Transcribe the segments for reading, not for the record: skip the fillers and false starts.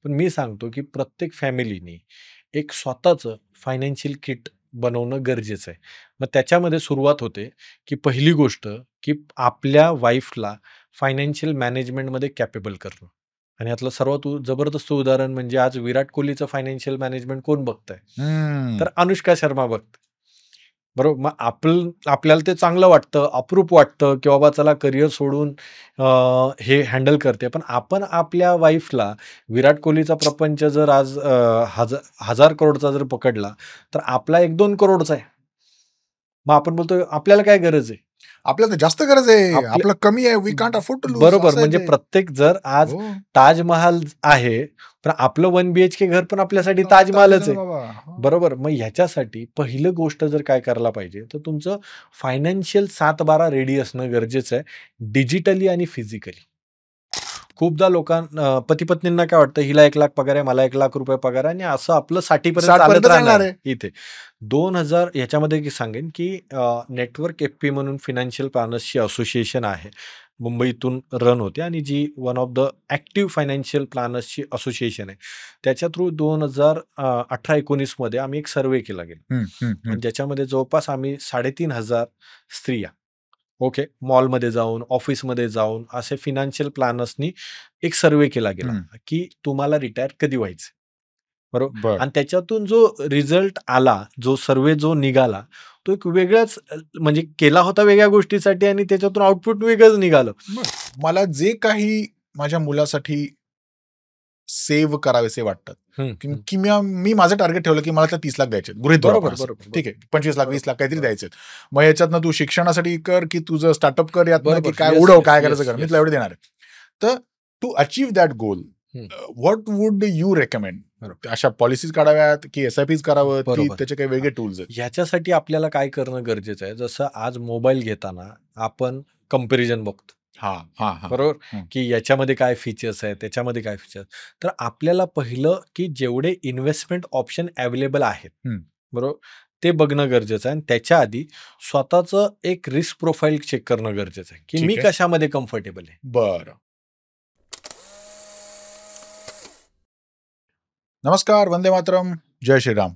पण मी सांगतो की प्रत्येक फॅमिलीनी एक स्वतःचं फायनान्शियल किट बनवणं गरजेचं आहे. मग त्याच्यामध्ये सुरुवात होते की पहिली गोष्ट की आपल्या वाईफला फायनान्शियल मॅनेजमेंटमध्ये कॅपेबल करणं. आणि यातलं सर्वात जबरदस्त उदाहरण म्हणजे आज विराट कोहलीचं फायनान्शियल मॅनेजमेंट कोण बघतंय? तर अनुष्का शर्मा बघते. बरोबर. मग आपल्याला ते चांगलं वाटतं, अप्रूप वाटतं, की बाबा चला करियर सोडून हे हँडल करते. पण आपण आपल्या वाईफला विराट कोहलीचा प्रपंच जर आज 1000 करोडचा जर पकडला, तर आपला 1-2 करोडचा आहे. मग आपण बोलतो आपल्याला काय गरज आहे? आपल्याला तर जास्त गरज आहे, आपलं कमी आहे, we can't afford to lose. बरोबर. म्हणजे प्रत्येक जर आज ताजमहाल आहे, पण आपलं 1 BHK घर पण आपल्यासाठी ताजमहालच आहे. बरोबर. मग ह्याच्यासाठी पहिलं गोष्ट जर काय करायला पाहिजे, तर तुमचं फायनान्शियल 7-12 रेडी असणं गरजेचं आहे, डिजिटली आणि फिजिकली. खूपदा पती-पत्नींना काय वाटतं, हिला 1,00,000 पगार आहे, मला 1,00,000 रुपये पगार आहे आणि असं आपलं 60पर्यंत चालत राहणार आहे इथे. 2000 ह्याच्यामध्ये सांगेन की नेटवर्क FP म्हणून फायनान्शियल प्लॅनर्सची असोसिएशन आहे. मुंबईतून रन होते आणि जी one of the active financial प्लॅनर्सची असोसिएशन आहे. त्याच्या थ्रू 2018-19 मध्ये आम्ही एक सर्व्हे केला गेला. आणि ज्याच्यामध्ये जवळपास आम्ही 3,500 स्त्रिया मॉलमध्ये जाऊन, ऑफिसमध्ये जाऊन असे फायनान्शियल प्लॅनर्सनी एक सर्व्हे केला गेला की तुम्हाला रिटायर कधी व्हायचं. बरोबर. आणि त्याच्यातून जो रिझल्ट आला, जो सर्व्हे जो निघाला, तो एक वेगळाच म्हणजे केला होता वेगळ्या गोष्टीसाठी आणि त्याच्यातून आउटपुट वेगळंच निघालं. मला जे काही माझ्या मुलासाठी सेव्ह करावेसे वाटतात की मी माझं टार्गेट ठेवलं की मला 30 लाख द्यायचे, गृहीत धरू आपण, ठीक आहे, 25 लाख 20 लाख काहीतरी द्यायचे. मग याच्यातनं तू शिक्षणासाठी कर की तुझं स्टार्टअप कर, यातनं की काय उडव, काय करायचं कर, मी तुला एवढे देणार आहे. तर to achieve that goal what would you recommend? अशा पॉलिसीज काढाव्यात की SIPs करावं की त्याचे काही वेगळे टूल्स आहेत? ह्याच्यासाठी आपल्याला काय करणं गरजेचं आहे, जसं आज मोबाईल घेताना आपण कंपॅरिझन बघतो. बरोबर, की याच्यामध्ये काय फीचर्स आहेत, त्याच्यामध्ये काय फीचर्स. तर आपल्याला पहिलं की जेवढे इन्व्हेस्टमेंट ऑप्शन अवेलेबल आहेत, बरोबर, ते बघणं गरजेचं आहे. आणि त्याच्या आधी स्वतःचं एक रिस्क प्रोफाईल चेक करणं गरजेचं आहे की मी कशामध्ये कम्फर्टेबल आहे. बरं. नमस्कार, वंदे मातरम, जय श्रीराम.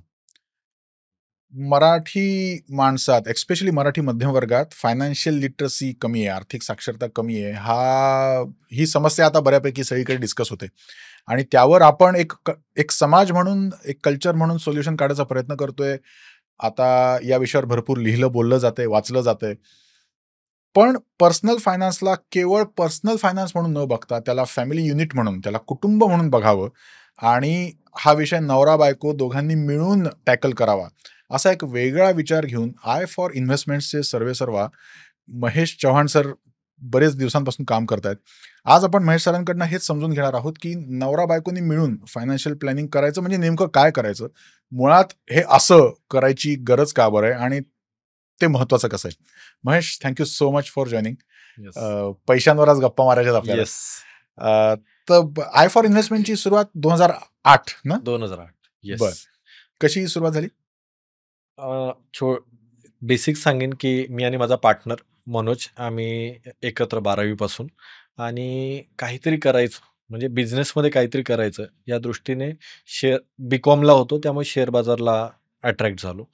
मराठी माणसात, एक्स्पेशली मराठी मध्यम वर्गात फायनान्शियल लिटरसी कमी आहे, आर्थिक साक्षरता कमी आहे. ही समस्या आता बऱ्यापैकी सगळीकडे डिस्कस होते आणि त्यावर आपण एक समाज म्हणून, एक कल्चर म्हणून सोल्युशन काढायचा प्रयत्न करतोय. आता या विषयावर भरपूर लिहिलं, बोललं जातंय, वाचलं जातंय. पण पर्सनल फायनान्सला केवळ पर्सनल फायनान्स म्हणून न बघता त्याला फॅमिली युनिट म्हणून, त्याला कुटुंब म्हणून बघावं आणि हा विषय नवरा बायको दोघांनी मिळून टॅकल करावा, असा एक वेगळा विचार घेऊन आय फॉर इन्व्हेस्टमेंट्सचे सर्वेसर्वा महेश चव्हाण सर बरेच दिवसांपासून काम करतायत. आज आपण महेश सरांकडनं हेच समजून घेणार आहोत की नवरा बायकोनी मिळून फायनान्शियल प्लॅनिंग करायचं म्हणजे नेमकं काय करायचं, मुळात हे असं करायची गरज का बरं आहे आणि ते महत्वाचं कसं आहे. Mahesh, thank you so much for joining. पैशांवरच गप्पा मारायच्यात आपल्याला. तर आय फॉर इन्व्हेस्टमेंटची सुरुवात 2008 ना? 2008. बर, कशी सुरुवात झाली? बेसिक सांगेन की मी आणि माझा पार्टनर मनोज आम्ही एकत्र 12वी पासून आणि काहीतरी करायचं म्हणजे बिझनेसमध्ये काहीतरी करायचं या दृष्टीने BComला होतो, त्यामुळे शेअर बाजारला अट्रॅक्ट झालो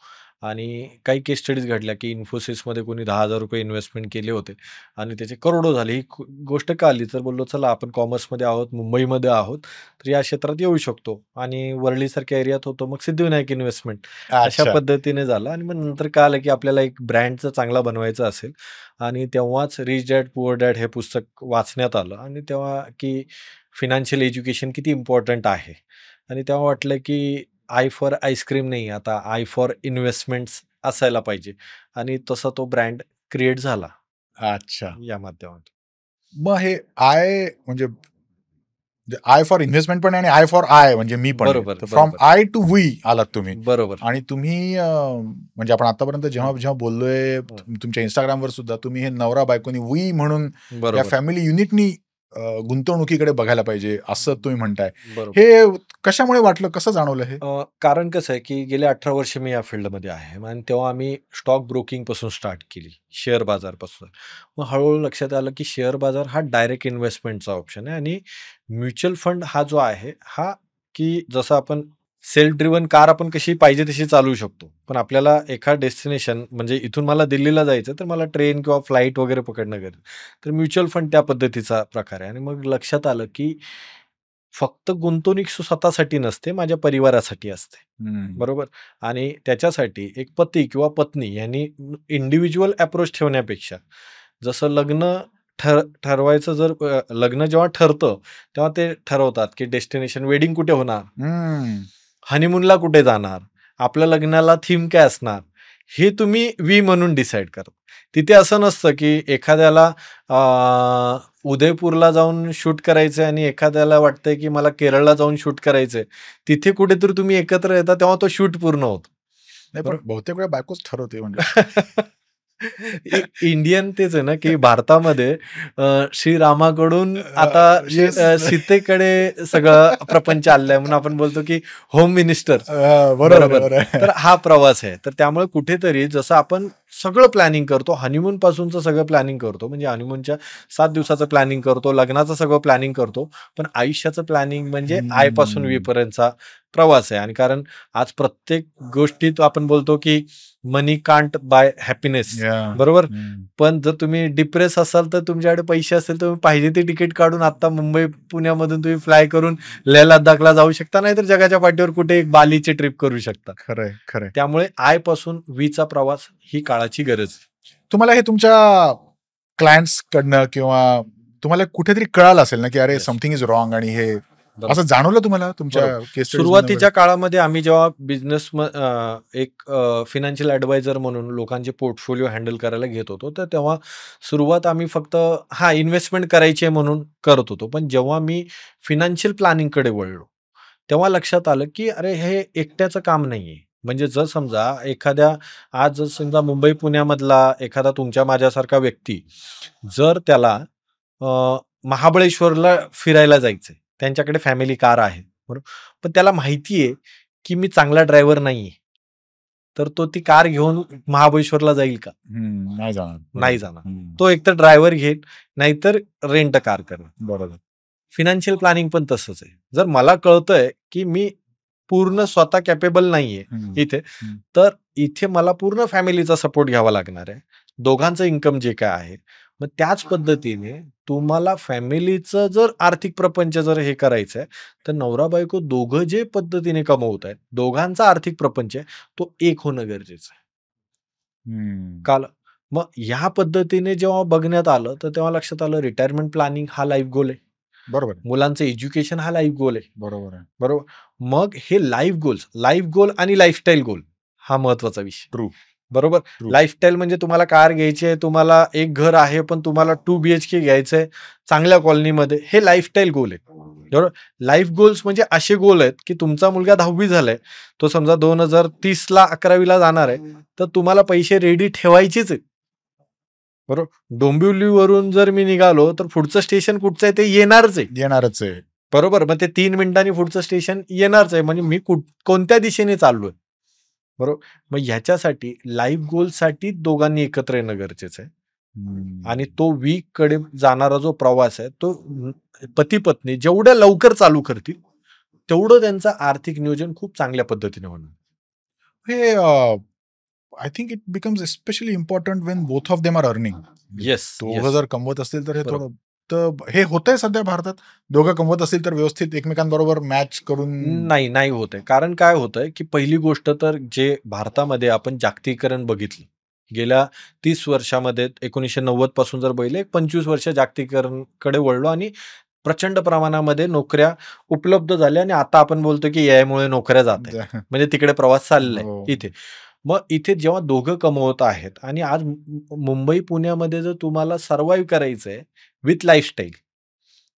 आणि काही केस स्टडीज घडल्या की इन्फोसिसमध्ये कोणी 10,000 रुपये इन्व्हेस्टमेंट केले होते आणि त्याचे करोडो झाले. ही गोष्ट का आली तर बोललो चला आपण कॉमर्समध्ये आहोत, मुंबईमध्ये आहोत, तर या क्षेत्रात येऊ शकतो आणि वरळीसारख्या एरियात होतो, मग सिद्धिविनायक इन्व्हेस्टमेंट अशा पद्धतीने झालं. आणि मग नंतर काय आलं की आपल्याला एक ब्रँडचं चांगला बनवायचं असेल आणि तेव्हाच रिच डॅड पुअर डॅड हे पुस्तक वाचण्यात आलं आणि तेव्हा की फायनान्शियल एज्युकेशन किती इम्पॉर्टंट आहे आणि तेव्हा वाटलं की आय फॉर आईस्क्रीम नाही, आता आय फॉर इन्व्हेस्टमेंट्स असायला पाहिजे आणि तसा तो ब्रँड क्रिएट झाला. अच्छा, या माध्यमातून. मग हे म्हणजे आय फॉर इन्व्हेस्टमेंट पण आणि आय फॉर आय म्हणजे मी पण, बरोबर, फ्रॉम आय टू वी आलात तुम्ही. बरोबर. आणि तुम्ही म्हणजे आपण आतापर्यंत जेव्हा बोललोय तुमच्या इंस्टाग्रामवर सुद्धा तुम्ही हे नवरा बायकोनी वी म्हणून या फॅमिली युनिटनी गुंतवणुकीकडे बघायला पाहिजे असं तुम्ही म्हणताय. हे कशामुळे वाटलं, कसं जाणवलं हे? कारण कसं आहे की गेले 18 वर्ष मी या फील्डमध्ये आहे आणि तेव्हा आम्ही स्टॉक ब्रोकिंग पासून स्टार्ट केली, शेअर बाजार पासून. मग हळूहळू लक्षात आलं की शेअर बाजार हा डायरेक्ट इन्व्हेस्टमेंटचा ऑप्शन आहे आणि म्युच्युअल फंड हा जो आहे हा की जसं आपण सेल्फ ड्रिव्हन कार आपण कशी पाहिजे तशी चालवू शकतो, पण आपल्याला एका डेस्टिनेशन म्हणजे इथून मला दिल्लीला जायचं तर मला ट्रेन किंवा फ्लाईट वगैरे पकडणं गरजेचं. तर म्युच्युअल फंड त्या पद्धतीचा प्रकार आहे. आणि मग लक्षात आलं की फक्त गुंतवणूक स्वतःसाठी नसते, माझ्या परिवारासाठी असते. बरोबर. आणि त्याच्यासाठी एक पती किंवा पत्नी यांनी इंडिव्हिज्युअल अप्रोच ठेवण्यापेक्षा, जसं लग्न ठरवायचं, जर लग्न जेव्हा ठरतं तेव्हा ते ठरवतात की डेस्टिनेशन वेडिंग कुठे होणार, हनीमूनला कुठे जाणार, आपल्या लग्नाला थीम काय असणार, हे तुम्ही वी म्हणून डिसाईड करा. तिथे असं नसतं की एखाद्याला उदयपूरला जाऊन शूट करायचंय आणि एखाद्याला वाटतंय की मला केरळला जाऊन शूट करायचंय. तिथे कुठेतरी तुम्ही एकत्र येता तेव्हा तो शूट पूर्ण होतो. नाही, पण बहुतेक वेळा बायकोच ठरवते म्हणजे. इंडियन तेच आहे ना की भारतामध्ये श्रीरामाकडून आता सीतेकडे सगळं प्रपंच आलंय म्हणून आपण बोलतो की होम मिनिस्टर. बरोबर. तर हा प्रवास आहे. तर त्यामुळे कुठेतरी जसं आपण सगळं प्लॅनिंग करतो, हनीमून पासूनचं सगळं प्लॅनिंग करतो, म्हणजे हनीमूनच्या 7 दिवसाचं प्लॅनिंग करतो, लग्नाचं सगळं प्लॅनिंग करतो, पण आयुष्याचं प्लॅनिंग म्हणजे आयपासून वीपर्यंतचा प्रवास आहे. आणि कारण आज प्रत्येक गोष्टीत आपण बोलतो की मनी कांट बाय हॅपीनेस. बरोबर. पण जर तुम्ही डिप्रेस असाल तर तुमच्याकडे पैसे असेल तर तुम्ही पाहिजे ते तिकीट काढून आता मुंबई पुण्यामधून तुम्ही फ्लाय करून लेह लडाखला जाऊ शकता, नाहीतर जगाच्या पाठीवर कुठे एक बालीची ट्रिप करू शकता. खरंय खरंय. त्यामुळे आय पासून वीचा प्रवास ही काळाची गरज. तुम्हाला हे तुमच्या क्लायंट्स कडनं किंवा तुम्हाला कुठेतरी कळालं असेल ना की अरे समथिंग इज रॉंग, आणि हे असं जाणवलं तुम्हाला तुमच्या केस? सुरुवातीच्या काळामध्ये आम्ही जेव्हा बिझनेस एक फिनान्शियल ॲडवायझर म्हणून लोकांचे पोर्टफोलिओ हँडल करायला घेत होतो, तर तेव्हा सुरुवात आम्ही फक्त इन्व्हेस्टमेंट करायची आहे म्हणून करत होतो. पण जेव्हा मी फिनान्शियल प्लॅनिंगकडे वळलो तेव्हा लक्षात आलं की अरे हे एकट्याचं काम नाहीये. म्हणजे जर समजा आज समजा मुंबई पुण्यामधला एखादा तुमच्या माझ्यासारखा व्यक्ती जर त्याला महाबळेश्वरला फिरायला जायचंय, त्यांच्याकडे फॅमिली कार आहे, बरोबर, पण त्याला माहिती आहे की मी चांगला ड्रायव्हर नाहीये, तर तो ती कार घेऊन महाबळेश्वरला जाईल का? नाही जाणार. तो एकतर ड्रायव्हर घेईल, नाहीतर रेंट कार करणार. बरोबर. फिनान्शियल प्लॅनिंग पण तसंच आहे. जर मला कळतंय की मी पूर्ण स्वतः कॅपेबल नाहीये इथे, तर इथे मला पूर्ण फॅमिलीचा सपोर्ट घ्यावा लागणार आहे, दोघांचं इन्कम जे काय आहे. मग त्याच पद्धतीने तुम्हाला फॅमिलीचं जर आर्थिक प्रपंच जर हे करायचं आहे, तर नवरा बायको दोघं जे पद्धतीने कमवत आहेत, दोघांचा आर्थिक प्रपंच आहे तो एक होणं गरजेचं आहे. काल मग ह्या पद्धतीने जेव्हा बघण्यात आलं तर तेव्हा लक्षात आलं रिटायरमेंट प्लॅनिंग हा लाईफ गोल आहे. बरोबर. मुलांचं एज्युकेशन हा लाईफ गोल आहे. बरोबर आहे. बरोबर. मग हे लाईफ गोल आणि लाईफस्टाईल गोल हा महत्वाचा विषय. ट्रू. बरोबर. लाईफस्टाईल म्हणजे तुम्हाला कार घ्यायची आहे, तुम्हाला एक घर आहे पण तुम्हाला 2 BHK घ्यायचंय चांगल्या कॉलनीमध्ये, हे लाईफस्टाईल गोल आहे. बरोबर. लाईफ गोल्स म्हणजे असे गोल आहेत की तुमचा मुलगा 10वी झालाय, तो समजा 2030ला 11वीला जाणार आहे, तर तुम्हाला पैसे रेडी ठेवायचेच आहेत. बरोबर. डोंबिवलीवरून जर मी निघालो तर पुढचं स्टेशन कुठचं आहे ते येणारच आहे. बरोबर. मग ते 3 मिनिटांनी पुढचं स्टेशन येणारच आहे, म्हणजे मी कोणत्या दिशेने चाललोय. बरोबर. मग ह्याच्यासाठी लाईफ गोलसाठी दोघांनी एकत्र येणं गरजेचं आहे. आणि तो वीक कडे जाणारा जो प्रवास आहे तो पती पत्नी जेवढ्या लवकर चालू करतील तेवढं त्यांचं आर्थिक नियोजन खूप चांगल्या पद्धतीने होणार. हे I think it becomes especially important when both of them are earning. Yes. दोघं जर कमवत असतील तर हे थोडं, तर हे होतंय सध्या भारतात. दोघं कमवत असतील तर व्यवस्थित एकमेकांबरोबर मॅच करून नाही होतंय. कारण काय होतंय की पहिली गोष्ट तर जे भारतामध्ये आपण जागतिकीकरण बघितलं गेल्या 30 वर्षामध्ये, 1990 पासून जर बघितलं 25 वर्ष जागतिकीकरणकडे वळलो आणि प्रचंड प्रमाणामध्ये नोकऱ्या उपलब्ध झाल्या आणि आता आपण बोलतो की यामुळे नोकऱ्या जात आहेत, म्हणजे तिकडे प्रवास चाललाय इथे. मग इथे जेव्हा दोघं कमवत आहेत आणि आज मुंबई पुण्यामध्ये जर तुम्हाला सर्व्हाइव्ह करायचंय विथ लाईफस्टाईल,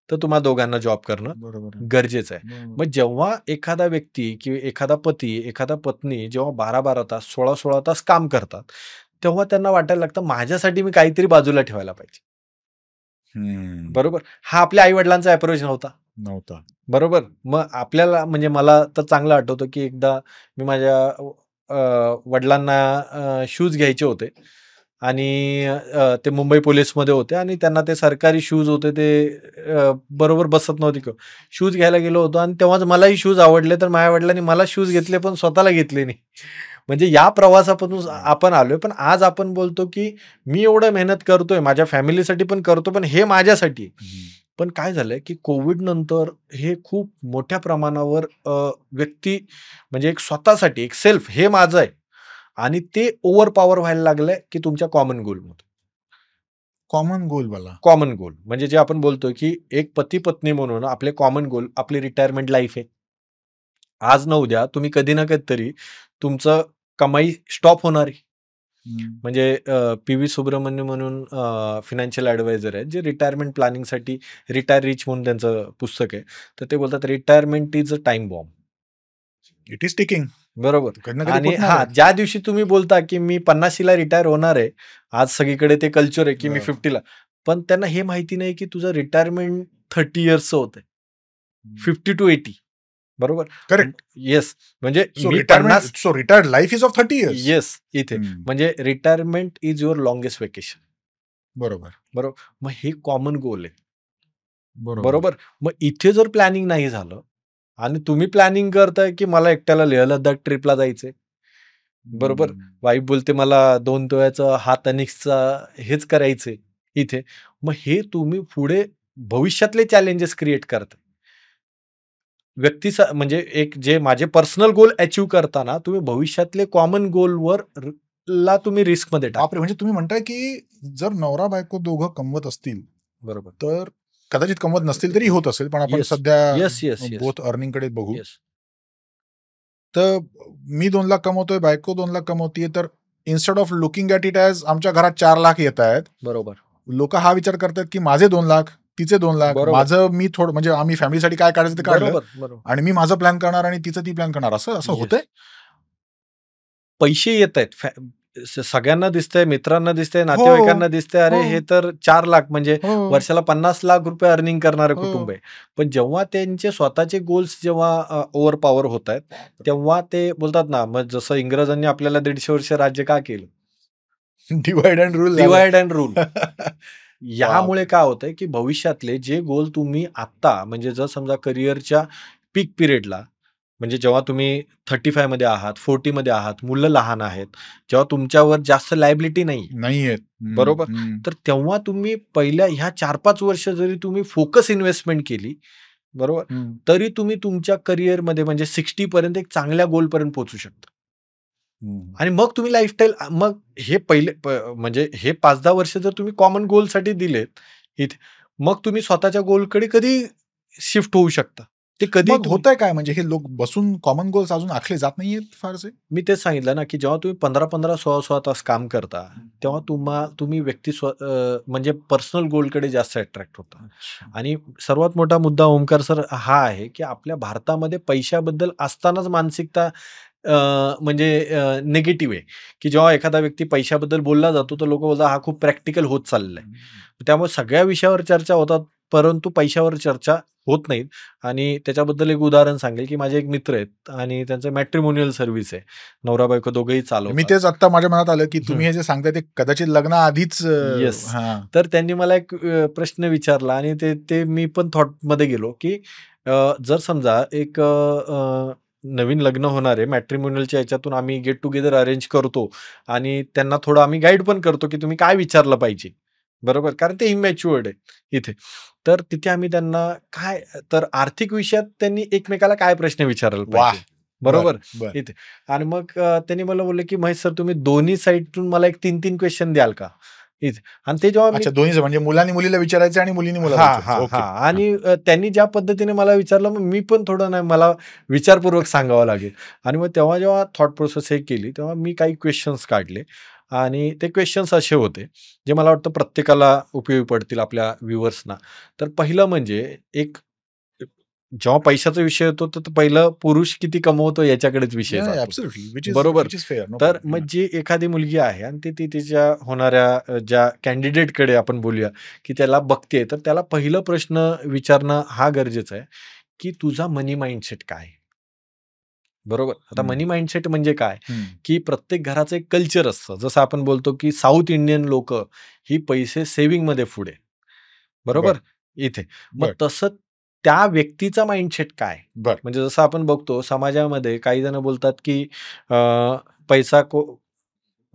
तर तुम्हाला दोघांना जॉब करणं गरजेचं आहे. मग जेव्हा एखादा व्यक्ती किंवा एखादा पती, एखादा पत्नी जेव्हा 12-12 तास, 16-16 तास काम करतात, तेव्हा त्यांना वाटायला लागतं माझ्यासाठी मी काहीतरी बाजूला ठेवायला पाहिजे. बरोबर. हा आपल्या आई वडिलांचा अप्रोच नव्हता. बरोबर. मग आपल्याला, म्हणजे मला तर चांगलं आठवतं की एकदा मी माझ्या वडिलांना शूज घ्यायचे होते आणि ते मुंबई पोलीसमध्ये होते आणि त्यांना ते सरकारी शूज होते ते बरोबर बसत नव्हते. शूज घ्यायला गेलो होतो आणि तेव्हाच मलाही शूज आवडले, तर माझ्या वडिलांनी मला शूज घेतले पण स्वतःला घेतले नाही. म्हणजे या प्रवासापासून आपण आलोय. पण आज आपण बोलतो की मी एवढं मेहनत करतोय, माझ्या फॅमिलीसाठी पण करतो, पण हे माझ्यासाठी. पण काय झालंय की कोविड नंतर हे खूप मोठ्या प्रमाणावर व्यक्ती म्हणजे एक स्वतःसाठी एक सेल्फ हे माझं आहे आणि ते ओव्हर पॉवर व्हायला लागलंय की तुमच्या कॉमन गोलमध्ये. कॉमन गोल वाला कॉमन गोल म्हणजे जे आपण बोलतोय की एक पती पत्नी म्हणून आपले कॉमन गोल आपली रिटायरमेंट लाईफ आहे. आज न उद्या तुम्ही कधी ना कधीतरी तुमचं कमाई स्टॉप होणार आहे. म्हणजे पी.व्ही. सुब्रमण्य म्हणून फायनान्शियल ॲडवायझर आहेत, जे रिटायरमेंट प्लॅनिंगसाठी रिटायर रिच म्हणून त्यांचं पुस्तक आहे. तर ते बोलतात retirement is a time bomb. It is ticking. बरोबर. आणि ज्या दिवशी तुम्ही बोलता की मी 50ला रिटायर होणार आहे, आज सगळीकडे ते कल्चर आहे की मी 50ला, पण त्यांना हे माहिती नाही की तुझं रिटायरमेंट 30 इयर्सचं होतंय. 50 to 80. बरोबर. करेक्ट. येस. म्हणजे retired life is of 30 years. Yes. इथे म्हणजे retirement is your longest vacation. बरोबर. मग हे कॉमन गोल आहे. बरोबर. मग इथे जर प्लॅनिंग नाही झालं आणि तुम्ही प्लॅनिंग करताय की मला एकट्याला लेह लद्दाख ट्रिपला जायचंय. बरोबर. वाईफ बोलते मला 2 तोळ्याचा हात अनिक्सचा हेच करायचंय इथे. मग हे तुम्ही पुढे भविष्यातले चॅलेंजेस क्रिएट करता. म्हणजे एक जे माझे पर्सनल गोल अचीव्ह करताना तुम्ही भविष्यातले कॉमन गोलवर ला तुम्ही रिस्क मध्ये टाका. म्हणजे तुम्ही म्हणताय की जर नवरा बायको दोघं कमवत असतील, बरोबर, तर कदाचित कमवत नसतील तरी होत असेल, पण आपण सध्या बोथ अर्निंग कडे बघू. तर मी 2 लाख कमवतोय, बायको 2 लाख कमवतीये, तर instead of looking at it as आमच्या घरात 4 लाख येत आहेत, बरोबर, लोक हा विचार करतात की माझे 2 लाख, तिचे 2 लाख, माझं मी थोडं म्हणजे आम्ही फॅमिलीसाठी काय काढायचं ते काढलं आणि मी माझं प्लॅन करणार आणि तिचं ती प्लॅन करणार, असं होतंय. पैसे येत आहेत, सगळ्यांना दिसतंय, मित्रांना दिसतंय, नातेवाईकांना दिसतंय, अरे हे तर 4 लाख म्हणजे वर्षाला 50 लाख रुपये अर्निंग करणारं कुटुंब आहे. पण जेव्हा त्यांचे स्वतःचे गोल्स जेव्हा ओव्हर पॉवर होत आहेत, तेव्हा ते बोलतात ना, मग जसं इंग्रजांनी आपल्याला 150 वर्ष राज्य का केलं, डिवाइड अँड रूल. यामुळे काय होतंय की भविष्यातले जे गोल तुम्ही आत्ता म्हणजे जर समजा करिअरच्या पीक पिरियडला म्हणजे जेव्हा तुम्ही 35 मध्ये आहात, 40 मध्ये आहात, मुलं लहान आहेत, जेव्हा तुमच्यावर जास्त लायबिलिटी नाहीये, बरोबर, तर तेव्हा तुम्ही पहिल्या ह्या 4-5 वर्ष जरी तुम्ही फोकस इन्व्हेस्टमेंट केली, बरोबर, तरी तुम्ही तुमच्या करिअरमध्ये म्हणजे 60 पर्यंत एक चांगल्या गोलपर्यंत पोहोचू शकता. आणि मग तुम्ही लाईफस्टाईल मग हे पहिले म्हणजे हे 5-10 वर्ष जर तुम्ही कॉमन गोलसाठी दिलेत इथे, मग तुम्ही स्वतःच्या गोलकडे कधी शिफ्ट होऊ शकता. ते कधी होतंय काय म्हणजे हे लोक बसून कॉमन गोल्स अजून आखले जात नाहीयेत फारसे. मी तेच सांगितलं ना की जेव्हा तुम्ही 15-15, 16-16 तास काम करता, तेव्हा तुम्ही म्हणजे पर्सनल गोलकडे जास्त अट्रॅक्ट होता. आणि सर्वात मोठा मुद्दा ओमकार सर हा आहे की आपल्या भारतामध्ये पैशाबद्दल असतानाच मानसिकता म्हणजे निगेटिव्ह आहे की जेव्हा एखादा व्यक्ती पैशाबद्दल बोलला जातो तर लोक बोलतात हा खूप प्रॅक्टिकल होत चाललाय. त्यामुळे सगळ्या विषयावर चर्चा होतात परंतु पैशावर चर्चा होत नाहीत. आणि त्याच्याबद्दल एक उदाहरण सांगेल की माझे एक मित्र आहेत आणि त्यांचं मॅट्रिमोनियल सर्व्हिस आहे, नवरा बायको दोघंही चालवतात. मी तेच आता माझ्या मनात आलं की तुम्ही हे जे सांगताय ते कदाचित लग्नाआधीच. येस. तर त्यांनी मला एक प्रश्न विचारला आणि ते मी पण थॉट मध्ये गेलो की जर समजा एक नवीन लग्न होणार आहे, मॅट्रिमोनियलच्या याच्यातून आम्ही गेट टुगेदर अरेंज करतो आणि त्यांना थोडं आम्ही गाईड पण करतो की तुम्ही काय विचारलं पाहिजे, बरोबर, कारण ते इमॅच्युअर्ड आहे इथे. तर तिथे आम्ही त्यांना काय तर आर्थिक विषयात त्यांनी एकमेकाला काय प्रश्न विचारायला पाहिजे, बरोबर इथे. आणि मग त्यांनी मला बोलले की महेश सर तुम्ही दोन्ही साईडतून मला एक 3-3 क्वेश्चन द्याल का इथे. आणि ते जेव्हा दोन्ही म्हणजे मुलांनी मुलीला विचारायचं आणि मुलीने मुलाला. आणि त्यांनी ज्या पद्धतीने मला विचारलं मग मी पण थोडं नाही मला विचारपूर्वक सांगावं लागेल. आणि मग तेव्हा जेव्हा थॉट प्रोसेस हे केली तेव्हा मी काही क्वेश्चन्स काढले आणि ते क्वेश्चन्स असे होते जे मला वाटतं प्रत्येकाला उपयोगी पडतील आपल्या व्ह्युअर्सना. तर पहिलं म्हणजे एक जेव्हा पैशाचा विषय येतो तर पहिलं पुरुष किती कमवतो याच्याकडेच विषय जातो, बरोबर. तर मग जी एखादी मुलगी आहे आणि ती तिच्या होणाऱ्या ज्या कॅन्डिडेटकडे आपण बोलूया की त्याला बघते, तर त्याला पहिलं प्रश्न विचारणं हा गरजेचं आहे की तुझा मनी माइंडसेट काय आहे. बरोबर. आता मनी माइंडसेट म्हणजे काय, की प्रत्येक घराचं एक कल्चर असतं. जसं आपण बोलतो की साऊथ इंडियन लोक ही पैसे सेव्हिंग मध्ये पुढे, बरोबर इथे. मग तसं त्या व्यक्तीचा माइंडसेट काय, म्हणजे जसं आपण बघतो समाजामध्ये काही जण बोलतात की पैसा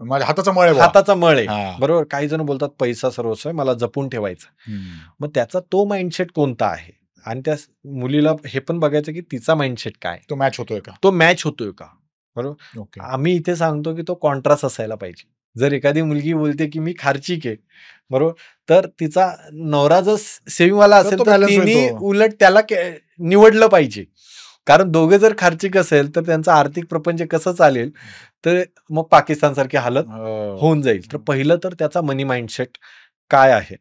माझ्या हाताचा मळ आहे, बरोबर. काही जण बोलतात पैसा सर्वस्व आहे, मला जपून ठेवायचं. मग त्याचा तो माइंडसेट कोणता आहे, आणि त्या मुलीला हे पण बघायचं की तिचा माइंडसेट काय, तो मॅच होतोय का, बरोबर. आम्ही इथे सांगतो की तो कॉन्ट्रास्ट असायला पाहिजे. जर एखादी मुलगी बोलते की मी खर्चिक आहे, बरोबर, तर तिचा नवरा जर सेव्हिंगवाला असेल तर तिने उलट त्याला निवडलं पाहिजे. कारण दोघे जर खर्चिक असेल तर त्यांचा आर्थिक प्रपंच कसं चालेल, तर मग पाकिस्तान सारखी हालत होऊन जाईल. तर पहिलं तर त्याचा मनी माइंडसेट काय आहे.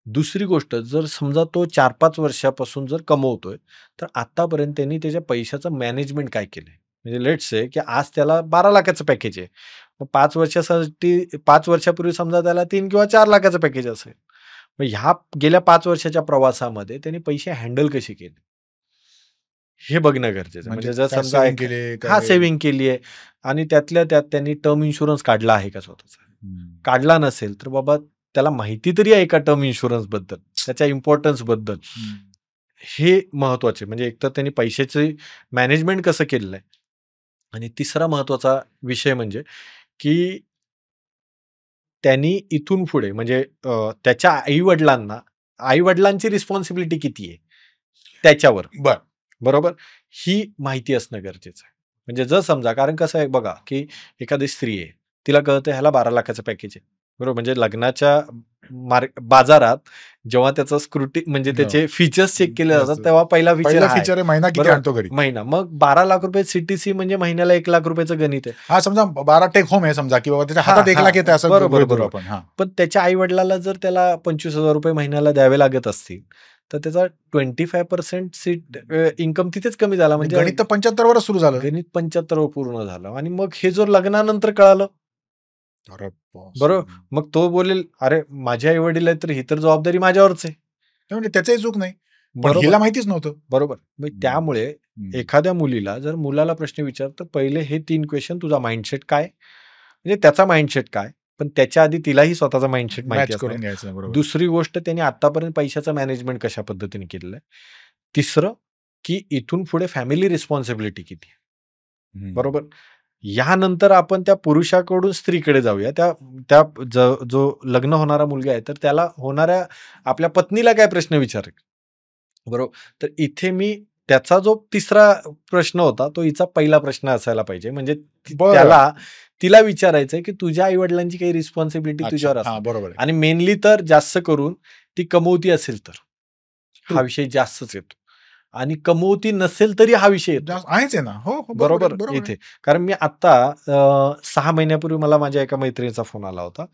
दुसरी गोष्ट, जर समजा तो 4-5 वर्षापासून जर कमवतोय, तर आतापर्यंत त्यांनी त्याच्या पैशाचं मॅनेजमेंट काय केलंय. म्हणजे लेट्स से की आज त्याला 12 लाखाचं पॅकेज आहे, मग 5 वर्षापूर्वी समजा त्याला 3 किंवा 4 लाखाचं पॅकेज असेल. मग ह्या गेल्या 5 वर्षाच्या प्रवासामध्ये त्यांनी पैसे हँडल कसे केले हे बघणं गरजेचं. म्हणजे जर समजा सेव्हिंग केली आहे आणि त्यातल्या त्यात त्यांनी टर्म इन्शुरन्स काढला आहे का स्वतःचा, काढला नसेल तर बाबा त्याला माहिती तरी आहे का टर्म इन्शुरन्स बद्दल, त्याच्या इम्पॉर्टन्स बद्दल, हे महत्वाचे. म्हणजे एकतर त्यांनी पैशाचे मॅनेजमेंट कसं केलेलं आहे, आणि तिसरा महत्वाचा विषय म्हणजे की त्यांनी इथून पुढे म्हणजे त्याच्या आईवडिलांची रिस्पॉन्सिबिलिटी किती आहे त्याच्यावर, बरोबर, ही माहिती असणं गरजेचं आहे. म्हणजे जर समजा, कारण कसं आहे बघा की एखादी स्त्री आहे, तिला कळतं ह्याला 12 लाखाचं पॅकेज आहे, बरोबर. म्हणजे लग्नाच्या बाजारात जेव्हा त्याचं म्हणजे त्याचे फीचर्स चेक केले जातात तेव्हा पहिला फीचर आहे महिना. मग 12 लाख रुपये सीटीसी म्हणजे महिन्याला 1 लाख रुपयाचं गणित आहे. हा समजा 12 टेक होम आहे समजा, किंवा त्याच्या हातात 1 लाख येते असं, बरोबर. पण त्याच्या आई वडिलाला जर त्याला 25,000 रुपये महिन्याला द्यावे लागत असतील तर त्याचा 25% सीट इन्कम तिथेच कमी झाला. म्हणजे गणित 75 वर सुरू झालं, गणित 75 वर पूर्ण झालं. आणि मग हे जर लग्नानंतर कळालं, बरोबर, मग तो बोलेल अरे माझे आई वडील आहेत तर ही तर जबाबदारी माझ्यावरच आहे, म्हणजे त्याचंही चूक नाही, हिला माहितीच नव्हतं, बरोबर. मग त्यामुळे एखाद्या मुलीला जर मुलाला प्रश्न विचार, तर पहिले हे 3 क्वेश्चन, तुझा माइंडसेट काय, म्हणजे त्याचा माइंडसेट काय, पण त्याच्या आधी तिलाही स्वतःचा माइंडसेट माहिती करून घ्यायचं. दुसरी गोष्ट, त्यांनी आतापर्यंत पैशाचं मॅनेजमेंट कशा पद्धतीने केलेलं आहे. तिसरं की इथून पुढे फॅमिली रिस्पॉन्सिबिलिटी किती, बरोबर. यानंतर आपण त्या पुरुषाकडून स्त्रीकडे जाऊया. त्या जो लग्न होणारा मुलगा आहे तर त्याला होणाऱ्या आपल्या पत्नीला काय प्रश्न विचारेल, बरोबर. तर इथे मी त्याचा जो तिसरा प्रश्न होता तो हिचा पहिला प्रश्न असायला पाहिजे. म्हणजे तिला विचारायचंय की तुझ्या आई वडिलांची काही रिस्पॉन्सिबिलिटी तुझ्यावर असते, आणि मेनली तर जास्त करून ती कमवती असेल तर हा विषय जास्तच येतो, आणि कमवती नसेल तरी हा विषय येतो, आहेच आहे ना. हो, बरोबर इथे. कारण मी आता 6 महिन्यापूर्वी मला माझ्या एका मैत्रिणीचा फोन आला होता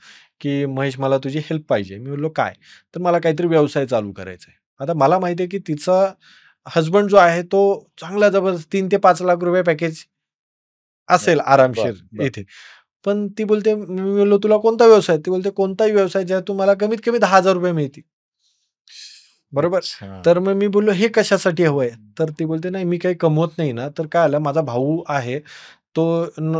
की महेश मला तुझी हेल्प पाहिजे. मी बोललो काय, तर मला काहीतरी व्यवसाय चालू करायचा आहे. आता मला माहिती आहे की तिचा हजबंड जो आहे तो चांगला जबरदस्त 3 ते 5 लाख रुपये पॅकेज असेल आरामशीर इथे. पण ती बोलते, मी बोललो तुला कोणता व्यवसाय, ती बोलते कोणताही व्यवसाय ज्या तुम्हाला कमीत कमी 10,000 रुपये मिळतील, बरोबर. तर मग मी बोललो हे कशासाठी हवंय, तर ती बोलते नाही मी काही कमवत नाही ना, तर काय आलं माझा भाऊ आहे तो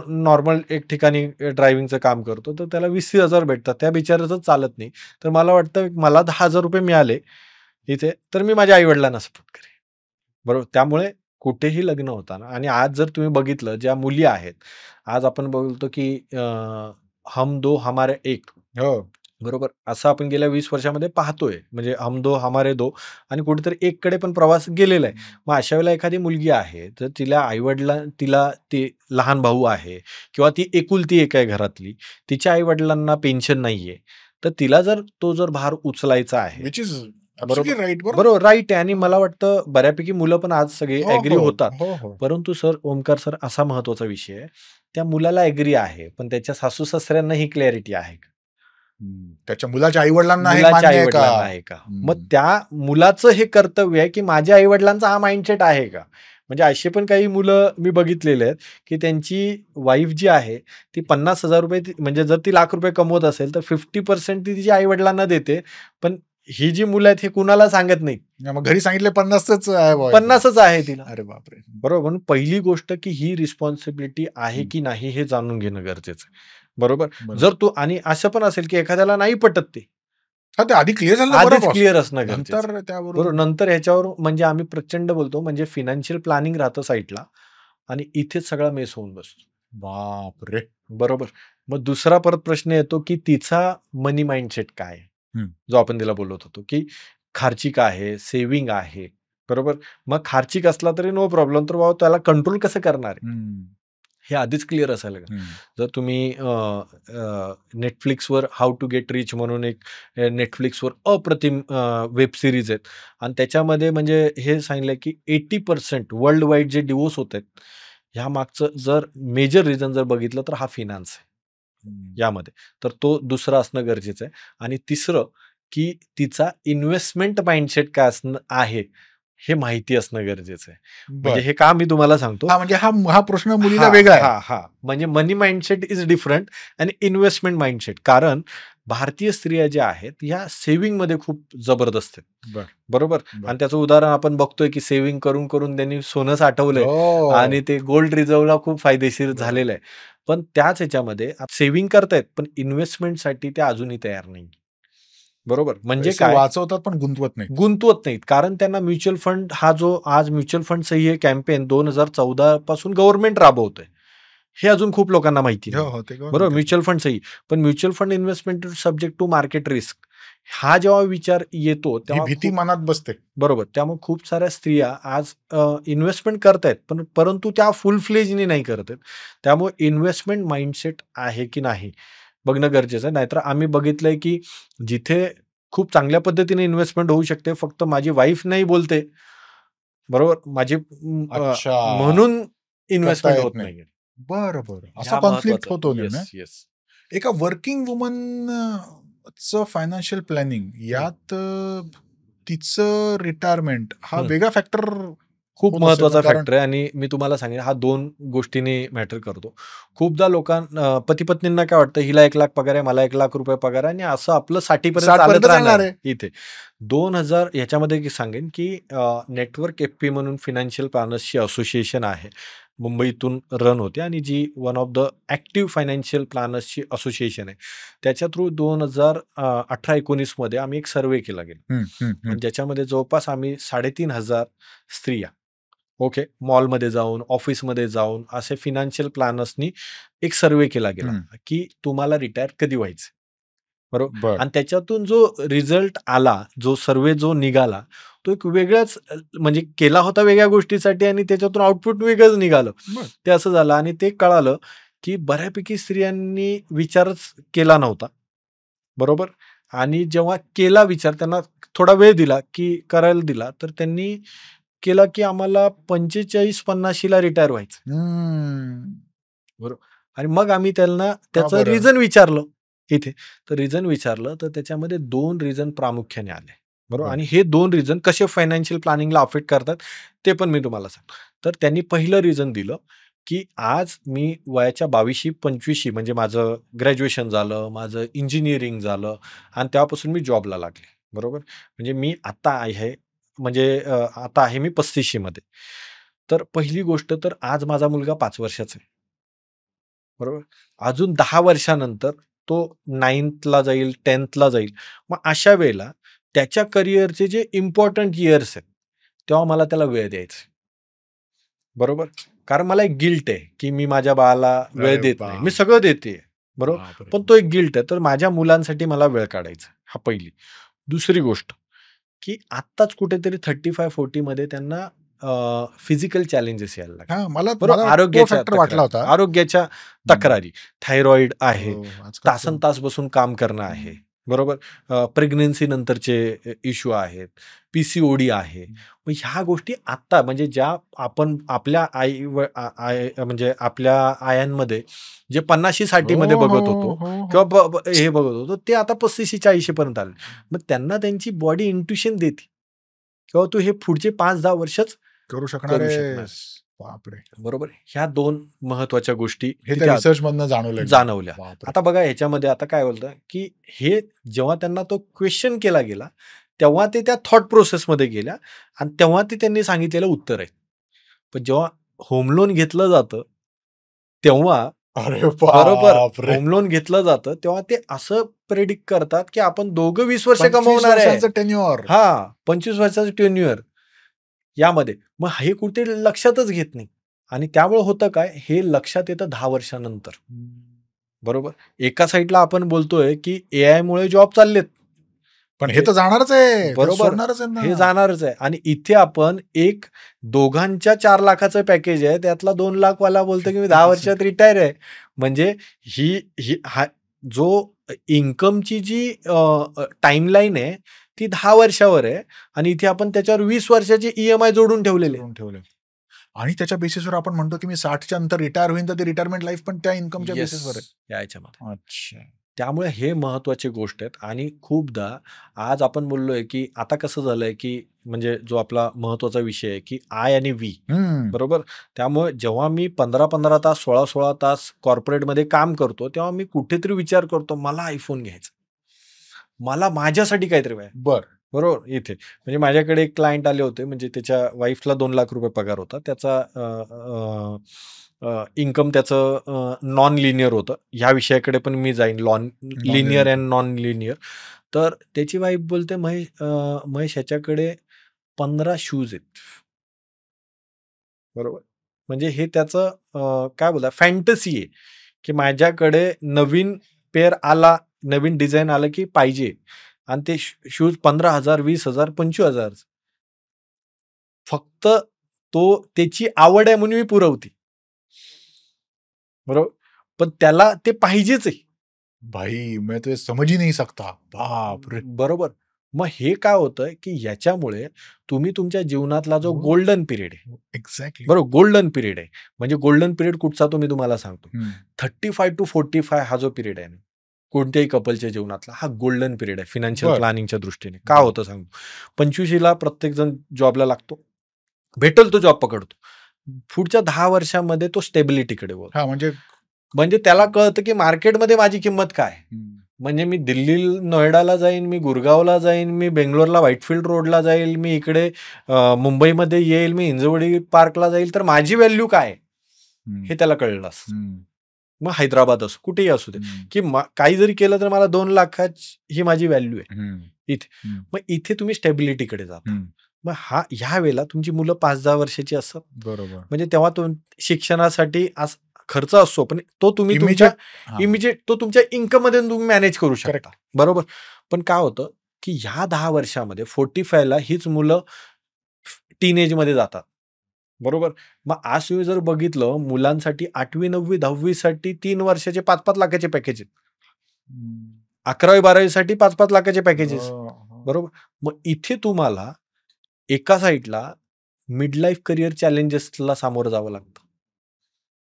नॉर्मल एक ठिकाणी ड्रायव्हिंगचं काम करतो, तर त्याला 20,000 भेटतात, त्या बिचाराचं चालत नाही, तर मला वाटतं मला 10,000 रुपये मिळाले इथे तर मी माझ्या आईवडिलांना सपोर्ट करेन, बरोबर. त्यामुळे कुठेही लग्न होताना, आणि आज जर तुम्ही बघितलं ज्या मुली आहेत, आज आपण बोलतो की हम दो हमारे एक, बरोबर, असं आपण गेल्या 20 वर्षामध्ये पाहतोय. म्हणजे हम दो हमारे दो, आणि कुठेतरी एक कडे पण प्रवास गेलेला आहे. मग अशा वेळेला एखादी मुलगी आहे तर तिला ती लहान भाऊ आहे किंवा ती एकुलती एक आहे घरातली, तिच्या आई वडिलांना पेन्शन नाहीये, तर तिला जर भार उचलायचा आहे, बरोबर राईट आहे. आणि मला वाटतं बऱ्यापैकी मुलं पण आज सगळे ऍग्री होतात. परंतु सर, ओमकार सर, असा महत्वाचा विषय आहे, त्या मुलाला ऍग्री आहे पण त्याच्या सासू सासऱ्यांना ही क्लॅरिटी आहे का, त्याच्या मुलाच्या आई वडिलांना आहे का. मग त्या मुलाचं हे कर्तव्य आहे की माझ्या आई वडिलांचा हा माइंडसेट आहे का. म्हणजे असे पण काही मुलं मी बघितलेले आहेत की त्यांची वाईफ जी आहे ती 50,000 रुपये, म्हणजे जर ती लाख रुपये कमवत असेल तर 50% ती तिच्या आई वडिलांना देते, पण ही जी मुलं आहेत हे कुणाला सांगत नाहीत. मग घरी सांगितले 50च आहे, 50च आहे तिला. अरे बापरे. बरोबर. म्हणून पहिली गोष्ट की ही रिस्पॉन्सिबिलिटी आहे की नाही हे जाणून घेणं गरजेचं आहे. बरोबर. जर तू, आणि असं पण असेल की एखाद्याला नाही पटत ते आधी क्लिअर झालं, आधीच क्लिअर असणं गरजेचं. नंतर त्यावर बरोबर. नंतर ह्याच्यावर म्हणजे आम्ही प्रचंड बोलतो, म्हणजे फायनान्शियल प्लॅनिंग राहतं साईडला आणि इथेच सगळा मेस होऊन बसतो. बापरे. बरोबर. मग दुसरा परत प्रश्न येतो की तिचा मनी माइंडसेट काय आहे, जो आपण तिला बोलत होतो की खर्चिक आहे, सेव्हिंग आहे. बरोबर. मग खर्चिक असला तरी नो प्रॉब्लेम, तर बाबा त्याला कंट्रोल कसं करणार आहे हे आधीच क्लिअर असायला. जर तुम्ही नेटफ्लिक्सवर हाऊ टू गेट रिच म्हणून एक नेटफ्लिक्सवर अप्रतिम वेब सिरीज आहेत आणि त्याच्यामध्ये म्हणजे हे सांगितलं की 80% वर्ल्ड वाईड जे डिवोर्स होत आहेत ह्या मागचं जर मेजर रिझन जर बघितलं तर हा फिनान्स आहे यामध्ये. तर तो दुसरा असणं गरजेचं आहे. आणि तिसरं की तिचा इन्व्हेस्टमेंट माइंडसेट काय असणं आहे हे माहिती असणं गरजेचं आहे. म्हणजे हे का मी तुम्हाला सांगतो, म्हणजे हा प्रश्न मुलीला वेगळा आहे. म्हणजे मनी माइंडसेट इज डिफरंट आणि इन्व्हेस्टमेंट माइंडसेट. कारण भारतीय स्त्रिया ज्या आहेत ह्या सेव्हिंग मध्ये खूप जबरदस्त आहेत. बरोबर. आणि त्याचं उदाहरण आपण बघतोय की सेव्हिंग करून करून त्यांनी सोनं साठवलंय आणि ते गोल्ड रिझर्वला खूप फायदेशीर झालेलं आहे. पण त्याच ह्याच्यामध्ये सेव्हिंग करतायत पण इन्व्हेस्टमेंटसाठी ते अजूनही तयार नाही. बरोबर. म्हणजे काय, वाचवतात पण गुंतवत नाहीत. कारण त्यांना म्युच्युअल फंड हा जो आज म्युच्युअल फंड सही हे कॅम्पेन 2014 पासून गव्हर्नमेंट राबवतंय हे अजून खूप लोकांना माहिती नाही. बरोबर. म्युच्युअल फंड सही, पण mutual fund investment subject to market risk हा जेव्हा विचार येतो तेव्हा भीती मनात बसते. बरोबर. त्यामुळे खूप साऱ्या स्त्रिया आज इन्व्हेस्टमेंट करतायत पण परंतु त्या फुल फ्लेजनी नाही करत आहेत. त्यामुळे इन्व्हेस्टमेंट माइंडसेट आहे की नाही बघणं गरजेचं आहे. नाहीतर आम्ही बघितलंय की जिथे खूप चांगल्या पद्धतीने इन्व्हेस्टमेंट होऊ शकते, फक्त माझी वाईफ नाही बोलते, बरोबर, माझी म्हणून इन्व्हेस्टमेंट होत नाही. बरोबर. असा कॉन्फ्लिक्ट होतो. एका वर्किंग वुमनचं फायनान्शियल प्लॅनिंग यात तिचं रिटायरमेंट हा वेगळा फॅक्टर, खूप महत्वाचा फॅक्टर आहे. आणि मी तुम्हाला सांगेन हा 2 गोष्टींनी मॅटर करतो. खूपदा लोकांना, पती पत्नींना काय वाटतं, हिला 1 लाख पगार आहे, मला 1 लाख रुपये पगार आहे आणि असं आपलं 60पर्यंत चालत राहणार आहे. इथे 2000 याच्यामध्ये सांगेन की नेटवर्क FP म्हणून फायनान्शियल प्लॅनर्सची असोसिएशन आहे, मुंबईतून रन होते आणि जी one of the active financial प्लॅनर्सची असोसिएशन आहे. त्याच्या थ्रू 2018-19 मध्ये आम्ही एक सर्वे केला गेला, ज्याच्यामध्ये जवळपास आम्ही 3500 स्त्रिया मॉलमध्ये जाऊन, ऑफिसमध्ये जाऊन असे फायनान्शियल प्लॅनर्सनी एक सर्वे केला गेला की तुम्हाला रिटायर कधी व्हायचं. बरोबर. आणि त्याच्यातून जो रिझल्ट आला, जो सर्वे जो निघाला, तो एक वेगळाच, म्हणजे केला होता वेगळ्या गोष्टीसाठी आणि त्याच्यातून आउटपुट वेगळंच निघालं. ते असं झालं आणि ते कळालं की बऱ्यापैकी स्त्रियांनी विचारच केला नव्हता. बरोबर. आणि जेव्हा केला विचार, त्यांना थोडा वेळ दिला की करायला दिला, तर त्यांनी केला की आम्हाला 45-50 रिटायर व्हायचं. बरोबर. आणि मग आम्ही त्यांना त्याचं रिझन विचारलं इथे. तर रिझन विचारलं तर त्याच्यामध्ये 2 रिझन प्रामुख्याने आले. बरोबर. आणि हे 2 रिझन कसे फायनान्शियल प्लॅनिंगला अफेक्ट करतात ते पण मी तुम्हाला सांगतो. तर त्यांनी पहिलं रिझन दिलं की आज मी वयाच्या 22-25 म्हणजे माझं ग्रॅज्युएशन झालं, माझं इंजिनिअरिंग झालं आणि तेव्हापासून मी जॉबला लागले. बरोबर. म्हणजे मी आता आहे, म्हणजे आता आहे मी 35 मध्ये. तर पहिली गोष्ट, तर आज माझा मुलगा 5 वर्षाचा आहे. बरोबर. अजून 10 वर्षानंतर तो 9thला जाईल, 10thला जाईल. मग अशा वेळेला त्याच्या करिअरचे जे इम्पॉर्टंट इयर्स आहेत तेव्हा मला त्याला वेळ द्यायचा. बरोबर. कारण मला एक गिल्ट आहे की मी माझ्या बाळाला वेळ देत नाही. मी सगळं देते, बरोबर, पण तो एक गिल्ट आहे. तर माझ्या मुलांसाठी मला वेळ काढायचा, हा पहिली. दुसरी गोष्ट की आत्ताच कुठेतरी 35-40 मध्ये त्यांना फिजिकल चॅलेंजेस यायला लागले. आरोग्याच्या तक्रारी, थायरॉइड आहे, तासन तास बसून काम करणं आहे. बरोबर. प्रेग्नन्सी नंतरचे इश्यू आहेत, PCOD आहे. मग ह्या गोष्टी आत्ता, म्हणजे ज्या आपण आपल्या म्हणजे आपल्या आयांमध्ये जे 50-60 मध्ये बघत होतो किंवा हे बघत होतो, ते आता 35-40 पर्यंत आले. मग त्यांना त्यांची बॉडी इंट्युशन देते किंवा तू हे पुढचे 5-10 वर्षच करू शकणार. बापरे. बरोबर. ह्या 2 महत्वाच्या गोष्टी हे त्या रिसर्च मधनं जाणवल्या. आता बघा ह्याच्यामध्ये आता काय बोलतं की हे जेव्हा त्यांना तो क्वेश्चन केला गेला तेव्हा ते त्या थॉट प्रोसेसमध्ये गेल्या आणि तेव्हा ते त्यांनी सांगितलेलं उत्तर आहे. पण जेव्हा होम लोन घेतलं जातं तेव्हा बरोबर होम लोन घेतलं जातं तेव्हा ते असं प्रेडिक्ट करतात की आपण दोघं 20 वर्ष कमवणार आहे. 25 वर्षाचं टेन्युअर यामध्ये. मग हे कुठे लक्षातच घेत नाही आणि त्यामुळे होतं काय, हे लक्षात येतं 10 वर्षानंतर. बरोबर. एका साईडला आपण बोलतोय की एआय मुळे जॉब चाललेत, पण हे तर जाणारच आहे. बरोबर, हे जाणारच आहे. आणि इथे आपण एक दोघांच्या 4 लाखाचं पॅकेज आहे, त्यातला 2 लाख वाला बोलतो की मी 10 वर्षात रिटायर आहे. म्हणजे ही जो इन्कमची जी टाइमलाईन आहे ती 10 वर्षावर आहे आणि इथे आपण त्याच्यावर 20 वर्षाची ईएमआय जोडून ठेवले. आणि त्याच्या बेसिसवर आपण म्हणतो की मी 60च्या नंतर रिटायर होईन, तर ते रिटायरमेंट लाईफ पण त्या इन्कमच्या बेसिसवर आहे याच्यामध्ये. अच्छा. त्यामुळे हे महत्वाची गोष्ट आहेत. आणि खूपदा आज आपण बोललोय की आता कसं झालंय की म्हणजे जो आपला महत्वाचा विषय आहे की आय आणि व्ही, बरोबर. त्यामुळे जेव्हा मी 15-15 तास 16-16 तास कॉर्पोरेटमध्ये काम करतो तेव्हा मी कुठेतरी विचार करतो मला आयफोन घ्यायचा, मला माझ्यासाठी काहीतरी बरोबर. इथे म्हणजे माझ्याकडे एक क्लायंट आले होते, म्हणजे त्याच्या वाईफला 2 लाख रुपये पगार होता. त्याचा इन्कम त्याचं नॉन लिनियर होतं. ह्या विषयाकडे पण मी जाईन, लिनियर अँड नॉन लिनियर. तर त्याची वाईफ बोलते महेश ह्याच्याकडे 15 शूज आहेत. बरोबर. म्हणजे हे त्याचं काय बोलतात फॅन्टसी आहे की माझ्याकडे नवीन पेअर आला, नवीन डिझाईन आलं की पाहिजे आणि ते शूज 15,000, 20,000, 25,000. फक्त त्याची आवड आहे म्हणून मी पुरवते, बरोबर. पण त्याला ते पाहिजेच आहे. भाई मैं तो समज ही नाही सकता. बापरे. बरोबर. मग हे काय होतं की याच्यामुळे तुम्ही तुमच्या जीवनातला जो गोल्डन पिरियड आहे, एक्झॅक्टली बरोबर, गोल्डन पिरियड आहे. म्हणजे गोल्डन पिरियड कुठचा तो मी तुम्हाला सांगतो. 35 to 45 हा जो पिरियड आहे कोणत्याही कपलच्या जीवनातला, हा गोल्डन पिरियड आहे फायनान्शियल प्लॅनिंगच्या दृष्टीने. का होतं सांगतो. 25ला प्रत्येक जण जॉबला लागतो, भेटल तो जॉब पकडतो. पुढच्या 10 वर्षामध्ये तो स्टेबिलिटीकडे बोलतो. म्हणजे त्याला कळतं की मार्केटमध्ये माझी किंमत काय. म्हणजे मी दिल्ली नोएडाला जाईन, मी गुरगावला जाईन, मी बेंगलोरला व्हाईटफील्ड रोडला जाईल, मी इकडे मुंबईमध्ये येईल, मी हिंजवडी पार्कला जाईल, तर माझी व्हॅल्यू काय हे त्याला कळलं असतं. मग हैदराबाद असो कुठेही असू दे की काही जरी केलं तर मला 2 लाखाची ही माझी व्हॅल्यू आहे इथे. मग इथे तुम्ही स्टेबिलिटीकडे जाता. मग ह्या वेळेला तुमची मुलं 5-10 वर्षाची असतात, बरोबर. म्हणजे तेव्हा तो शिक्षणासाठी खर्च असतो, पण तो तुम्ही इमिजिएट तो तुमच्या इन्कम मध्ये तुम्ही मॅनेज करू शकता, बरोबर. पण काय होतं की ह्या 10 वर्षामध्ये 45ला हीच मुलं टीनेज मध्ये जातात, बरोबर. मग आज तुम्ही जर बघितलं मुलांसाठी 8वी 9वी 10वी साठी 3 वर्षाचे 5-5 लाखाचे पॅकेज आहेत, 11वी 12वी साठी 5-5 लाखाचे पॅकेजेस, बरोबर. मग इथे तुम्हाला एका साईडला मिड लाईफ करिअर चॅलेंजेसला सामोरं जावं लागतं,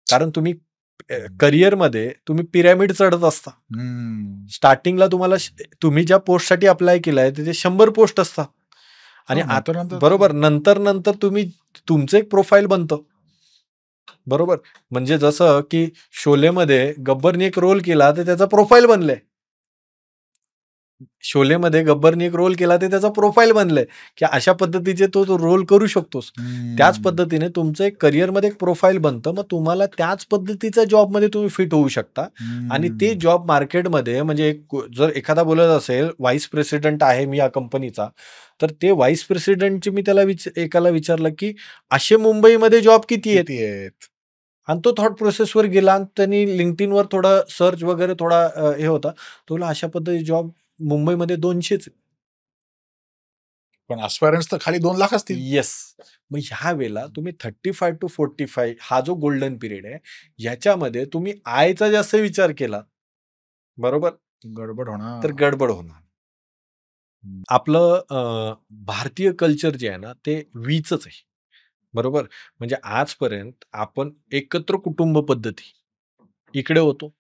कारण तुम्ही करिअरमध्ये तुम्ही पिरॅमिड चढत असता. स्टार्टिंगला तुम्ही ज्या पोस्टसाठी अप्लाय केलाय तिथे 100 पोस्ट असतात आणि बरोबर नंतर तुमचं एक प्रोफाईल बनतं, बरोबर. म्हणजे जसं की शोलेमध्ये गब्बरने एक रोल केला तर त्याचा प्रोफाईल बनलंय, शोलेमध्ये गब्बरने एक रोल केला तर त्याचा प्रोफाईल बनलंय की अशा पद्धतीचे तो रोल करू शकतोस. त्याच पद्धतीने तुमचं एक करिअरमध्ये एक प्रोफाईल बनतं, मग तुम्हाला त्याच पद्धतीच्या जॉबमध्ये तुम्ही फिट होऊ शकता. आणि ते जॉब मार्केटमध्ये म्हणजे जर एखादा बोलत असेल व्हाईस प्रेसिडेंट आहे मी या कंपनीचा, तर ते व्हाईस प्रेसिडेंटचे मी त्याला एकाला विचारलं की असे मुंबईमध्ये जॉब किती आहेत, आणि तो थॉट प्रोसेसवर गेला आणि त्यांनी लिंक्डइनवर थोडा सर्च वगैरे थोडा हे होता, तो अशा पद्धती जॉब मुंबईमध्ये 200 पण ॲस्पायरंट्स तर खाली 2 लाख असतील. येस. मग ह्या वेळेला तुम्ही 35 to 45 हा जो गोल्डन पिरियड आहे याच्यामध्ये तुम्ही आयचा जास्त विचार केला, बरोबर, गडबड होणार, तर गडबड होणार. आपलं भारतीय कल्चर जे आहे ना ते वीच आहे, बरोबर. म्हणजे आजपर्यंत आपण एकत्र कुटुंब पद्धती इकडे होतो,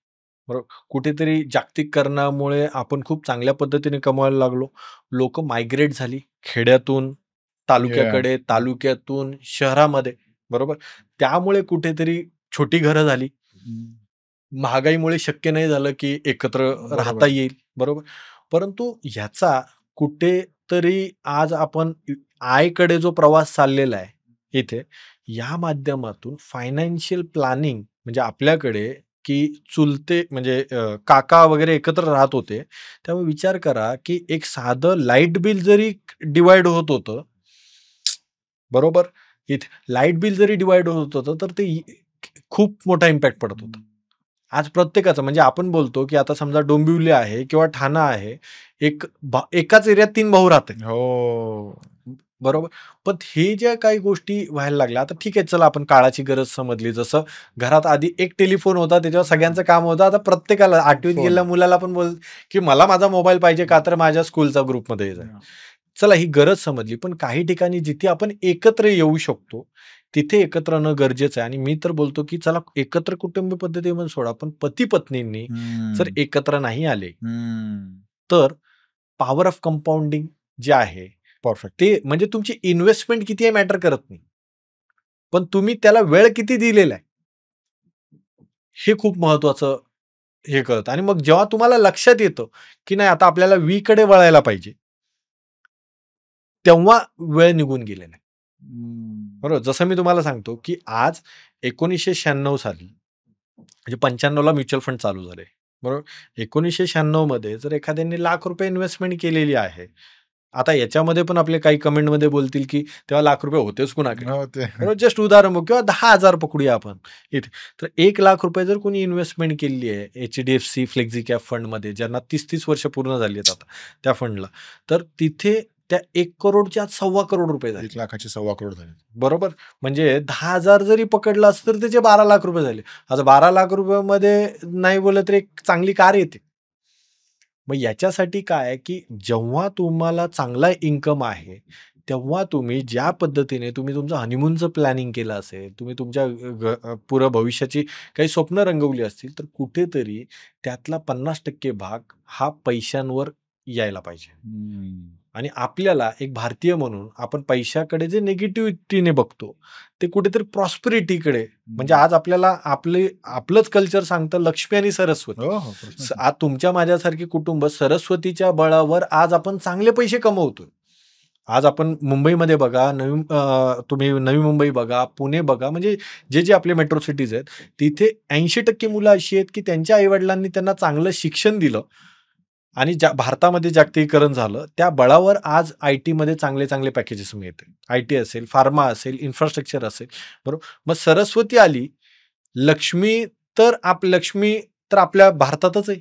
बरोबर. कुठेतरी जागतिकीकरणामुळे आपण खूप चांगल्या पद्धतीने कमवायला लागलो. लोक मायग्रेट झाली खेड्यातून तालुक्याकडे, तालुक्यातून शहरामध्ये, बरोबर. त्यामुळे कुठेतरी छोटी घरं झाली, महागाईमुळे शक्य नाही झालं की एकत्र राहता येईल, बरोबर. परंतु ह्याचा कुठेतरी आज आपण आयकडे जो प्रवास चाललेला आहे इथे, या माध्यमातून फायनान्शियल प्लॅनिंग म्हणजे आपल्याकडे की चुलते म्हणजे काका वगैरे एकत्र राहत होते, त्यामुळे विचार करा की एक साधं लाईट बिल जरी डिवाइड होत होतं, बरोबर, इथे लाईट बिल जरी डिवाइड होत होतं तर ते खूप मोठा इम्पॅक्ट पडत होता. आज प्रत्येकाचं म्हणजे आपण बोलतो की आता समजा डोंबिवली आहे किंवा ठाणा आहे, एकाच एरियात 3 भाऊ राहते, हो बरोबर. पण हे ज्या काही गोष्टी व्हायला लागल्या, आता ठीक आहे, चला आपण काळाची गरज समजली. जसं घरात आधी एक टेलिफोन होता, त्याच्यावर सगळ्यांचं काम होतं. आता प्रत्येकाला 8वीत गेलेल्या मुलाला पण बोल की मला माझा मोबाईल पाहिजे का तर माझ्या स्कूलचा ग्रुपमध्ये जाईल. चला ही गरज समजली, पण काही ठिकाणी जिथे आपण एकत्र येऊ शकतो तिथे एकत्र येणं गरजेचं आहे. आणि मी तर बोलतो की चला एकत्र कुटुंब पद्धती म्हणून सोडा, पण पती पत्नींनी जर एकत्र नाही आले तर पॉवर ऑफ कंपाऊंडिंग जे आहे परफेक्ट, ते म्हणजे तुमची इन्व्हेस्टमेंट किती आहे मॅटर करत नाही, पण तुम्ही त्याला वेळ किती दिलेला आहे हे खूप महत्वाचं हे कळतं. आणि मग जेव्हा तुम्हाला लक्षात येतं की नाही आता आपल्याला वी कडे वळायला पाहिजे, तेव्हा वेळ निघून गेलेला आहे, बरोबर. जसं मी तुम्हाला सांगतो की आज 1996 साली म्हणजे 95ला म्युच्युअल फंड चालू झाले, बरोबर. 1996 मध्ये जर एखाद्याने ₹1,00,000 इन्व्हेस्टमेंट केलेली आहे, आता याच्यामध्ये पण आपले काही कमेंटमध्ये बोलतील की तेव्हा ₹1,00,000 होतेच कुणाकडे, बरोबर. जस्ट उदाहरण बघू किंवा 10,000 पकडूया आपण इथे. तर ₹1,00,000 जर कोणी इन्व्हेस्टमेंट केली आहे HDFC फ्लेक्झी कॅप फंडमध्ये, ज्यांना 30-30 वर्ष पूर्ण झाली आहेत आता त्या फंडला, तर तिथे त्या 1 करोडच्या 1.25 करोड रुपये झाले. 1,00,000चे 1.25 करोड झाले, बरोबर. म्हणजे 10,000 जरी पकडलं असतं तर त्याचे 12 लाख रुपये झाले. आता 12 लाख रुपयामध्ये नाही बोललं तर एक चांगली कार येते. मग याच्यासाठी काय की जेव्हा तुम्हाला चांगला इन्कम आहे, तेव्हा तुम्ही ज्या पद्धतीने तुम्ही तुमचं हनीमूनचं प्लॅनिंग केलं असेल, तुम्ही तुमच्या पुढं भविष्याची काही स्वप्न रंगवली असतील, तर कुठेतरी त्यातला 50% भाग हा पैशांवर यायला पाहिजे. आणि आपल्याला एक भारतीय म्हणून आपण पैशाकडे जे निगेटिव्हिटीने बघतो ते कुठेतरी प्रॉस्पेरिटीकडे, म्हणजे आज आपल्याला आपलंच कल्चर सांगतं लक्ष्मी आणि सरस्वती. आज तुमच्या माझ्यासारखी कुटुंब सरस्वतीच्या बळावर आज आपण चांगले पैसे कमवतोय. आज आपण मुंबईमध्ये बघा, तुम्ही नवी मुंबई बघा, पुणे बघा, म्हणजे जे आपले मेट्रो सिटीज आहेत तिथे 80% मुलं अशी आहेत की त्यांच्या आईवडिलांनी त्यांना चांगलं शिक्षण दिलं आणि भारतामध्ये जागतिकीकरण झालं, त्या बळावर आज IT मध्ये चांगले चांगले पॅकेजेस मिळते. IT असेल, फार्मा असेल, इन्फ्रास्ट्रक्चर असेल, बरोबर. मग सरस्वती आली, लक्ष्मी तर आपल्या भारतातच आहे,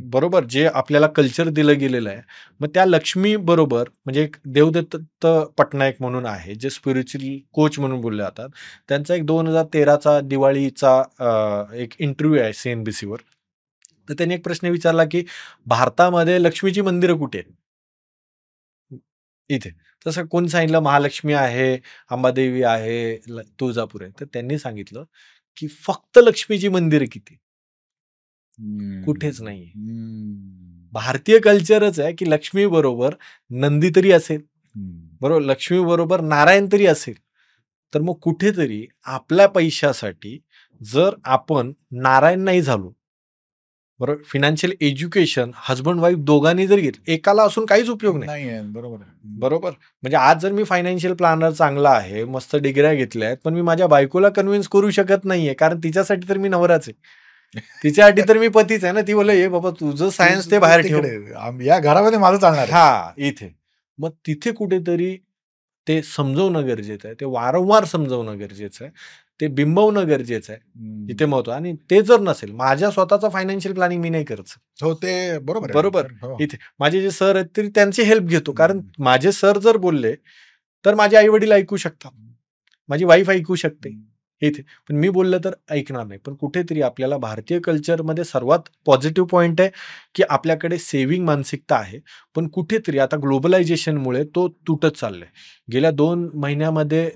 बरोबर. जे आपल्याला कल्चर दिलं गेलेलं आहे, मग त्या लक्ष्मी बरोबर म्हणजे एक देवदत्त पटनायक म्हणून आहे, जे स्पिरिच्युअल कोच म्हणून बोलले जातात. त्यांचा एक 2013चा दिवाळीचा एक इंटरव्ह्यू आहे CNBC वर. तर त्यांनी एक प्रश्न विचारला की भारतामध्ये लक्ष्मीची मंदिरं कुठे आहेत? इथे. तसं कोणी सांगितलं महालक्ष्मी आहे, अंबादेवी आहे, तुळजापूर आहे. तर त्यांनी सांगितलं की फक्त लक्ष्मीची मंदिरं किती? कुठेच नाही. भारतीय कल्चरच आहे की लक्ष्मी बरोबर नंदी तरी असेल, बरोबर, लक्ष्मी बरोबर नारायण तरी असेल. तर मग कुठेतरी आपल्या पैशासाठी जर आपण नारायण नाही झालो, बरोबर, फिनान्शियल एज्युकेशन हजबंड वाईफ दोघांनी जर घेतलं, एकाला असून काहीच उपयोग नाही, बरोबर. बरोबर. म्हणजे आज जर मी फायनान्शियल प्लॅनर चांगला आहे, मस्त डिग्र्या घेतल्या आहेत, पण मी माझ्या बायकोला कन्व्हिन्स करू शकत नाहीये, कारण तिच्यासाठी तर मी नवराच आहे, तिच्यासाठी तर मी पतीच आहे ना. ती बोलले हे बाबा तुझं सायन्स ते बाहेर ठेव, या घरामध्ये माझं चालणार. हा इथे. मग तिथे कुठेतरी ते समजवणं गरजेचं आहे, ते वारंवार समजवणं गरजेचं आहे, ते बिंबवणं गरजेचं आहे, इथे महत्व. आणि ते जर नसेल, माझ्या स्वतःचा फायनान्शियल प्लॅनिंग मी नाही करत. हो, ते बरोबर बरोबर. इथे माझे जे सर आहेत तरी त्यांची हेल्प घेतो, कारण माझे सर जर बोलले तर माझे आई वडील ऐकू शकतात, माझी वाईफ ऐकू शकते इथे, पण मी बोललं तर ऐकणार नाही. पण कुठेतरी आपल्याला भारतीय कल्चरमध्ये सर्वात पॉझिटिव्ह पॉईंट आहे की आपल्याकडे सेव्हिंग मानसिकता आहे, पण कुठेतरी आता ग्लोबलायझेशनमुळे तो तुटत चाललाय. गेल्या 2 महिन्यामध्ये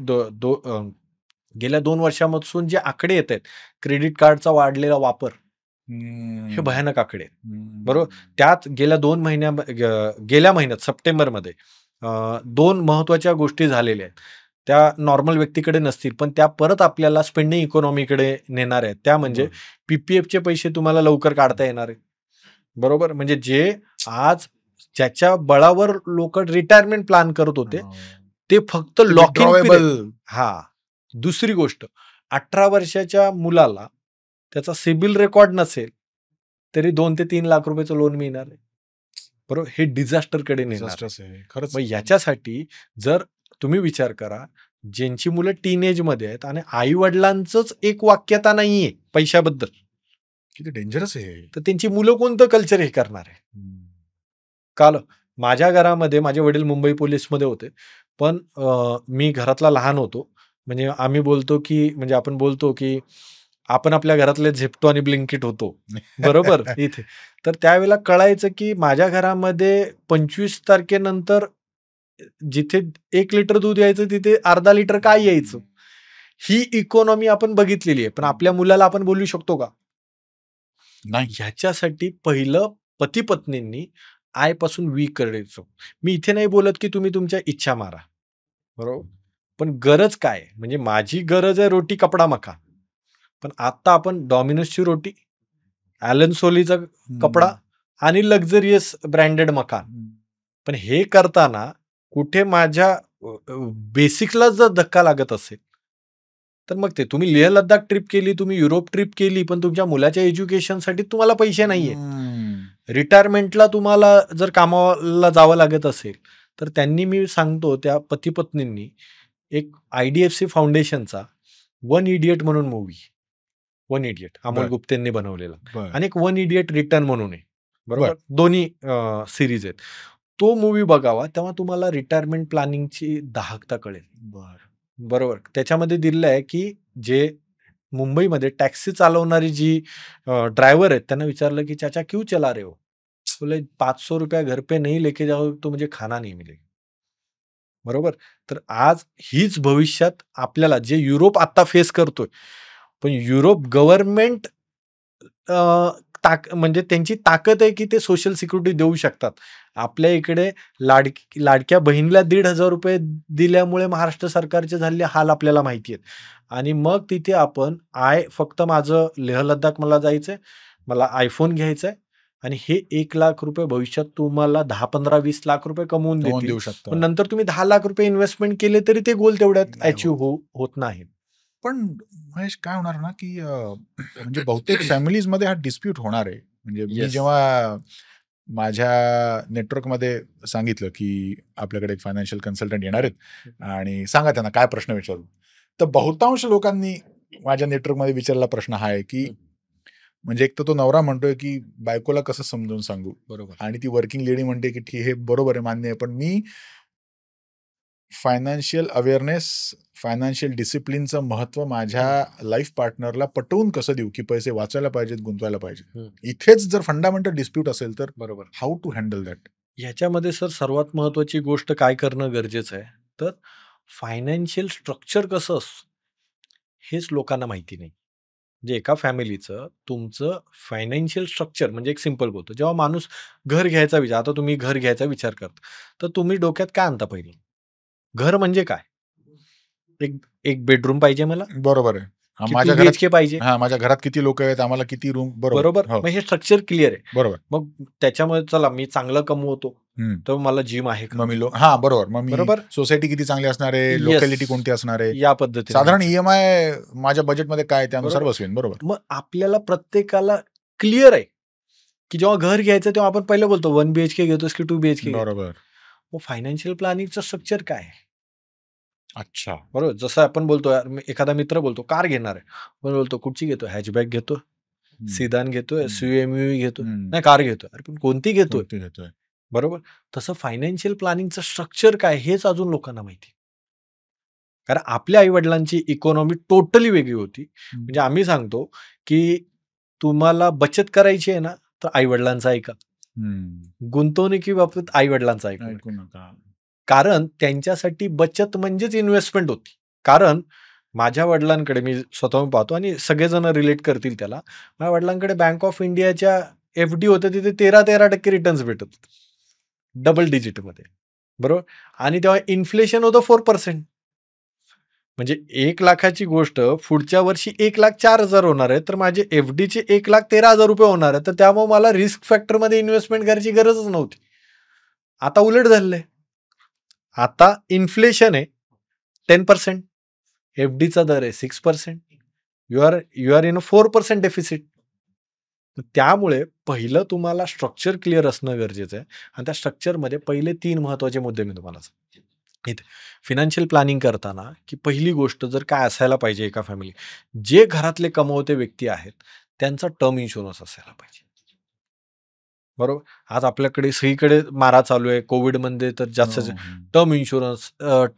गेल्या 2 वर्षापासून जे आकडे येत आहेत, क्रेडिट कार्डचा वाढलेला वापर, हे भयानक आकडे आहेत, बरोबर. त्यात गेल्या महिन्यात सप्टेंबरमध्ये 2 महत्वाच्या गोष्टी झालेल्या आहेत. त्या नॉर्मल व्यक्तीकडे नसतील, पण त्या परत आपल्याला स्पेंडिंग इकॉनॉमीकडे नेणार आहेत. त्या म्हणजे पीपीएफचे पैसे तुम्हाला लवकर काढता येणार आहेत. बरोबर, म्हणजे जे आज ज्याच्या बळावर लोक रिटायरमेंट प्लॅन करत होते ते फक्त लॉक इन पिरियड. हा, दुसरी गोष्ट, 18 वर्षाच्या मुलाला त्याचा सिबिल रेकॉर्ड नसेल तरी 2 ते 3 लाख रुपयाचं लोन मिळणार आहे. बरोबर, हे डिझास्टरकडे नेणार आहे. खरंच. मग याच्यासाठी जर तुम्ही विचार करा, ज्यांची मुलं टीनेज मध्ये आहेत आणि आई वडिलांचंच एक वाक्यता नाहीये पैशाबद्दल, किती डेंजरस आहे, तर त्यांची मुलं कोणतं कल्चर हे करणार आहे. काल माझ्या घरामध्ये माझे वडील मुंबई पोलीसमध्ये होते, पण मी घरातला लहान होतो. म्हणजे आम्ही बोलतो की, म्हणजे आपण बोलतो की आपण आपल्या घरातले झेप्टो आणि ब्लिंकिट होतो. बरोबर इथे. तर त्यावेळेला कळायचं की माझ्या घरामध्ये 25 तारखेनंतर जिथे 1 लिटर दूध यायचं तिथे अर्धा लिटर काय यायचं, ही इकॉनॉमी आपण बघितलेली आहे. पण आपल्या मुलाला आपण बोलू शकतो का? नाही. ह्याच्यासाठी पहिलं पती पत्नींनी आयपासून वी करायचं. मी इथे नाही बोलत की तुम्ही तुमच्या इच्छा मारा, बरोबर, पण गरज काय, म्हणजे माझी गरज आहे रोटी कपडा मका, पण आता आपण डॉमिनोजची रोटी, ॲलन सोलीचा कपडा आणि लक्झरियस ब्रँडेड मकान. पण हे करताना कुठे माझ्या बेसिकला जर धक्का लागत असेल तर मग ते तुम्ही लेह लद्दाख ट्रिप केली, तुम्ही युरोप ट्रिप केली, पण तुमच्या मुलाच्या एज्युकेशनसाठी तुम्हाला पैसे नाहीये. रिटायरमेंटला तुम्हाला जर कामाला जावं लागत असेल तर त्यांनी, मी सांगतो त्या पती पत्नींनी एक IDFC फाउंडेशनचा 1 इडियट म्हणून मूवी, 1 इडियट अमोल गुप्तेंनी बनवलेला, आणि एक 1 इडियट रिटर्न म्हणून आहे. बरोबर, दोन्ही सिरीज आहेत. तो मूवी बघावा, तेव्हा तुम्हाला रिटायरमेंट प्लॅनिंगची दाहकता कळेल. बरोबर, त्याच्यामध्ये दिलेलं आहे की जे मुंबईमध्ये टॅक्सी चालवणारी जी ड्रायव्हर आहेत त्यांना विचारलं की चाचा क्यों चला रहे हो, बोले 500 रुपया घर पे नहीं लेके जाओ तो मुझे खाना नहीं मिलेगा. बरोबर, तर आज हीच भविष्यात आपल्याला जे युरोप आता फेस करतोय, पण युरोप गव्हर्नमेंट म्हणजे त्यांची ताकद आहे की ते सोशल सिक्युरिटी देऊ शकतात. आपल्या इकडे लाडक्या बहिणीला 1,500 रुपये दिल्यामुळे महाराष्ट्र सरकारचे झालेले हाल आपल्याला माहिती आहेत. आणि मग तिथे आपण फक्त माझं लेह लद्दाख मला जायचंय, मला आयफोन घ्यायचाय, आणि हे 1 लाख रुपये भविष्यात तुम्हाला 10, 15, 20 लाख रुपये कमवून देऊ शकतो. नंतर तुम्ही 10 लाख रुपये इन्व्हेस्टमेंट केले तरी ते गोल तेवढ्यात अचीव्ह होत नाही. पण महेश, काय होणार ना की म्हणजे बहुतेक फॅमिलीजमध्ये हा डिस्प्यूट होणार आहे. म्हणजे मी जेव्हा माझ्या नेटवर्कमध्ये सांगितलं की आपल्याकडे एक फायनान्शियल कन्सल्टंट येणार आहेत आणि सांगा त्यांना काय प्रश्न विचारू, तर बहुतांश लोकांनी माझ्या नेटवर्कमध्ये विचारलेला प्रश्न हा आहे की, म्हणजे एक तर तो नवरा म्हणतोय की बायकोला कसं समजून सांगू, बरोबर, आणि ती वर्किंग लेडी म्हणते की ठीक, हे बरोबर आहे, मान्य आहे, पण मी फायनान्शियल अवेअरनेस, फायनान्शियल डिसिप्लिनचं महत्व माझ्या लाईफ पार्टनरला पटवून कसं देऊ की पैसे वाचायला पाहिजेत, गुंतवायला पाहिजे. इथेच जर फंडामेंटल डिस्प्यूट असेल तर बरोबर, हाऊ टू हँडल दॅट. ह्याच्यामध्ये सर सर्वात महत्वाची गोष्ट काय करणं गरजेचं आहे, तर फायनान्शियल स्ट्रक्चर कसं असतं हेच लोकांना माहिती नाही. म्हणजे एका फॅमिलीचं तुमचं फायनान्शियल स्ट्रक्चर, म्हणजे एक सिंपल बोलतो, जेव्हा माणूस घर घ्यायचा विचार, आता तुम्ही घर घ्यायचा विचार करता, तर तुम्ही डोक्यात काय आणता पहिलं, घर म्हणजे काय, एक बेडरूम पाहिजे मला, बरोबर आहे, माझ्या घरात पाहिजे, माझ्या घरात किती लोक आहेत, आम्हाला किती रूम, बरोबर, मग हे स्ट्रक्चर क्लिअर आहे. बरोबर, मग त्याच्यामध्ये चला मी चांगलं कमवतो तर मला जिम आहे का, बरोबर, मग बरोबर, सोसायटी किती चांगली असणार आहे, लोकॅलिटी कोणती असणार आहे, या पद्धतीने साधारण EMI माझ्या बजेटमध्ये काय त्यानुसार बसवेन. बरोबर, मग आपल्याला प्रत्येकाला क्लिअर आहे की जेव्हा घर घ्यायचं तेव्हा आपण पहिलं बोलतो 1 BHK घेतोस की 2 BHK. बरोबर, मग फायनान्शियल प्लॅनिंगचं स्ट्रक्चर काय आहे. अच्छा, बरोबर, जसं आपण बोलतो, एखादा मित्र बोलतो कार घेणार आहे, पण बोलतो कुठची घेतो, हॅचबॅक घेतो, सिदान घेतोय, SUV घेतो, नाही कार घेतोय, अरे पण कोणती घेतोय. बरोबर, तसं फायनान्शियल प्लॅनिंगचं स्ट्रक्चर काय हेच अजून लोकांना माहिती, कारण आपल्या आई वडिलांची इकॉनॉमी टोटली वेगळी होती. म्हणजे आम्ही सांगतो की तुम्हाला बचत करायची आहे ना तर आई वडिलांचा ऐका, गुंतवणुकी बाबतीत आई वडिलांचा ऐकू नका, कारण त्यांच्यासाठी बचत म्हणजेच इन्व्हेस्टमेंट होती. कारण माझ्या वडिलांकडे, मी स्वतः पाहतो आणि सगळेजण रिलेट करतील त्याला, माझ्या वडिलांकडे बँक ऑफ इंडियाच्या FD होत्या, तिथे 13% रिटर्न्स भेटत होते, डबल डिजिटमध्ये. बरोबर, आणि तेव्हा इन्फ्लेशन होतं 4%. म्हणजे 1 लाखाची गोष्ट पुढच्या वर्षी 1,04,000 होणार आहे, तर माझे एफडीचे 1,13,000 रुपये होणार आहे. तर त्यामुळे मला रिस्क फॅक्टरमध्ये इन्व्हेस्टमेंट करायची गरजच नव्हती. आता उलट झालंय. आता इन्फ्लेशन आहे 10%, एफडीचा दर आहे 6%, यू आर इन 4% डेफिसिट. त्यामुळे पहिलं तुम्हाला स्ट्रक्चर क्लिअर असणं गरजेचं आहे. आणि त्या स्ट्रक्चरमध्ये पहिले 3 महत्वाचे मुद्दे मी तुम्हाला सांगतो. इथे फिनान्शियल प्लॅनिंग करताना की पहिली गोष्ट जर काय असायला पाहिजे एका फॅमिली, जे घरातले कमवते व्यक्ती आहेत त्यांचा टर्म इन्शुरन्स असायला पाहिजे. बरोबर. आज आपल्याकडे सगळीकडे मारा चालू आहे कोविडमध्ये, तर जास्त टर्म इन्शुरन्स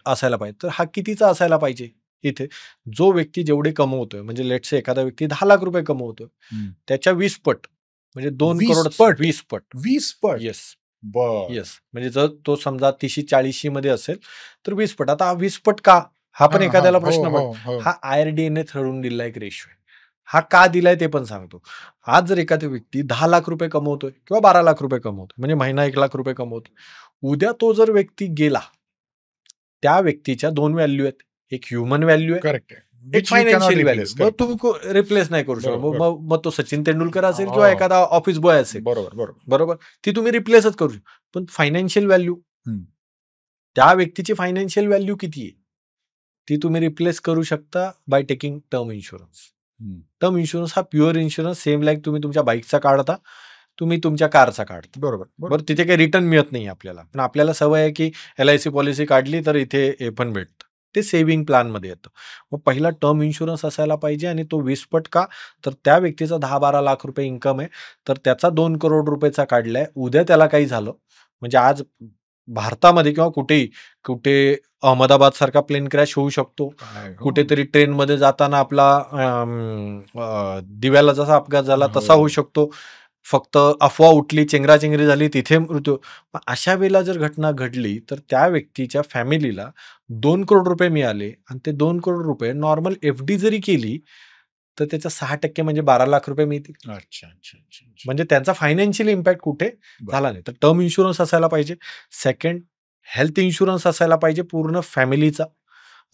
असायला पाहिजे. तर हा कितीचा असायला पाहिजे? इथे जो व्यक्ती जेवढे कमवतोय, म्हणजे लेट्स से एखादा व्यक्ती 10 लाख रुपये कमवतोय, त्याच्या 20 पट म्हणजे 2 करोड 20 पट. 20 पट. येस. म्हणजे जर तो समजा 30-40 मध्ये असेल तर 20 पट. आता 20 पट का? हा पण एखाद्याला प्रश्न पडतो. हा IRDA ठरवून दिलेला एक रेशो आहे. हा का दिलाय ते पण सांगतो. आज जर एखादा व्यक्ती 10 लाख रुपये कमवतोय किंवा 12 लाख रुपये कमवतोय, म्हणजे महिना 1 लाख रुपये कमवतोय, उद्या तो जर व्यक्ती गेला, त्या व्यक्तीच्या 2 व्हॅल्यू आहेत. एक ह्युमन व्हॅल्यू आहे, करेक्ट, एक फायनान्शियल व्हॅल्यू. मग तुम्ही रिप्लेस नाही करू शकत. मग तो सचिन तेंडुलकर असेल किंवा एखादा ऑफिस बॉय असेल, बरोबर, ती तुम्ही रिप्लेसच करू शकता. पण फायनान्शियल व्हॅल्यू, त्या व्यक्तीची फायनान्शियल व्हॅल्यू किती आहे, ती तुम्ही रिप्लेस करू शकता by taking term insurance. Term insurance हा प्युअर इन्शुरन्स, सेम लाईक तुम्ही तुमच्या बाईकचा काढता, तुम्ही तुमच्या कारचा काढता. बरोबर. तिथे काही रिटर्न मिळत नाही आपल्याला, पण आपल्याला सवय आहे की LIC पॉलिसी काढली तर इथे हे पण भेटतं. ते सेव्हिंग प्लॅनमध्ये येतं. मग पहिला टर्म इन्शुरन्स असायला पाहिजे. आणि तो 20 पट का? तर त्या व्यक्तीचा 10-12 लाख रुपये इन्कम आहे, तर त्याचा 2 करोड रुपयेचा काढलाय. उद्या त्याला काही झालं, म्हणजे आज भारतामध्ये किंवा कुठे अहमदाबाद सारखा प्लेन क्रॅश होऊ शकतो, कुठेतरी ट्रेनमध्ये जाताना आपला दिव्याला जसा अपघात झाला तसा होऊ शकतो, फक्त अफवा उठली, चेंगराचेंगरी झाली, तिथे मृत्यू. अशा वेळेला जर घटना घडली तर त्या व्यक्तीच्या फॅमिलीला 2 करोड रुपये मिळाले, आणि ते 2 करोड रुपये नॉर्मल एफडी जरी केली तर त्याचा 6% म्हणजे 12 लाख रुपये मिळतील. अच्छा. म्हणजे त्यांचा फायनान्शियल इम्पॅक्ट कुठे झाला नाही. तर टर्म इन्शुरन्स असायला पाहिजे. सेकंड, हेल्थ इन्शुरन्स असायला पाहिजे पूर्ण फॅमिलीचा.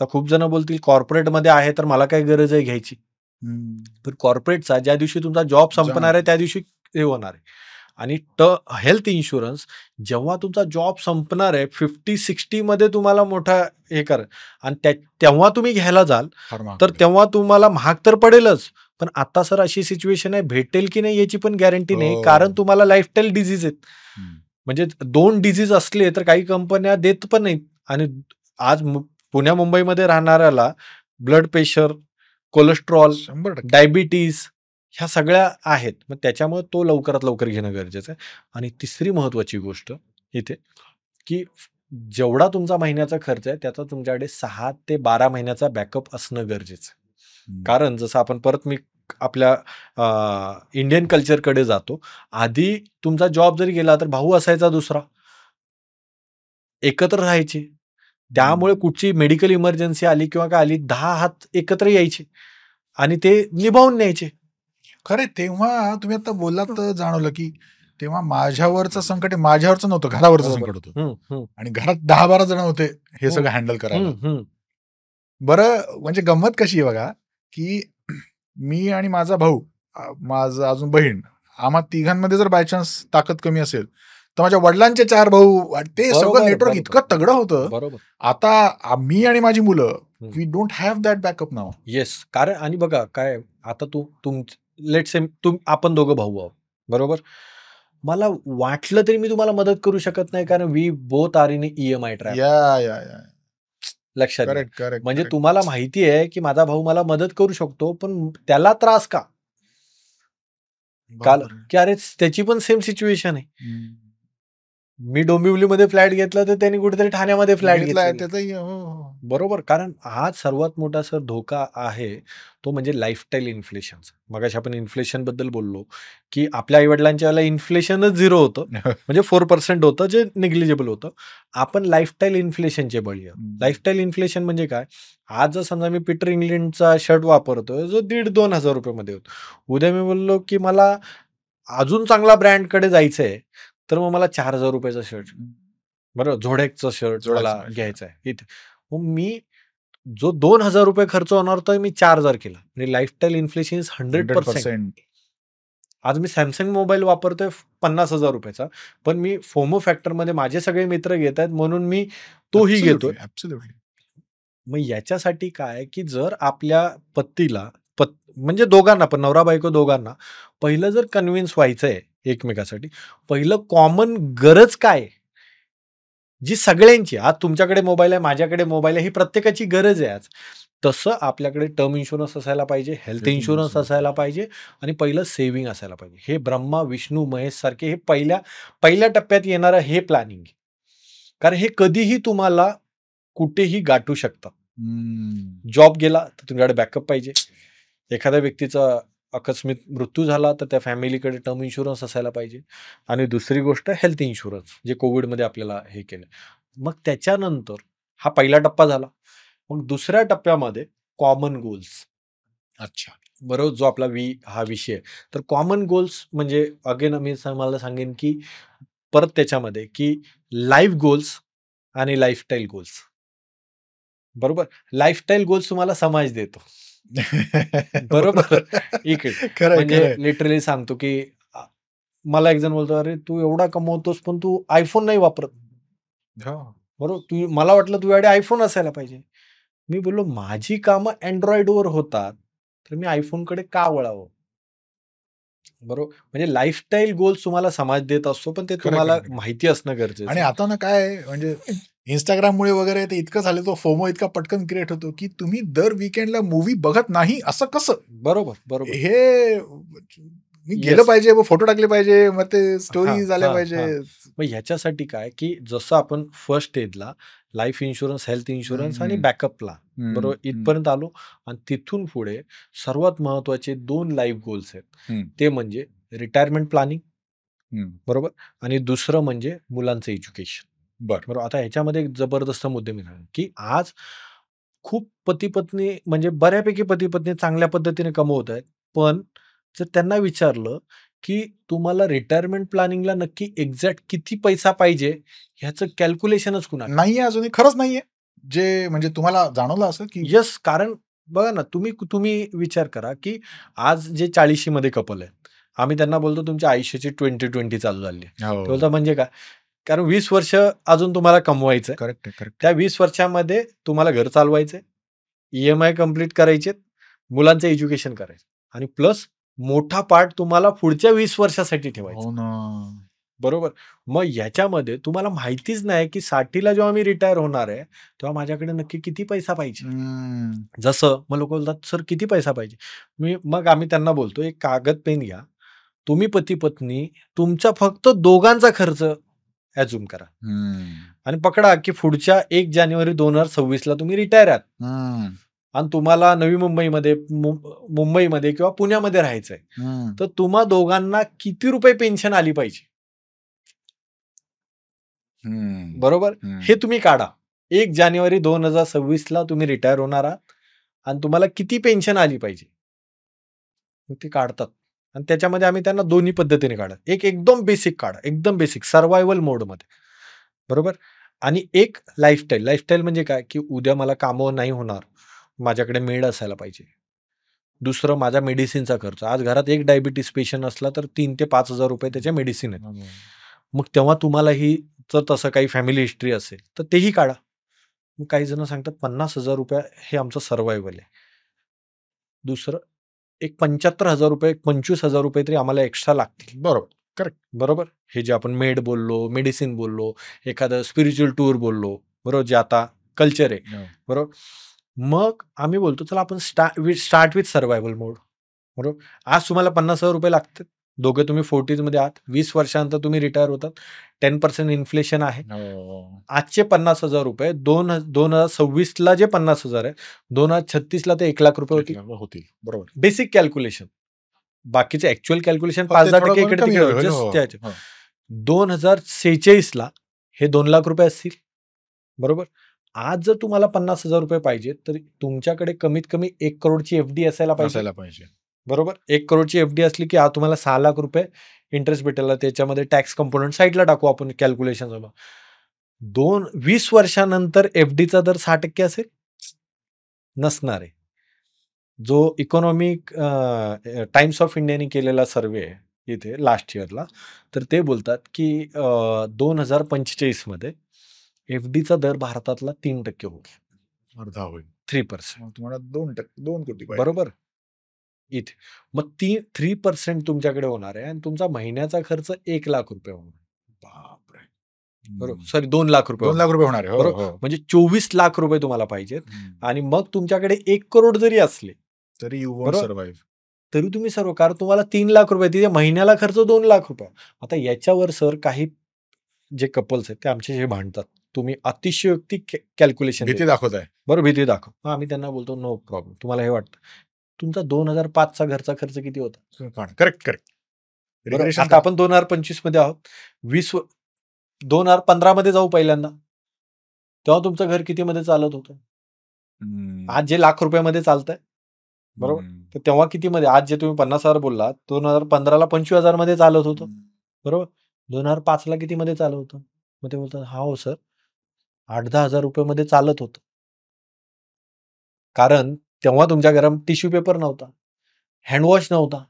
तर खूप जण बोलतील कॉर्पोरेटमध्ये आहे तर मला काय गरज आहे घ्यायची. पण कॉर्पोरेटचा ज्या दिवशी तुमचा जॉब संपणार आहे त्या दिवशी हे होणार आहे. आणि हेल्थ इन्शुरन्स जेव्हा तुमचा जॉब संपणार आहे 50-60 मध्ये तुम्हाला मोठा हे कर, आणि तेव्हा तुम्ही घ्यायला जाल तर तेव्हा तुम्हाला महाग तर पडेलच. पण आता सर अशी सिच्युएशन आहे, भेटेल की नाही याची पण गॅरंटी नाही, कारण तुम्हाला लाईफस्टाईल डिझीज आहेत. म्हणजे 2 डिझीज असले तर काही कंपन्या देत पण नाहीत. आणि आज पुण्या मुंबईमध्ये राहणाऱ्याला ब्लड प्रेशर, कोलेस्ट्रॉल, डायबिटीज ह्या सगळ्या आहेत. मग त्याच्यामुळे तो लवकरात लवकर घेणं गरजेचं आहे. आणि तिसरी महत्वाची गोष्ट इथे की जेवढा तुमचा महिन्याचा खर्च आहे त्याचा तुमच्याकडे 6 ते 12 महिन्याचा बॅकअप असणं गरजेचं आहे. कारण जसं आपण परत मी आपल्या इंडियन कल्चरकडे जातो, आधी तुमचा जॉब जरी गेला तर भाऊ असायचा दुसरा, एकत्र राहायचे. त्यामुळे कुठची मेडिकल इमर्जन्सी आली किंवा काय आली 10 हात एकत्र यायचे आणि ते निभावून न्यायचे. खरे, तेव्हा तुम्ही आता बोललात तर जाणवलं की तेव्हा माझ्यावरचं संकट माझ्यावरचं नव्हतं, घरावरचं संकट होतं. आणि घरात 10-12 जण होते हे सगळं हँडल करायला. बरं, म्हणजे गंमत कशी आहे बघा की मी आणि माझा भाऊ, माझं अजून बहीण, आम्हा तिघांमध्ये जर बाय चान्स ताकद कमी असेल तर माझ्या वडिलांचे 4 भाऊ, ते सगळं नेटवर्क इतकं तगडं होतं. आता मी आणि माझी मुलं, we don't have that backup नाव. येस. कारण आणि बघा काय, आता लेट्स से आपण दोघं भाऊ आहोत, बरोबर. मला वाटलं तरी मी तुम्हाला मदत करू शकत नाही, कारण we both are in EMI trap. लक्षात घ्या. म्हणजे तुम्हाला माहिती आहे की माझा भाऊ मला मदत करू शकतो, पण त्याला त्रास का? की अरे त्याची पण सेम सिच्युएशन आहे. मी डोंबिवलीमध्ये फ्लॅट घेतला तर त्यांनी कुठेतरी ठाण्यामध्ये फ्लॅट घेतला, बरोबर. कारण आज सर्वात मोठा सर धोका आहे तो म्हणजे लाईफस्टाईल इन्फ्लेशनचा. मगाशी आपण इन्फ्लेशन बद्दल बोललो की आपल्या आईवडिलांच्या वेळेला इन्फ्लेशनच 0 होतं, म्हणजे 4% होतं, जे निग्लिजिबल होतं. आपण लाईफस्टाईल इन्फ्लेशनचे बळी आहोत. लाईफस्टाईल इन्फ्लेशन म्हणजे काय? आज जर समजा मी पीटर इंग्लंडचा शर्ट वापरतोय जो 1,500-2,000 हजार रुपयामध्ये होतो, उद्या मी बोललो की मला अजून चांगला ब्रँडकडे जायचंय तर मग मला 4,000 रुपयाचा शर्ट, बरोबर, झोडॅकचा शर्ट मला घ्यायचा आहे इथे. मग मी जो 2,000 रुपये खर्च होणार तर मी 4,000 केला. आणि लाईफस्टाईल इन्फ्लेशन इज 100%. आज मी सॅमसंग मोबाईल वापरतोय 50,000 रुपयाचा, पण मी फोमो फॅक्टरमध्ये माझे सगळे मित्र घेत आहेत म्हणून मी तोही घेतोय. मग याच्यासाठी काय की जर आपल्या पत्नीला म्हणजे दोघांना पण, नवरा बायको दोघांना पहिलं जर कन्व्हिन्स व्हायचंय एकमेकासाठी, पहिलं कॉमन गरज काय जी सगळ्यांची, आज तुमच्याकडे मोबाईल आहे, माझ्याकडे मोबाईल आहे, ही प्रत्येकाची गरज आहे आज. तसं आपल्याकडे टर्म इन्शुरन्स असायला पाहिजे, हेल्थ इन्शुरन्स असायला पाहिजे आणि पहिलं सेव्हिंग असायला पाहिजे. हे ब्रह्मा विष्णू महेश सारखे हे पहिल्या टप्प्यात येणारं हे प्लॅनिंग, कारण हे कधीही तुम्हाला कुठेही गाठू शकतं. जॉब गेला तर तुमच्याकडे बॅकअप पाहिजे, एखाद्या व्यक्तीचा आकस्मिक मृत्यू झाला तर त्या फॅमिलीकडे टर्म इन्शुरन्स असायला पाहिजे. आणि दुसरी गोष्ट हेल्थ इन्शुरन्स, जे कोविडमध्ये आपल्याला हे केलं. मग त्याच्यानंतर हा पहिला टप्पा झाला. मग दुसऱ्या टप्प्यामध्ये कॉमन गोल्स. अच्छा, बरोबर, जो आपला हा विषय. तर कॉमन गोल्स म्हणजे अगेन मी मला सांगेन की परत त्याच्यामध्ये की लाईफ गोल्स आणि लाईफस्टाईल गोल्स. बरोबर, लाईफस्टाईल गोल्स तुम्हाला समाज देतो. बरोबर, इकडे म्हणजे लिटरली सांगतो की मला एक जण बोलतो, अरे तू एवढा कमवतोस पण तू आयफोन नाही वापरत. बरोबर, मला वाटलं तुझ्याकडे आयफोन असायला पाहिजे. मी बोललो माझी कामं अँड्रॉइडवर होतात तर मी आयफोनकडे का वळावं. बरोबर, म्हणजे लाईफस्टाईल गोल्स तुम्हाला समाज देत असतो, पण ते तुम्हाला माहिती असणं गरजेचं. आणि आता ना काय म्हणजे इंस्टाग्राममुळे वगैरे ते इतकं झालं, तो फोमो इतका पटकन क्रिएट होतो की तुम्ही दर वीकेंडला मूवी बघत नाही असं कसं. बरोबर, हे मी गेलं पाहिजे, फोटो टाकले पाहिजे, मग ते स्टोरी झाल्या पाहिजे. मग ह्याच्यासाठी काय की जसं आपण फर्स्ट स्टेजला लाईफ इन्शुरन्स, हेल्थ इन्शुरन्स आणि बॅकअपला बरोबर इथपर्यंत आलो, आणि तिथून पुढे सर्वात महत्वाचे 2 लाईफ गोल्स आहेत. ते म्हणजे रिटायरमेंट प्लॅनिंग, बरोबर, आणि दुसरं म्हणजे मुलांचं एज्युकेशन. बरोबर, आता ह्याच्यामध्ये एक जबरदस्त मुद्दे मी सांगेन की आज खूप पती पत्नी म्हणजे बऱ्यापैकी पती पत्नी चांगल्या पद्धतीने कमवत आहेत, पण जर त्यांना विचारलं की तुम्हाला रिटायरमेंट प्लॅनिंगला नक्की एक्झॅक्ट किती पैसा पाहिजे ह्याचं कॅल्क्युलेशनच कुणाला नाहीये अजून, खरंच नाहीये. जे म्हणजे तुम्हाला जाणवलं असं की यस, कारण बघा ना, तुम्ही विचार करा की आज जे 40शी मध्ये कपल आहेत, आम्ही त्यांना बोलतो तुमच्या आयुष्याची 2020 चालू झाली आहे. बोलतो म्हणजे काय, कारण 20 वर्ष अजून तुम्हाला कमवायचं. करेक्ट. त्या 20 वर्षामध्ये तुम्हाला घर चालवायचंय, EMI कम्प्लीट करायचे, मुलांचं एज्युकेशन करायचं, आणि प्लस मोठा पार्ट तुम्हाला पुढच्या 20 वर्षासाठी ठेवायचा. हो ना, बरोबर. मग याच्यामध्ये तुम्हाला माहितीच नाही की 60ला जेव्हा मी रिटायर होणार आहे तेव्हा माझ्याकडे नक्की किती पैसा पाहिजे. जसं मग लोक बोलतात, सर किती पैसा पाहिजे. मग आम्ही त्यांना बोलतो, एक कागद पेन घ्या, तुम्ही पती पत्नी तुमचा फक्त दोघांचा खर्च ॲझ्युम करा आणि पकडा की पुढच्या 1 जानेवारी 2026ला तुम्ही रिटायर आहात आणि तुम्हाला नवी मुंबईमध्ये किंवा पुण्यामध्ये राहायचंय, तर तुम्हा दोघांना किती रुपये पेन्शन आली पाहिजे. बरोबर, हे तुम्ही काढा. 1 जानेवारी 2026ला तुम्ही रिटायर होणार आहात आणि तुम्हाला किती पेन्शन आली पाहिजे ते काढतात. आणि त्याच्यामध्ये आम्ही त्यांना दोन्ही पद्धतीने काढा. एक एकदम बेसिक काढा, एकदम बेसिक सर्व्हायवल मोडमध्ये, बरोबर, आणि एक लाईफस्टाईल म्हणजे काय की उद्या मला कामं नाही होणार, माझ्याकडे मेड असायला पाहिजे. दुसरं माझा मेडिसिनचा खर्च, आज घरात एक डायबिटीस पेशंट असला तर 3,000 ते 5,000 रुपये त्याच्या मेडिसिन आहेत. मग तेव्हा तुम्हाला ही जर तसं काही फॅमिली हिस्ट्री असेल तर तेही काढा. मग काही जण सांगतात 50,000 रुपये हे आमचं सर्व्हायवल आहे. दुसरं एक 75,000 रुपये, 25,000 रुपये तरी आम्हाला एक्स्ट्रा लागतील. बरोबर, करेक्ट, बरोबर. हे जे आपण मेड बोललो, मेडिसिन बोललो, एखादं स्पिरिच्युअल टूर बोललो, बरोबर, जे आता कल्चर आहे, बरोबर. मग आम्ही बोलतो चला आपण स्टार्ट विथ सर्व्हायवल मोड. बरोबर, आज तुम्हाला 50,000 रुपये लागतात, दोघे तुम्ही 40s मध्ये आहात, 20 वर्षानंतर तुम्ही रिटायर होतात, 10% इन्फ्लेशन आहे. आजचे 50,000 रुपये 2026ला जे 50,000 आहे, 2036ला ते 1,00,000 रुपये होतील. बरोबर, बेसिक कॅल्क्युलेशन. बाकीचे ऍक्च्युअल कॅल्क्युलेशन 5-10% इकडे तिकडे. 2046ला हे 2,00,000 रुपये असतील. बरोबर, आज जर तुम्हाला 50,000 रुपये पाहिजे तर तुमच्याकडे कमीत कमी 1 करोडची FD असायला पाहिजे. बरोबर, 1 करोडची FD असली की आज तुम्हाला 6,00,000 रुपये इंटरेस्ट भेटेल. त्याच्यामध्ये टॅक्स कंपोनंट साईडला टाकू आपण कॅल्क्युलेशन. 20 वर्षानंतर FDचा दर 6% असेल. नसणार आहे. जो इकॉनॉमिक टाइम्स ऑफ इंडियाने केलेला सर्वे आहे इथे लास्ट इयरला, तर ते बोलतात की 2045 मध्ये FDचा दर भारतातला 3% होईल. अर्धा होईल. 3%. तुम्हाला 2 कोटी पाहिजे. बरोबर. इथे मग 3% तुमच्याकडे होणार आहे आणि तुमचा महिन्याचा खर्च 1 लाख रुपये होणार. बापरे. बरोबर. सॉरी 2 लाख रुपये 2 लाख रुपये होणार आहे. हो, बरोबर. हो. म्हणजे 24 लाख रुपये तुम्हाला पाहिजेत आणि मग तुमच्याकडे 1 करोड जरी असले तरी यू वोंट सर्व्हाइव्ह. तरी तुम्ही सर्व, कारण तुम्हाला 3 लाख रुपये, तिथे महिन्याला खर्च 2 लाख रुपये. आता याच्यावर सर काही जे कपल्स आहेत ते आमच्याशी भांडतात. तुम्ही अतिशयोक्ती कॅल्क्युलेशन भीती दाखवताय. बरोबर, भीती दाखव. आम्ही त्यांना बोलतो नो प्रॉब्लेम. तुम्हाला हे वाटतं तुमचा 2005चा घरचा खर्च किती होता? करेक्ट. आता आपण 2025 मध्ये आहोत. 2015 मध्ये जाऊ पहिल्यांदा, तेव्हा तुमचं घर किती मध्ये चालत होतं? आज जे लाख रुपयामध्ये चालतंय बरोबर, तर तेव्हा किती मध्ये? आज जे तुम्ही 50,000 बोललात 2015ला 25,000 मध्ये चालत होतं बरोबर. 2005ला किती मध्ये चालत होतं? मग ते बोलतात हा हो सर 8-10 हजार रुपये मध्ये चालत होतं, कारण तेव्हा तुमच्या घरात टिश्यू पेपर नव्हता, हँडवॉश नव्हता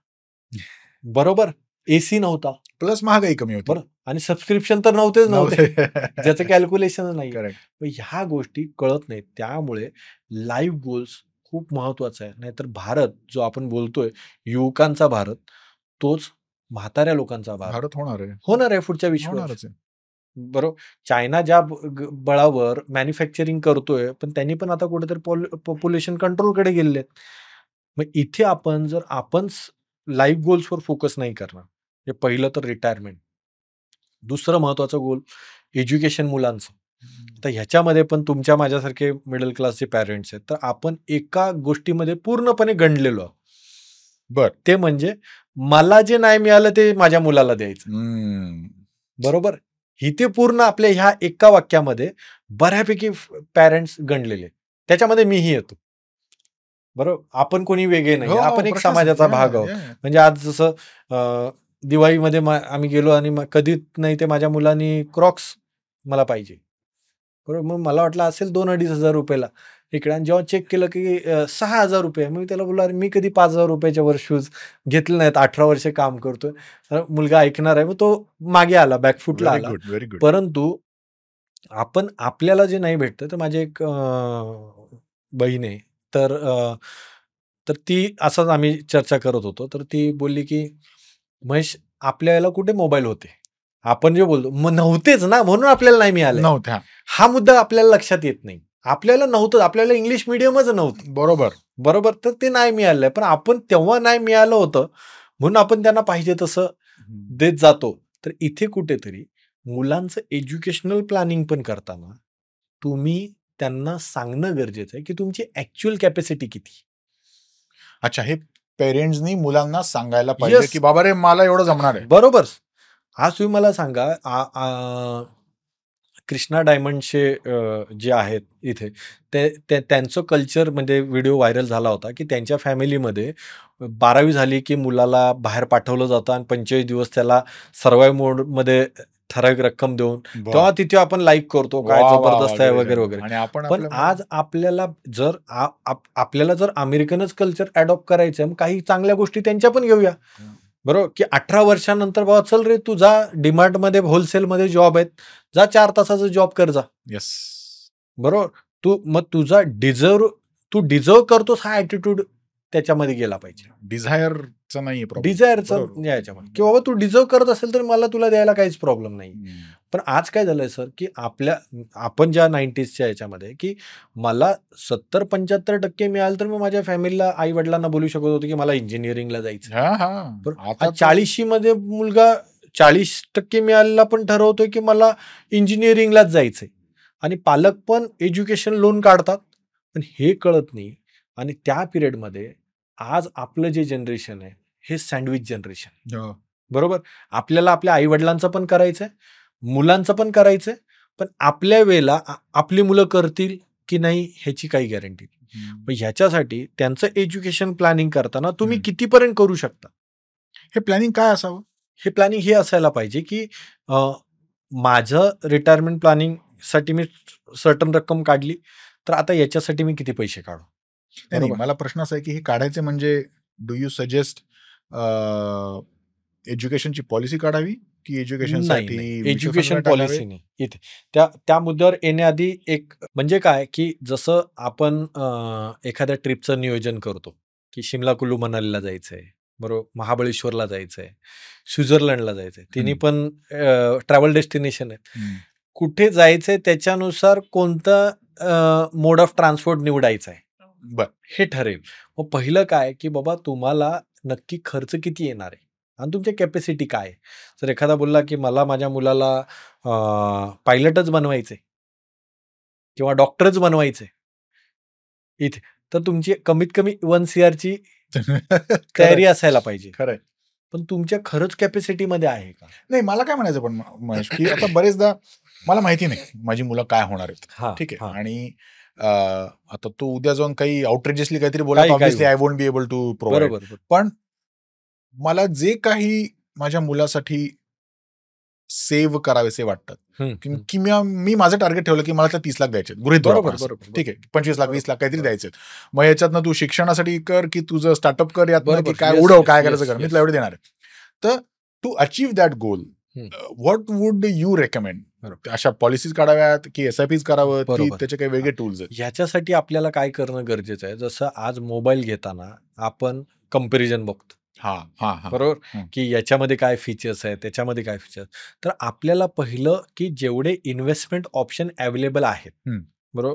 बरोबर, AC नव्हता, प्लस महागाई कमी होती बरोबर, आणि सबस्क्रिप्शन तर नव्हते ज्याचं कॅल्क्युलेशन नाही. ह्या गोष्टी कळत नाहीत. त्यामुळे लाईफ गोल्स खूप महत्वाचं आहे. नाहीतर भारत जो आपण बोलतोय युवकांचा भारत, तोच म्हाताऱ्या लोकांचा भारत होणार आहे पुढच्या 20 वर्ष. बरोबर. चायना ज्या बळावर मॅन्युफॅक्चरिंग करतोय, पण त्यांनी पण आता कुठेतरी पॉप्युलेशन कंट्रोलकडे गेलेले आहेत. मग इथे आपण लाईफ गोल्सवर फोकस नाही करणार. हे पहिलं तर रिटायरमेंट. दुसरं महत्वाचं गोल एज्युकेशन मुलांचं. तर ह्याच्यामध्ये पण तुमच्या माझ्यासारखे मिडल क्लासचे पॅरेंट्स आहेत, तर आपण एका गोष्टीमध्ये पूर्णपणे गंडलेलो आहोत. बर, ते म्हणजे मला जे नाही मिळालं ते माझ्या मुलाला द्यायचं. बरोबर. इथे पूर्ण आपल्या ह्या एका वाक्यामध्ये बऱ्यापैकी पॅरेंट्स गंडलेले. त्याच्यामध्ये मीही येतो. बरोबर. आपण कोणी वेगळे नाही, आपण एक समाजाचा भाग आहोत. म्हणजे आज जसं दिवाळीमध्ये आम्ही गेलो आणि कधीच नाही ते माझ्या मुलांनी क्रॉक्स मला पाहिजे बरोबर. मग मला वाटलं असेल 2-2.5 हजार रुपयाला इकडे, आणि जेव्हा चेक केलं की 6,000 रुपये. मग त्याला बोललो अरे मी कधी 5,000 रुपयाच्या वर शूज घेतले नाहीत, 18 वर्ष काम करतोय. मुलगा ऐकणार आहे, मग तो मागे आला, बॅकफुटला आला. परंतु आपण आपल्याला जे नाही भेटतं, तर माझी एक बहीण आहे, तर ती असंच आम्ही चर्चा करत होतो, तर ती बोलली की महेश आपल्या याला कुठे मोबाईल होते, आपण जे बोलतो मग नव्हतेच ना, म्हणून आपल्याला नाही मिळालं. हा मुद्दा आपल्याला लक्षात येत नाही. आपल्याला नव्हतं, आपल्याला इंग्लिश मिडियमच नव्हतं बरोबर, तर ते नाही मिळालंय. पण आपण तेव्हा नाही मिळालं होतं म्हणून आपण त्यांना पाहिजे तसं देत जातो. तर इथे कुठेतरी मुलांचं एज्युकेशनल प्लॅनिंग पण करताना तुम्ही त्यांना सांगणं गरजेचं आहे की तुमची ऍक्च्युअल कॅपॅसिटी किती. अच्छा, हे पेरेंट्सनी मुलांना सांगायला पाहिजे की बाबा रे मला एवढं जमणार आहे. बरोबर. आज तुम्ही मला सांगा, कृष्णा डायमंडचे जे आहेत इथे, त्यांचं कल्चर म्हणजे व्हिडिओ व्हायरल झाला होता की त्यांच्या फॅमिलीमध्ये 12वी झाली की मुलाला बाहेर पाठवलं जातं आणि 25 दिवस त्याला सर्वाइव्ह मोडमध्ये ठराविक रक्कम देऊन, तेव्हा तिथे आपण लाईक करतो, काय जबरदस्त आहे वगैरे वगैरे. पण आज आपल्याला जर अमेरिकनच कल्चर अडॉप्ट करायचं, मग काही चांगल्या गोष्टी त्यांच्या पण घेऊया बरोबर. की 18 वर्षानंतर बाबा चल रे तू जा, डीमार्ट मध्ये होलसेलमध्ये जॉब आहेत, जा 4 तासाचा जॉब कर जा. येस बरोबर. मग तुझा तू डिझर्व करतोस हा ऍटिट्यूड त्याच्यामध्ये गेला पाहिजे. डिझायरचा नाही, डिझायरचं याच्यामध्ये की बाबा तू डिझर्व करत असेल तर मला तुला द्यायला काहीच प्रॉब्लेम नाही. पण आज काय झालंय सर की आपण ज्या 90sच्या याच्यामध्ये की मला 70-75% मिळालं तर मग माझ्या फॅमिलीला, आई वडिलांना बोलू शकत होतो की मला इंजिनिअरिंगला जायचं. आता 40 मध्ये मुलगा 40% मिळालेला पण ठरवतोय की मला इंजिनिअरिंगलाच जायचंय, आणि पालक पण एज्युकेशन लोन काढतात, पण हे कळत नाही. आणि त्या पिरियडमध्ये आज आपलं जे जनरेशन आहे हे सँडविच जनरेशन बरोबर. आपल्याला आपल्या आई वडिलांचं पण करायचंय, मुलांचं पण करायचंय, पण आपल्या वेळेला आपली मुलं करतील की नाही ह्याची काही गॅरंटी नाही. मग ह्याच्यासाठी त्यांचं एज्युकेशन प्लॅनिंग करताना तुम्ही कितीपर्यंत करू शकता, हे प्लॅनिंग काय असावं? हे प्लॅनिंग हे असायला पाहिजे की माझं रिटायरमेंट प्लॅनिंग साठी मी सर्टन रक्कम काढली, तर आता याच्यासाठी मी किती पैसे काढू. नाही, मला प्रश्न असा आहे की हे काढायचे म्हणजे डू यू सजेस्ट एज्युकेशनची पॉलिसी काढावी की एज्युकेशनसाठी एज्युकेशन पॉलिसी नाही इथे. त्या मुद्द्यावर येण्याआधी एक म्हणजे काय की जसं आपण एखाद्या ट्रिपचं नियोजन करतो की शिमला कुल्लू मनालीला जायचंय, बरोबर, महाबळेश्वरला जायचंय, स्वित्झर्लंडला जायचंय, तिन्ही पण ट्रॅव्हल डेस्टिनेशन आहे. कुठे जायचंय त्याच्यानुसार कोणतं मोड ऑफ ट्रान्सपोर्ट निवडायचा आहे हे ठरेल. मग पहिलं काय की बाबा तुम्हाला नक्की खर्च किती येणार आहे आणि तुमची कॅपॅसिटी काय आहे. जर एखादा बोलला की मला माझ्या मुलाला पायलटच बनवायचंय किंवा डॉक्टरच बनवायचंय इथे, तर तुमची कमीत कमी 1 CR ची तयारी असायला पाहिजे. खरंय. पण तुमच्या खरंच कॅपॅसिटीमध्ये आहे का? नाही, मला काय म्हणायचं पण महेश की आता बरेचदा मला माहिती नाही माझी मुलं काय होणार आहेत, ठीक आहे, आणि आता तू उद्या जाऊन काही आउटरेजियसली काहीतरी बोला, obviously I won't be able to provide. पण मला जे काही माझ्या मुलासाठी सेव्ह करावेसे वाटतात की मी माझं टार्गेट ठेवलं की मला 30 लाख द्यायचे, गृहीत धरा, ठीक आहे, 25 लाख 20 लाख काहीतरी द्यायचे. मग याच्यातनं तू शिक्षणासाठी कर की तुझं स्टार्टअप कर, यातनं की काय उडव, काय करायचं कर, मी तुला एवढे देणार आहे. तर to achieve that goal what would you recommend? अशा पॉलिसीज काढाव्यात की SIPs करावं की त्याचे काही वेगळे टूल्स आहेत? याच्यासाठी आपल्याला काय करणं गरजेचं आहे, जसं आज मोबाईल घेताना आपण कंपॅरिझन बघतो, बरोबर, की याच्यामध्ये काय फीचर्स आहेत, त्याच्यामध्ये काय फीचर्स. तर आपल्याला पहिलं की जेवढे इन्व्हेस्टमेंट ऑप्शन अवेलेबल आहेत, बरोबर,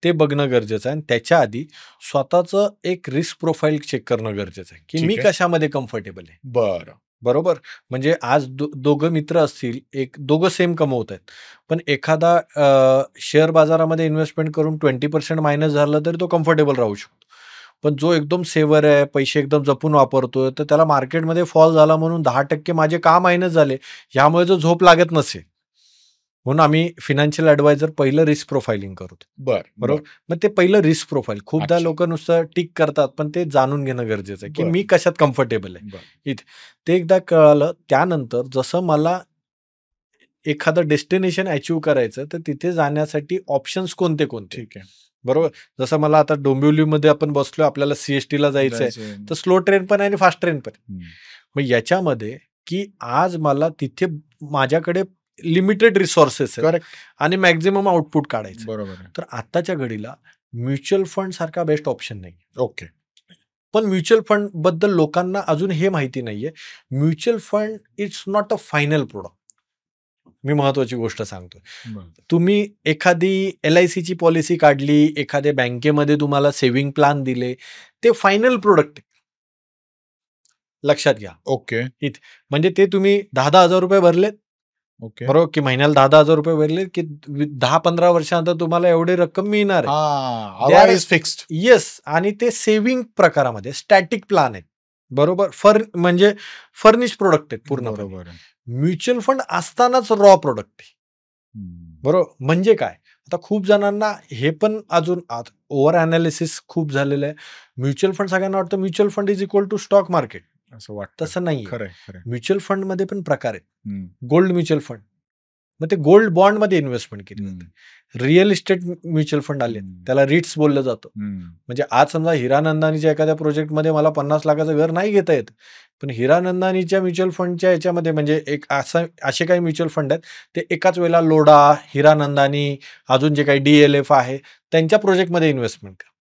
ते बघणं गरजेचं आहे. आणि त्याच्या आधी स्वतःचं एक रिस्क प्रोफाईल चेक करणं गरजेचं आहे की मी कशामध्ये कम्फर्टेबल आहे. बरोबर, म्हणजे आज दोघं मित्र असतील, दोघं सेम कमवत आहेत, पण एखादा शेअर बाजारामध्ये इन्व्हेस्टमेंट करून 20% मायनस झालं तरी तो कम्फर्टेबल राहू शकतो. पण जो एकदम सेव्हर आहे, पैसे एकदम जपून वापरतोय, तर त्याला मार्केटमध्ये फॉल झाला म्हणून 10% माझे का मायनस झाले, यामुळे जो झोप लागत नसेल. म्हणून आम्ही फायनान्शियल ॲडवायझर पहिलं रिस्क प्रोफाइलिंग करतो. बरोबर, मग ते पहिलं रिस्क प्रोफाईल. खूपदा लोक नुसतं टिक करतात, पण ते जाणून घेणं गरजेचं आहे की मी कशात कम्फर्टेबल आहे इथे. ते एकदा कळालं, त्यानंतर जसं मला एखादं डेस्टिनेशन अचीव्ह करायचं, तर तिथे जाण्यासाठी ऑप्शन्स कोणते, ठीक आहे, बरोबर. जसं मला आता डोंबिवलीमध्ये आपण बसलोय, आपल्याला CST ला जायचंय, तर स्लो ट्रेन पण आहे आणि फास्ट ट्रेन पण. मग याच्यामध्ये की आज मला तिथे माझ्याकडे लिमिटेड रिसोर्सेस आहेत आणि मॅक्झिमम आउटपुट काढायचं, बरोबर. तर आताच्या घडीला म्युच्युअल फंड सारखा बेस्ट ऑप्शन नाही. ओके. पण म्युच्युअल फंड बद्दल लोकांना अजून हे माहिती नाहीये, mutual fund it's not a final product. मी महत्वाची गोष्ट सांगतोय, तुम्ही एखादी LIC ची पॉलिसी काढली, एखाद्या बँकेमध्ये तुम्हाला सेव्हिंग प्लॅन दिले, ते फायनल प्रोडक्ट लक्षात घ्या. ओके. म्हणजे ते तुम्ही 10,000 हजार रुपये भरलेत, बरोबर, की महिन्याला 10,000 हजार रुपये भरले की 10-15 वर्षानंतर तुम्हाला एवढे रक्कम मिळणार आहे. फिक्स्ड. येस, आणि ते सेव्हिंग प्रकारामध्ये स्टॅटिक प्लॅन आहेत, बरोबर. म्हणजे फर्निश प्रोडक्ट आहेत पूर्ण. म्युच्युअल फंड असतानाच रॉ प्रोडक्ट आहे, बरोबर. म्हणजे काय, आता खूप जणांना हे पण अजून ओव्हर अनालिसिस खूप झालेलं आहे. म्युच्युअल फंड सगळ्यांना वाटतं mutual fund is equal to stock market, असं वाटतं. तसं नाही. म्युच्युअल फंड मध्ये पण प्रकार आहेत. गोल्ड म्युच्युअल फंड, मग ते गोल्ड बॉन्ड मध्ये इन्व्हेस्टमेंट केली जाते. रिअल इस्टेट म्युच्युअल फंड आले, त्याला रिट्स बोललं जातं. म्हणजे आज समजा हिरानंदानीच्या एखाद्या प्रोजेक्टमध्ये मला 50 लाखाचं घर नाही घेता येत, पण हिरानंदानीच्या म्युच्युअल फंडच्या याच्यामध्ये म्हणजे असे काही म्युच्युअल फंड आहेत, ते एकाच वेळेला लोडा, हिरानंदानी, अजून जे काही DLF आहे त्यांच्या प्रोजेक्टमध्ये इन्व्हेस्टमेंट करा,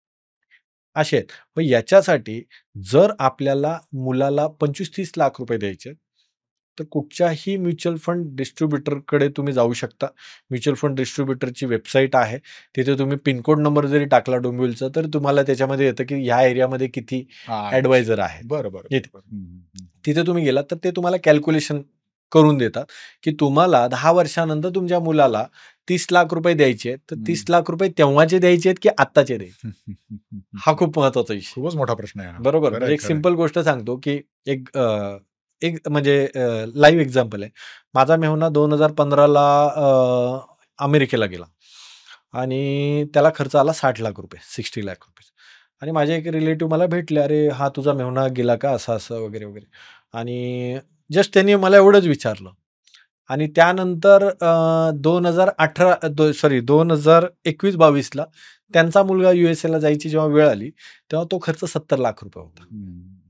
असे आहेत. मग याच्यासाठी जर आपल्याला मुलाला 25-30 लाख रुपये द्यायचे, तर कुठच्याही म्युच्युअल फंड डिस्ट्रीब्युटरकडे तुम्ही जाऊ शकता. म्युच्युअल फंड डिस्ट्रीब्युटरची वेबसाईट आहे, तिथे तुम्ही पिनकोड नंबर जरी टाकला डोंबिवलीचा, तर तुम्हाला त्याच्यामध्ये येतं की ह्या एरियामध्ये किती ॲडवायझर आहे. बरोबर. तिथे तुम्ही गेलात तर ते तुम्हाला कॅल्क्युलेशन करून देतात की तुम्हाला 10 वर्षानंतर तुमच्या मुलाला 30 लाख रुपये द्यायचे आहेत, तर 30 लाख रुपये तेव्हाचे द्यायचे आहेत की आत्ताचे द्यायचे. हा खूप महत्वाचा विषय, खूपच मोठा प्रश्न आहे, बरोबर. एक सिंपल गोष्ट सांगतो की एक म्हणजे लाईव्ह एक्झाम्पल आहे. माझा मेहुणा 2015ला अमेरिकेला गेला आणि त्याला खर्च आला 60 लाख रुपये, 60 लाख रुपये. आणि माझे एक रिलेटिव्ह मला भेटले, अरे हा तुझा मेहुणा गेला का, असं असं वगैरे वगैरे. आणि जस्ट त्यांनी मला एवढंच विचारलं आणि त्यानंतर 2021-22ला त्यांचा मुलगा USA ला जायची जेव्हा वेळ आली, तेव्हा तो खर्च 70 लाख रुपये होता.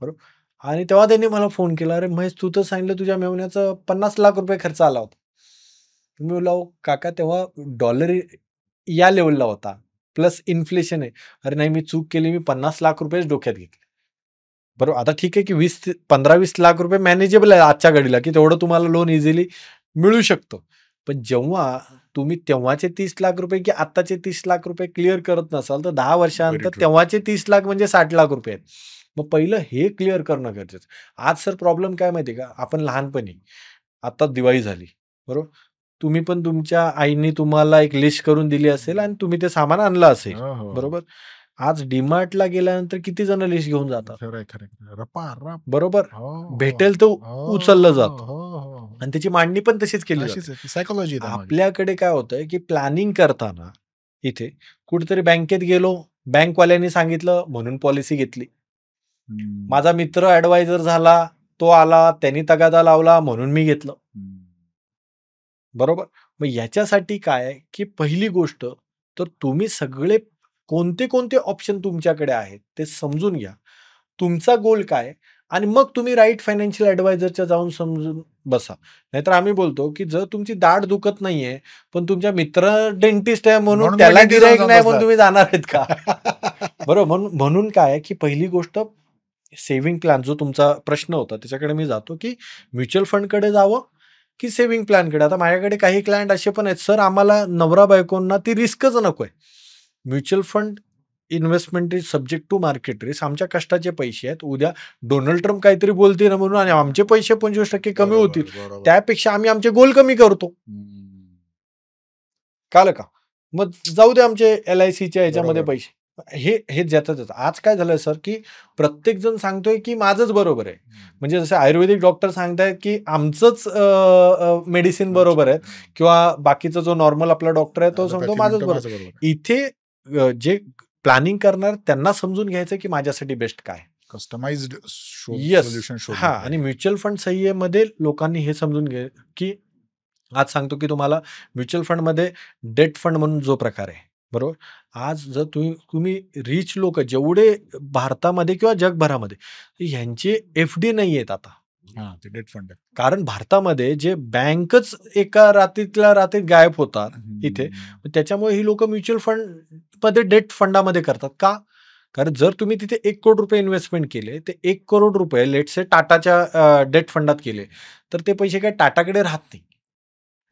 बरोबर. आणि तेव्हा त्यांनी मला फोन केला, "अरे महेश, तू तर सांगितलं तुझ्या मेव्हण्याचं 50 लाख रुपये खर्च आला होता." मी बोललो, "अहो काका, तेव्हा डॉलर या लेवलला होता, प्लस इन्फ्लेशन आहे." "अरे नाही, मी चूक केली, मी 50 लाख रुपयेच डोक्यात घेतले." बरोबर. आता ठीक आहे की 15-20 लाख रुपये मॅनेजेबल आहे आजच्या घडीला, की तेवढं तुम्हाला लोन इझिली मिळू शकतं. पण जेव्हा तुम्ही तेव्हाचे 30 लाख रुपये की आत्ताचे 30 लाख रुपये क्लिअर करत नसाल, तर 10 वर्षानंतर तेव्हाचे 30 लाख म्हणजे 60 लाख रुपये आहेत. मग पहिलं हे क्लिअर करणं गरजेचं. आज सर प्रॉब्लेम काय माहिती आहे का? आपण लहानपणी, आता दिवाळी झाली, बरोबर? तुम्ही पण तुमच्या आईने तुम्हाला एक लिस्ट करून दिली असेल आणि तुम्ही ते सामान आणलं असेल, बरोबर? आज डीमार्टला गेल्यानंतर किती जण लिस्ट घेऊन जातात, बरोबर? भेटेल तर उचललं जातं आणि त्याची मांडणी पण तशीच केली जाते. सायकोलॉजी. आपल्याकडे काय होतंय की प्लॅनिंग करताना इथे कुठेतरी बँकेत गेलो, बँकवाल्यांनी सांगितलं म्हणून पॉलिसी घेतली. माझा मित्र ऍडवायझर झाला, तो आला, त्यांनी तगादा लावला म्हणून मी घेतलं, बरोबर? मग याच्यासाठी काय की पहिली गोष्ट तर तुम्ही सगळे कोणते कोणते ऑप्शन तुमच्याकडे आहेत ते समजून घ्या. तुमचा गोल काय आणि मग तुम्ही राईट फायनान्शियल ॲडवायझरच्या जाऊन समजून बसा. नाहीतर आम्ही बोलतो की जर तुमची दाढ दुखत नाहीये, पण तुमच्या मित्र डेंटिस्ट आहे म्हणून त्याला गिऱ्हाईक नाही म्हणून तुम्ही जाणार आहेत का? बरोबर. म्हणून काय की पहिली गोष्ट सेव्हिंग प्लॅन, जो तुमचा प्रश्न होता त्याच्याकडे मी जातो की म्युच्युअल फंडकडे जावं की सेव्हिंग प्लॅनकडे. आता माझ्याकडे काही क्लायंट असे पण आहेत, सर आम्हाला नवरा बायकोंना ती रिस्कच नकोय. Mutual fund investment is subject to market risk. आमच्या कष्टाचे पैसे आहेत. उद्या डोनाल्ड ट्रम्प काहीतरी बोलतील ना म्हणून आणि आमचे पैसे 25% कमी होतील, त्यापेक्षा आम्ही आमचे गोल कमी करतो. कळलं का? मग जाऊ दे आमचे LICच्या ह्याच्यामध्ये पैसे. हे ज्याचं आज काय झालंय सर की प्रत्येक जण सांगतोय की माझंच बरोबर आहे. म्हणजे जसे आयुर्वेदिक डॉक्टर सांगतायत की आमचंच मेडिसिन बरोबर आहे, किंवा बाकीचा जो नॉर्मल आपला डॉक्टर आहे तो सांगतो माझंच बरोबर. इथे जे प्लॅनिंग करणार त्यांना समजून घ्यायचं की माझ्यासाठी बेस्ट काय, कस्टमाइज्ड सोल्युशन. हा, आणि म्युच्युअल फंड संहितेमध्ये लोकांनी हे समजून घ्या की आज सांगतो की तुम्हाला म्युच्युअल फंडमध्ये डेट फंड म्हणून जो प्रकार आहे, बरोबर? आज जर तुम्ही रिच लोक जेवढे भारतामध्ये किंवा जगभरामध्ये, ह्यांचे FD नाही आहेत आता. ते डेट फंड आहे. कारण भारतामध्ये जे बँकच एका रात्रीतल्या रात्रीत गायब होतात इथे, त्याच्यामुळे ही लोक म्युच्युअल फंड मध्ये डेट फंडामध्ये करतात. का? कारण जर तुम्ही तिथे 1 करोड रुपये इन्व्हेस्टमेंट केले, ते 1 करोड रुपये लेट्स से टाटाच्या डेट फंडात केले, तर ते पैसे काय टाटाकडे राहत नाही,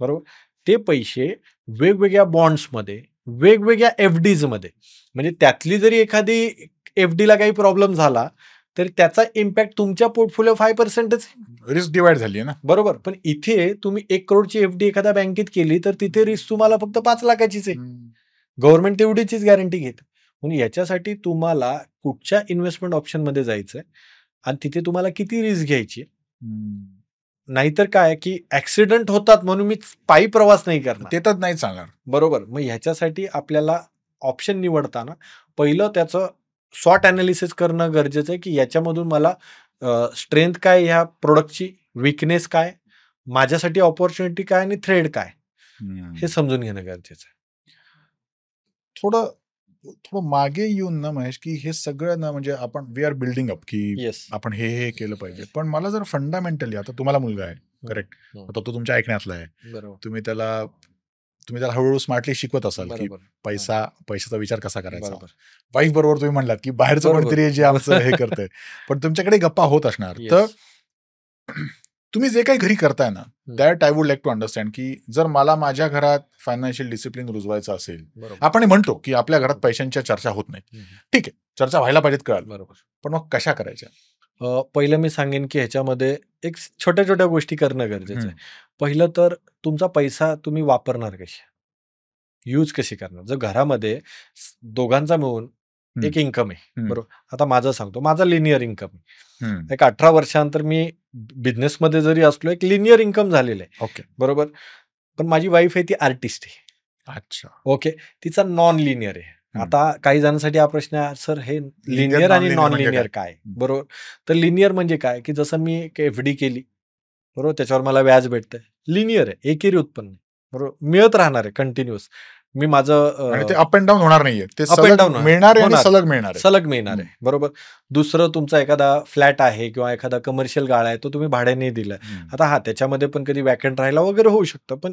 बरोबर? ते पैसे वेगवेगळ्या बॉन्ड्समध्ये, वेगवेगळ्या FDज मध्ये, म्हणजे त्यातली जरी एखादी FDला काही प्रॉब्लेम झाला तर त्याचा इम्पॅक्ट तुमच्या पोर्टफोलिओ 5%च, रिस्क डिवाइड झाली आहे ना, बरोबर? पण इथे तुम्ही 1 करोडची FD एखाद्या बँकेत केली तर तिथे रिस्क तुम्हाला फक्त 5 लाखाचीच आहे. गव्हर्नमेंट तेवढीचीच गॅरंटी घेते. म्हणून याच्यासाठी तुम्हाला कुठच्या इन्व्हेस्टमेंट ऑप्शनमध्ये जायचंय आणि तिथे तुम्हाला किती रिस्क घ्यायची. नाहीतर काय की ऍक्सिडेंट होतात म्हणून मी पायी प्रवास नाही करणार, ते तर नाही चालणार, बरोबर? मग ह्याच्यासाठी आपल्याला ऑप्शन निवडताना पहिलं त्याचं स्वॉट अनालिसिस करणं गरजेचं आहे की याच्यामधून मला स्ट्रेंथ काय, ह्या प्रोडक्टची विकनेस काय, माझ्यासाठी ऑपॉर्च्युनिटी काय आणि थ्रेड काय, हे समजून घेणं गरजेचं आहे. थोडं मागे येऊन ना महेश, की हे सगळं ना म्हणजे आपण वी आर बिल्डिंग अप की आपण हे केलं पाहिजे. पण मला जर फंडामेंटली, आता तुम्हाला मुलगा आहे, करेक्ट, आता तो तुमच्या ऐकण्यातला आहे, तुम्ही त्याला हळूहळू स्मार्टली शिकवत असाल की पैशाचा विचार कसा करायचा. वाईफ बरोबर तुम्ही म्हणलात की बाहेरचं कोणतरी जे आमचं हे करतंय, पण तुमच्याकडे गप्पा होत असणार. तर तुम्ही जे काही घरी करताय ना, that I would like to understand की जर मला माझ्या घरात फायनान्शियल डिसिप्लिन रुजवायचं असेल, आपण म्हणतो की आपल्या घरात पैशांच्या चर्चा होत नाहीत, ठीक आहे, चर्चा व्हायला पाहिजेत, कळाल, बरोबर, पण मग कशा करायच्या? पहिलं मी सांगेन की ह्याच्यामध्ये एक छोट्या छोट्या गोष्टी करणं गरजेचं आहे. पहिलं तर तुमचा पैसा तुम्ही वापरणार कशी, यूज कशी करणार. जर घरामध्ये दोघांचा मिळून एक इन्कम आहे, बरोबर? आता माझं सांगतो, माझा लिनियर इन्कम आहे. एक 18 वर्षानंतर मी बिझनेसमध्ये जरी असलो, एक लिनियर इन्कम झालेलं आहे, ओके, बरोबर? पण माझी वाईफ आहे ती आर्टिस्ट आहे, अच्छा, ओके, तिचा नॉन लिनियर आहे. आता काही जणांसाठी हा प्रश्न आहे, सर हे लिनियर आणि नॉन लिनियर काय, बरोबर? तर लिनियर म्हणजे काय की जसं मी एक FD केली, बरोबर, त्याच्यावर मला व्याज भेटतंय, लिनियर आहे, एकेरी उत्पन्न आहे, बरोबर, मिळत राहणार आहे कंटिन्युअस. मी माझं ते अप अँड डाऊन होणार नाहीये, ते अप अँड डाऊन मिळणार आहे, सलग मिळणार आहे, सलग मिळणार आहे, बरोबर. दुसरं तुमचा एखादा फ्लॅट आहे किंवा एखादा कमर्शियल गाळा आहे, तो तुम्ही भाड्याने दिलाय. आता त्याच्यामध्ये पण कधी वॅकंट राहायला वगैरे होऊ शकतं, पण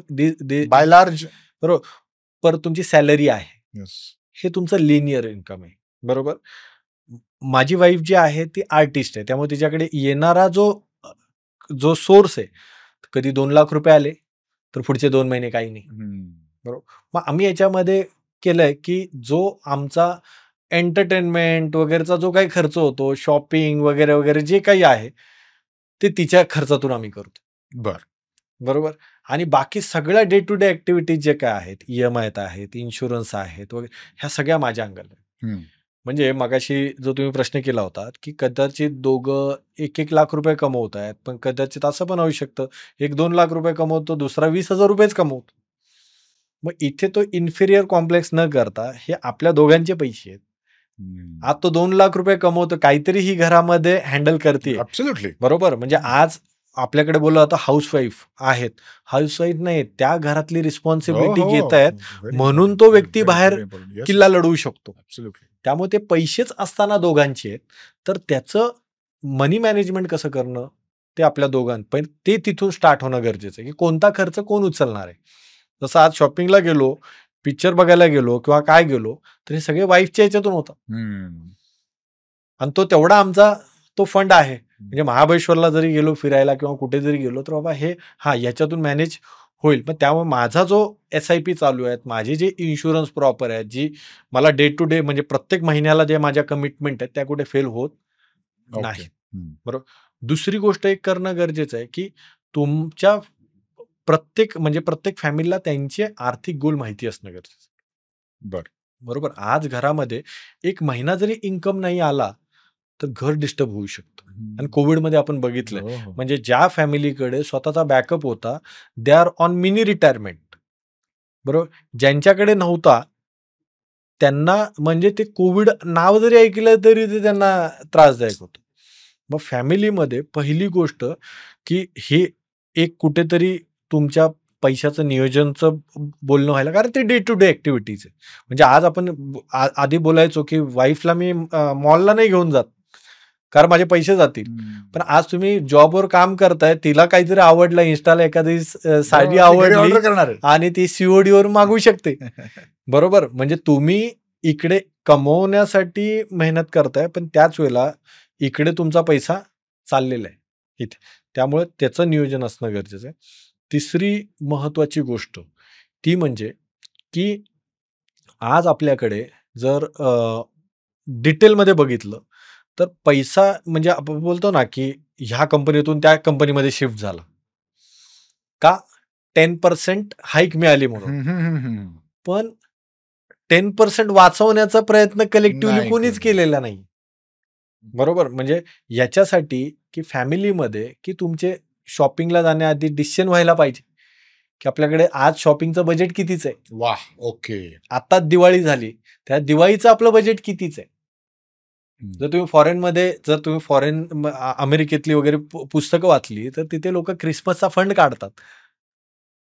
बाय लार्ज बरोबर, पर तुमची सॅलरी आहे, हे तुमचं लिनियर इन्कम आहे, बरोबर. माझी वाईफ जी आहे ती आर्टिस्ट आहे, त्यामुळे तिच्याकडे येणारा जो सोर्स आहे, कधी 2 लाख रुपये आले तर पुढचे 2 महिने काही नाही, बरोबर. मग आम्ही याच्यामध्ये केलंय की जो आमचा एंटरटेनमेंट वगैरेचा जो काही खर्च होतो, शॉपिंग वगैरे वगैरे जे काही आहे, ते तिच्या खर्चातून आम्ही करतो, बरोबर. आणि बाकी सगळ्या डे टू डे ऍक्टिव्हिटीज जे काय आहेत, EMI आहेत, इन्शुरन्स आहेत वगैरे, ह्या सगळ्या माझ्या अंगाला. म्हणजे मगाशी जो तुम्ही प्रश्न केला होता की कदाचित दोघं 1-1 लाख रुपये कमवत आहेत, पण कदाचित असं पण होऊ शकतं 1-2 लाख रुपये कमवतो, दुसरा 20,000 रुपयेच कमवतो. मग इथे तो इन्फिरियर कॉम्प्लेक्स न करता हे आपल्या दोघांचे पैसे आहेत. आज तो 2 लाख रुपये कमवतो, काहीतरी ही घरामध्ये हँडल करते, बरोबर. म्हणजे आज आपल्याकडे बोललं आता हाऊसवाईफ आहेत, हाऊसवाईफ नाही, त्या घरातली रिस्पॉन्सिबिलिटी घेत आहेत, म्हणून तो व्यक्ती बाहेर किल्ला लढवू शकतो. त्यामुळे ते पैसेच असताना दोघांचे आहेत, तर त्याचं मनी मॅनेजमेंट कसं करणं ते आपल्या दोघांपर्यंत, ते तिथून स्टार्ट होणं गरजेचं आहे की कोणता खर्च कोण उचलणार आहे. जसं आज शॉपिंगला गेलो, पिक्चर बघायला गेलो किंवा काय गेलो, तर हे सगळे वाईफच्या ह्याच्यातून होतं, आणि तो तेवढा आमचा तो फंड आहे. म्हणजे महाबळेश्वरला जरी गेलो फिरायला किंवा कुठे जरी गेलो, तर बाबा हे याच्यातून मॅनेज होईल. पण त्यामुळे माझा जो SIP चालू आहेत, माझे जे इन्शुरन्स प्रॉपर आहेत, जी मला डे टू डे म्हणजे प्रत्येक महिन्याला जे माझ्या कमिटमेंट आहेत त्या कुठे फेल होत नाही, बरोबर. दुसरी गोष्ट एक करणं गरजेचं आहे की तुमच्या प्रत्येक फॅमिलीला त्यांचे आर्थिक गोल माहिती असणं गरजेचं, बरोबर. आज घरामध्ये एक महिना जरी इन्कम नाही आला तर घर डिस्टर्ब होऊ शकतं. आणि कोविडमध्ये आपण बघितलं, म्हणजे ज्या फॅमिलीकडे स्वतःचा बॅकअप होता, they are on mini retirement, बरोबर. ज्यांच्याकडे नव्हता त्यांना म्हणजे ते कोविड नाव जरी ऐकलं तरी ते त्यांना त्रासदायक होतं. मग फॅमिलीमध्ये पहिली गोष्ट की हे एक कुठेतरी तुमच्या पैशाचं नियोजनचं बोलणं व्हायला, कारण ते डे टू डे ऍक्टिव्हिटीज आहे. म्हणजे आज आपण आधी बोलायचो की वाईफला मी मॉलला नाही घेऊन जात कारण माझे पैसे जातील, पण आज तुम्ही जॉबवर काम करताय, तिला काहीतरी आवडलं, इन्स्टाला एखादी साडी आवडली आणि ती COD वर मागवू शकते, बरोबर. म्हणजे तुम्ही इकडे कमवण्यासाठी मेहनत करताय, पण त्याच वेळेला इकडे तुमचा पैसा चाललेला आहे इथे, त्यामुळे त्याचं नियोजन असणं गरजेचं आहे. तिसरी महत्वाची गोष्ट ती म्हणजे की आज आपल्याकडे जर डिटेलमध्ये बघितलं तर पैसा म्हणजे आपण बोलतो ना की ह्या कंपनीतून त्या कंपनीमध्ये शिफ्ट झाला का, 10% हाईक मिळाली म्हणून, पण 10% वाचवण्याचा प्रयत्न कलेक्टिव्हली कोणीच केलेला नाही, बरोबर. म्हणजे याच्यासाठी की फॅमिलीमध्ये की तुमचे शॉपिंगला जाण्याआधी डिसिजन व्हायला पाहिजे की आपल्याकडे आज शॉपिंगचं बजेट कितीच आहे. वाह, ओके. आता दिवाळी झाली, त्या दिवाळीचं आपलं बजेट कितीच आहे. जर तुम्ही फॉरेन अमेरिकेतली वगैरे पुस्तकं वाचली तर तिथे लोक क्रिसमसचा फंड काढतात.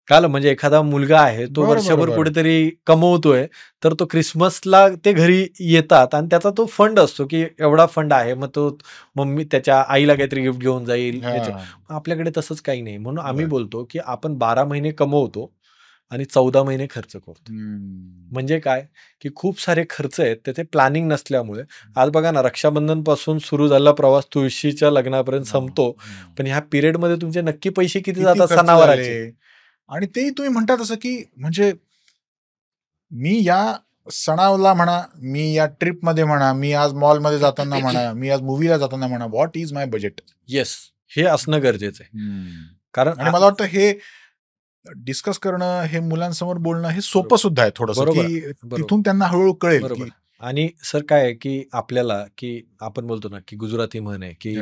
काल म्हणजे एखादा मुलगा आहे तो वर्षभर कुठेतरी कमवतोय, तर तो क्रिसमसला ते घरी येतात आणि त्याचा तो फंड असतो की एवढा फंड आहे, मग तो मम्मी त्याच्या आईला काहीतरी गिफ्ट घेऊन जाईल. आपल्याकडे तसंच काही नाही, म्हणून आम्ही बोलतो की आपण 12 महिने कमवतो आणि 14 महिने खर्च करतो. म्हणजे काय की खूप सारे खर्च आहेत त्याचे प्लॅनिंग नसल्यामुळे. आज बघा ना, रक्षाबंधन पासून सुरू झालेला प्रवास तुळशीच्या लग्नापर्यंत संपतो, पण ह्या पिरियडमध्ये तुमचे नक्की पैसे किती जातात सणावाराचे. आणि तेही तुम्ही म्हणता तसं की म्हणजे मी या सणाला म्हणा, मी या ट्रिपमध्ये म्हणा, मी आज मॉलमध्ये जाताना म्हणा, मी आज मूवीला जाताना म्हणा, what is my budget. Yes, हे असणं गरजेचं आहे. कारण मला वाटतं हे डिस्कस करणं, हे मुलांसमोर बोलणं हे सोपं सुद्धा आहे थोडंसं, की तिथून त्यांना हळूहळू कळेल. आणि सर काय आहे की आपल्याला की आपण बोलतो ना की गुजराती म्हण आहे की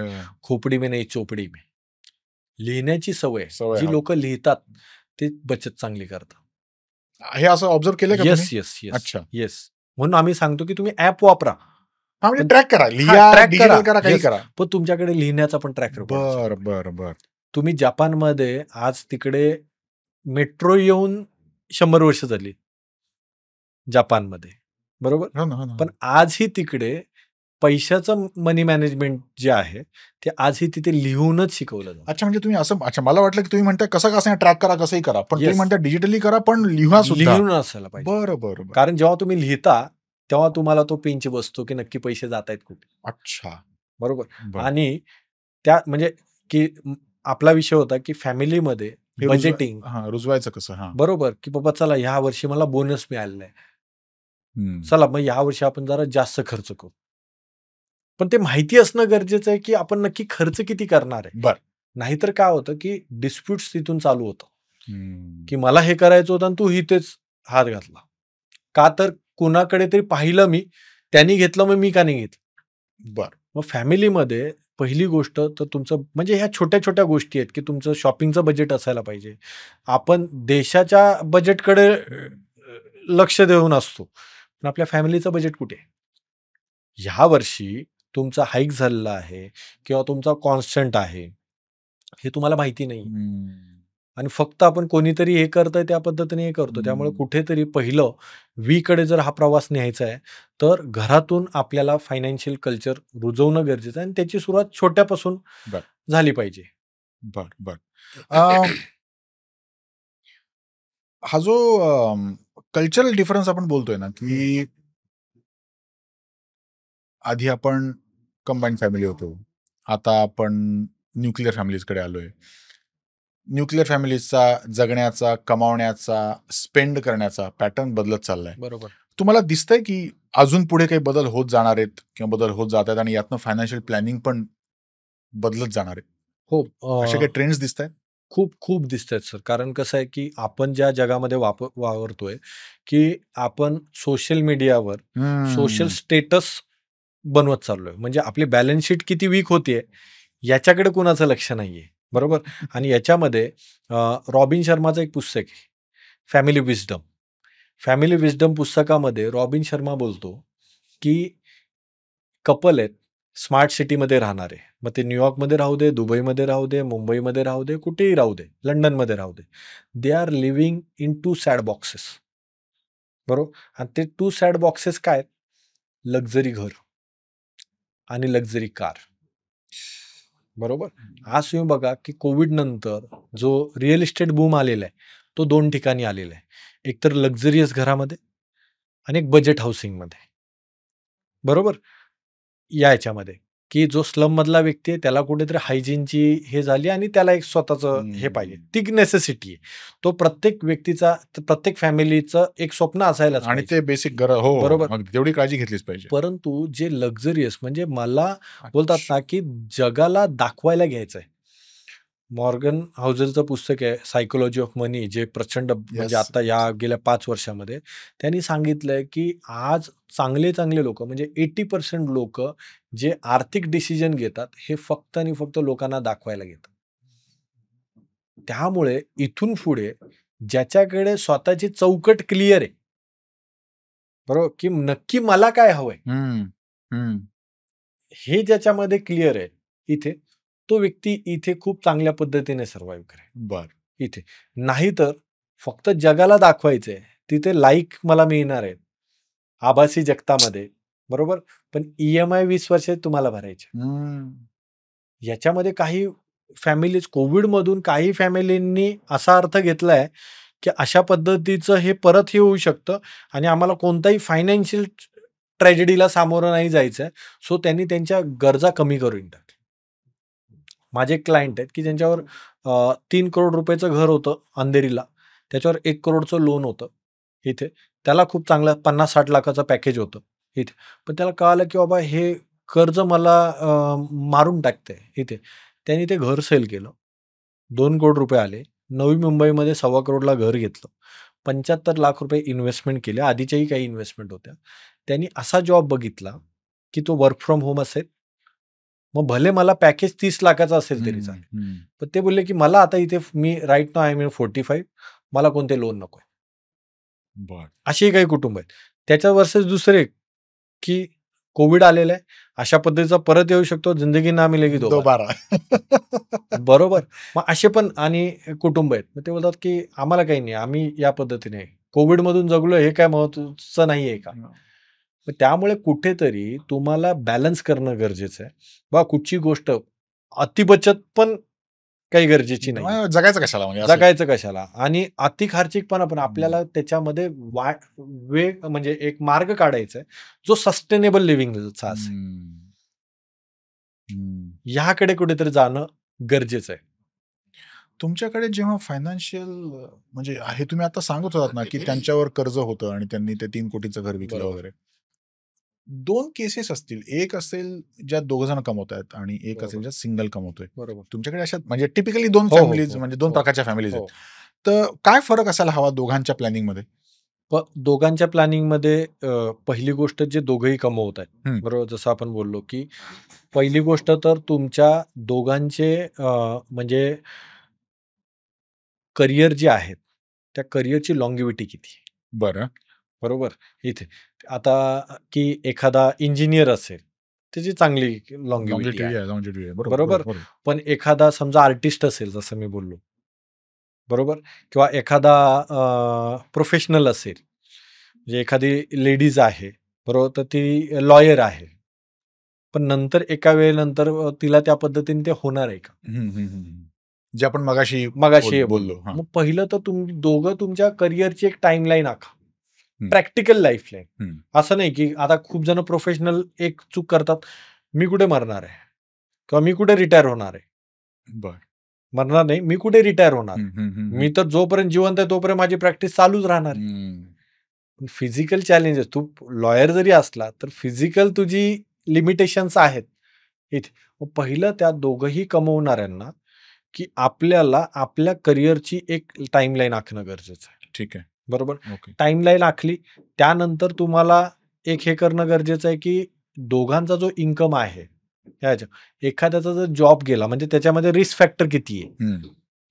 खोपडी में नाही चोपडी में, लिहिण्याची सवय जी लोक लिहितात ते बचत चांगली करतात. हे असं ऑब्झर्व केलं का? Yes yes yes. अच्छा, येस. म्हणून आम्ही सांगतो की तुम्ही ऍप वापरा, ट्रॅक करा, लिहा, डिजिटल करा, काही करा, पण तुमच्याकडे लिहिण्याचा पण ट्रॅक. बर. तुम्ही जपानमध्ये आज तिकडे मेट्रो येऊन 100 वर्ष झाली जपानमध्ये, बरोबर. हो ना, हो ना. पण आजही तिकडे पैशाचं मनी मॅनेजमेंट जे आहे ते आजही तिथे लिहूनच शिकवलं जातं. अच्छा, म्हणजे तुम्ही असं, अच्छा मला वाटलं की तुम्ही म्हणता कसं ट्रॅक करा, कसंही करा, पण तुम्ही Yes. म्हणता डिजिटली करा पण लिहा सुद्धा. लिहून असायला पाहिजे. बरं बरं बरं. कारण जेव्हा तुम्ही लिहिता तेव्हा तुम्हाला तो पिंच बसतो की नक्की पैसे जात आहेत कुठे. अच्छा. बरोबर. बरं. आणि त्या म्हणजे की आपला विषय होता की फॅमिलीमध्ये हे बजेटिंग रुजवायचं कसं. हा बरोबर, की बाबा चला ह्या वर्षी मला बोनस मिळालेला आहे, हम्म. चला मग ह्या वर्षी आपण जरा जास्त खर्च करू. पण ते माहिती असणं गरजेचं आहे की आपण नक्की खर्च किती करणार आहे. बरं. नाहीतर काय होतं की डिस्प्यूट्स तिथून चालू होतं हम्म. की मला हे करायचं होतं आणि तू इथेच हात घातला का, तर कुणाकडे तरी पाहिलं मी, त्यांनी घेतलं मग मी का नाही घेतलं. बरं. मग फॅमिलीमध्ये पहिली गोष्ट तर तुमचं म्हणजे ह्या छोट्या छोट्या गोष्टी आहेत की तुमचं शॉपिंगचं बजेट असायला पाहिजे. आपण देशाच्या बजेटकडे लक्ष देऊन असतो, पण आपल्या फॅमिलीचं बजेट कुठे. ह्या वर्षी तुमचा हाईक झालेला आहे किंवा तुमचा कॉन्स्टंट आहे हे तुम्हाला माहिती नाही. आणि फक्त आपण कोणीतरी हे करतंय त्या पद्धतीने हे करतो. त्यामुळे कुठेतरी पहिलं कडे जर हा प्रवास न्यायचा आहे तर घरातून आपल्याला फायनान्शियल कल्चर रुजवणं गरजेचं आहे आणि त्याची सुरुवात छोट्यापासून झाली पाहिजे. बर बर. हा जो कल्चरल डिफरन्स आपण बोलतोय ना, की आधी आपण कंबाईन फॅमिली होतो, आता आपण न्यूक्लिअर फॅमिलीजकडे आलोय. न्यूक्लिअर फॅमिलीजचा जगण्याचा, कमावण्याचा, स्पेंड करण्याचा पॅटर्न बदलत चाललाय. बरोबर. तुम्हाला दिसतंय की अजून पुढे काही बदल होत जाणार आहेत किंवा बदल होत जात आहेत आणि यातनं फायनान्शियल प्लॅनिंग पण बदलत जाणार आहे? हो. असे काही ट्रेंड्स दिसत आहेत? खूप खूप दिसतात सर. कारण कसं आहे की आपण ज्या जगामध्ये वावरतोय की आपण सोशल मीडियावर सोशल स्टेटस बनवत चाललोय. म्हणजे आपली बॅलन्स शीट किती वीक होतीये याच्याकडे कुणाचं लक्ष नाहीये. बरोबर. आणि याच्यामध्ये रॉबिन शर्माचं एक पुस्तक आहे, फॅमिली विस्डम. फॅमिली विस्डम पुस्तकामध्ये रॉबिन शर्मा बोलतो की कपल आहेत स्मार्ट सिटीमध्ये राहणारे, मग ते न्यूयॉर्कमध्ये राहू दे, दुबईमध्ये राहू दे, मुंबईमध्ये राहू दे, कुठेही राहू दे, लंडनमध्ये राहू दे, they are living in 2 sad boxes. बरोबर. आणि ते 2 सॅड बॉक्सेस काय? लक्झरी घर आणि लक्झरी कार. बरोबर. आज तुम्ही बघा की कोविड नंतर जो रिअल इस्टेट बूम आलेला आहे तो 2 ठिकाणी आलेला आहे. एक तर लक्झरियस घरामध्ये आणि एक बजेट हाऊसिंगमध्ये. बरोबर. याच्यामध्ये की जो स्लम मधला व्यक्ती आहे त्याला कुठेतरी हायजीनची हे झाली आणि त्याला एक स्वतःचं हे पाहिजे, ती नेसेसिटी आहे. तो प्रत्येक व्यक्तीचा, प्रत्येक फॅमिलीचं एक स्वप्न असायला आणि ते बेसिक गरज. हो बरोबर. तेवढी काळजी घेतलीच पाहिजे. परंतु जे लक्झरियस म्हणजे मला बोलतात ना की जगाला दाखवायला घ्यायचंय. मॉर्गन हाऊसेलचं पुस्तक आहे सायकोलॉजी ऑफ मनी, जे प्रचंड म्हणजे आता या गेल्या 5 वर्षामध्ये त्यांनी सांगितलंय की आज चांगले लोक म्हणजे 80% लोक जे आर्थिक डिसिजन घेतात हे फक्त आणि फक्त लोकांना दाखवायला घेतात. त्यामुळे इथून पुढे ज्याच्याकडे स्वतःची चौकट क्लिअर आहे, बरोबर, की नक्की मला काय हवंय हे ज्याच्यामध्ये क्लिअर आहे इथे, तो व्यक्ती इथे खूप चांगल्या पद्धतीने सर्व्हाइव्ह करेल. बर. इथे नाहीतर फक्त जगाला दाखवायचंय, तिथे लाईक मला मिळणार आहेत आभासी जगतामध्ये, बरोबर, पण EMI 20 वर्ष तुम्हाला भरायचे. याच्यामध्ये काही फॅमिलीज कोविडमधून काही फॅमिलींनी असा अर्थ घेतलाय की अशा पद्धतीचं हे परत हे होऊ शकतं आणि आम्हाला कोणताही फायनान्शियल ट्रॅजेडीला सामोरं नाही जायचंय. सो त्यांनी त्यांच्या गरजा कमी करून टाकल्या. माझे एक क्लायंट आहेत की ज्यांच्यावर 3 करोड रुपयाचं घर होतं अंधेरीला, त्याच्यावर 1 करोडचं लोन होतं इथे. त्याला खूप चांगलं 50-60 लाखाचं पॅकेज होतं इथे. पण त्याला कळालं की बाबा हे कर्ज मला मारून टाकतंय इथे. त्यांनी ते घर सेल केलं. 2 करोड रुपये आले. नवी मुंबईमध्ये 1.25 करोडला घर घेतलं. 75 लाख रुपये इन्व्हेस्टमेंट केले. आधीच्याही काही इन्व्हेस्टमेंट होत्या. त्यांनी असा जॉब बघितला की तो वर्क फ्रॉम होम असेल. मग भले मला पॅकेज 30 लाखाचं असेल तरी चालेल. पण ते बोलले की मला आता इथे मी right now I am in 45, मला कोणते लोन नकोय. बर. अशी काही कुटुंब आहेत. त्याच्या वर्सेस दुसरे की कोविड आलेला आहे, अशा पद्धतीचा परत येऊ शकतो, जिंदगी ना मिलेगी दोबारा. बरोबर. मग असे पण आणि कुटुंब आहेत. मग ते बोलतात की आम्हाला काही नाही, आम्ही या पद्धतीने कोविडमधून जगलो, हे काय महत्वाचं नाहीये का? मग त्यामुळे कुठेतरी तुम्हाला बॅलन्स करणं गरजेचं आहे. बा कुठची गोष्ट अतिबचत पण काही गरजेची नाही. जगायचं कशाला म्हणजे जगायचं कशाला आणि अति खर्चिकपणा पण आपल्याला त्याच्यामध्ये म्हणजे एक मार्ग काढायचा आहे जो सस्टेनेबल लिव्हिंगचा असेल. ह्याकडे कुठेतरी जाणं गरजेचं आहे. तुमच्याकडे जेव्हा फायनान्शियल म्हणजे हे तुम्ही आता सांगत होतात ना की त्यांच्यावर कर्ज होतं आणि त्यांनी ते 3 कोटीचं घर विकलं वगैरे. 2 केसेस असतील. एक असेल ज्यात 2 जण कमवत आहेत आणि एक असेल ज्यात सिंगल कमवतोय. बरोबर. तुमच्याकडे अशा म्हणजे टिपिकली 2 फॅमिलीज म्हणजे 2 प्रकारच्या फॅमिलीज आहेत. तर काय फरक असायला हवा दोघांच्या प्लॅनिंगमध्ये? दोघांच्या प्लॅनिंगमध्ये पहिली गोष्ट जे दोघंही कमवत आहेत, बरोबर. जसं आपण बोललो की पहिली गोष्ट तर तुमच्या दोघांचे म्हणजे करिअर जे आहेत त्या करिअरची लॉंगिव्हिटी किती आहे. बरं. बरोबर. इथे आता की एखादा इंजिनियर असेल त्याची चांगली लॉंगिव्हिटी आहे. बरोबर. पण एखादा समजा आर्टिस्ट असेल, जसं मी बोललो, बरोबर, किंवा एखादा प्रोफेशनल असेल, म्हणजे एखादी लेडीज आहे, बरोबर, तर ती लॉयर आहे, पण नंतर एका वेळेनंतर तिला त्या पद्धतीने ते होणार आहे का? जे आपण मगाशी बोललो. मग पहिलं तर तुम्ही दोघं तुमच्या करिअरची एक टाइमलाईन आखा, प्रॅक्टिकल लाईफ लाईन. असं नाही की आता खूप जण प्रोफेशनल एक चूक करतात, मी कुठे मरणार आहे किंवा मी कुठे रिटायर होणार आहे. बरं. मरणार नाही, मी कुठे रिटायर होणार, मी तर जोपर्यंत जिवंत आहे तोपर्यंत माझी प्रॅक्टिस चालूच राहणार. फिजिकल चॅलेंजेस, तू लॉयर जरी असला तर फिजिकल तुझी लिमिटेशन्स आहेत इथे. पहिलं त्या दोघंही कमवणाऱ्यांना की आपल्याला आपल्या करिअरची एक टाइमलाईन आखणं गरजेचं आहे. ठीक आहे. बरोबर. टाइमलाईन आखली, त्यानंतर तुम्हाला एक हे करणं गरजेचं आहे की दोघांचा जो इन्कम आहे एखाद्याचा जर जॉब गेला म्हणजे त्याच्यामध्ये रिस्क फॅक्टर किती आहे.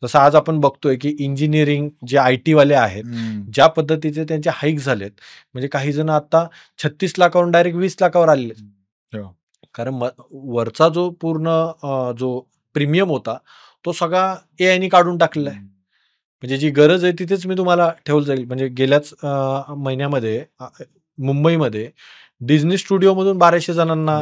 जसं आज आपण बघतोय की इंजिनिअरिंग जे IT वाले आहेत, ज्या पद्धतीचे त्यांचे हाईक झालेत, म्हणजे काही जण आता 36 लाखावरून डायरेक्ट 20 लाखावर आलेले, कारण वरचा जो पूर्ण जो प्रीमियम होता तो सगळा AI काढून टाकलेला आहे. म्हणजे जी गरज आहे तिथेच मी तुम्हाला ठेवलं जाईल. म्हणजे गेल्याच महिन्यामध्ये मुंबईमध्ये डिझनी स्टुडिओमधून 1200 जणांना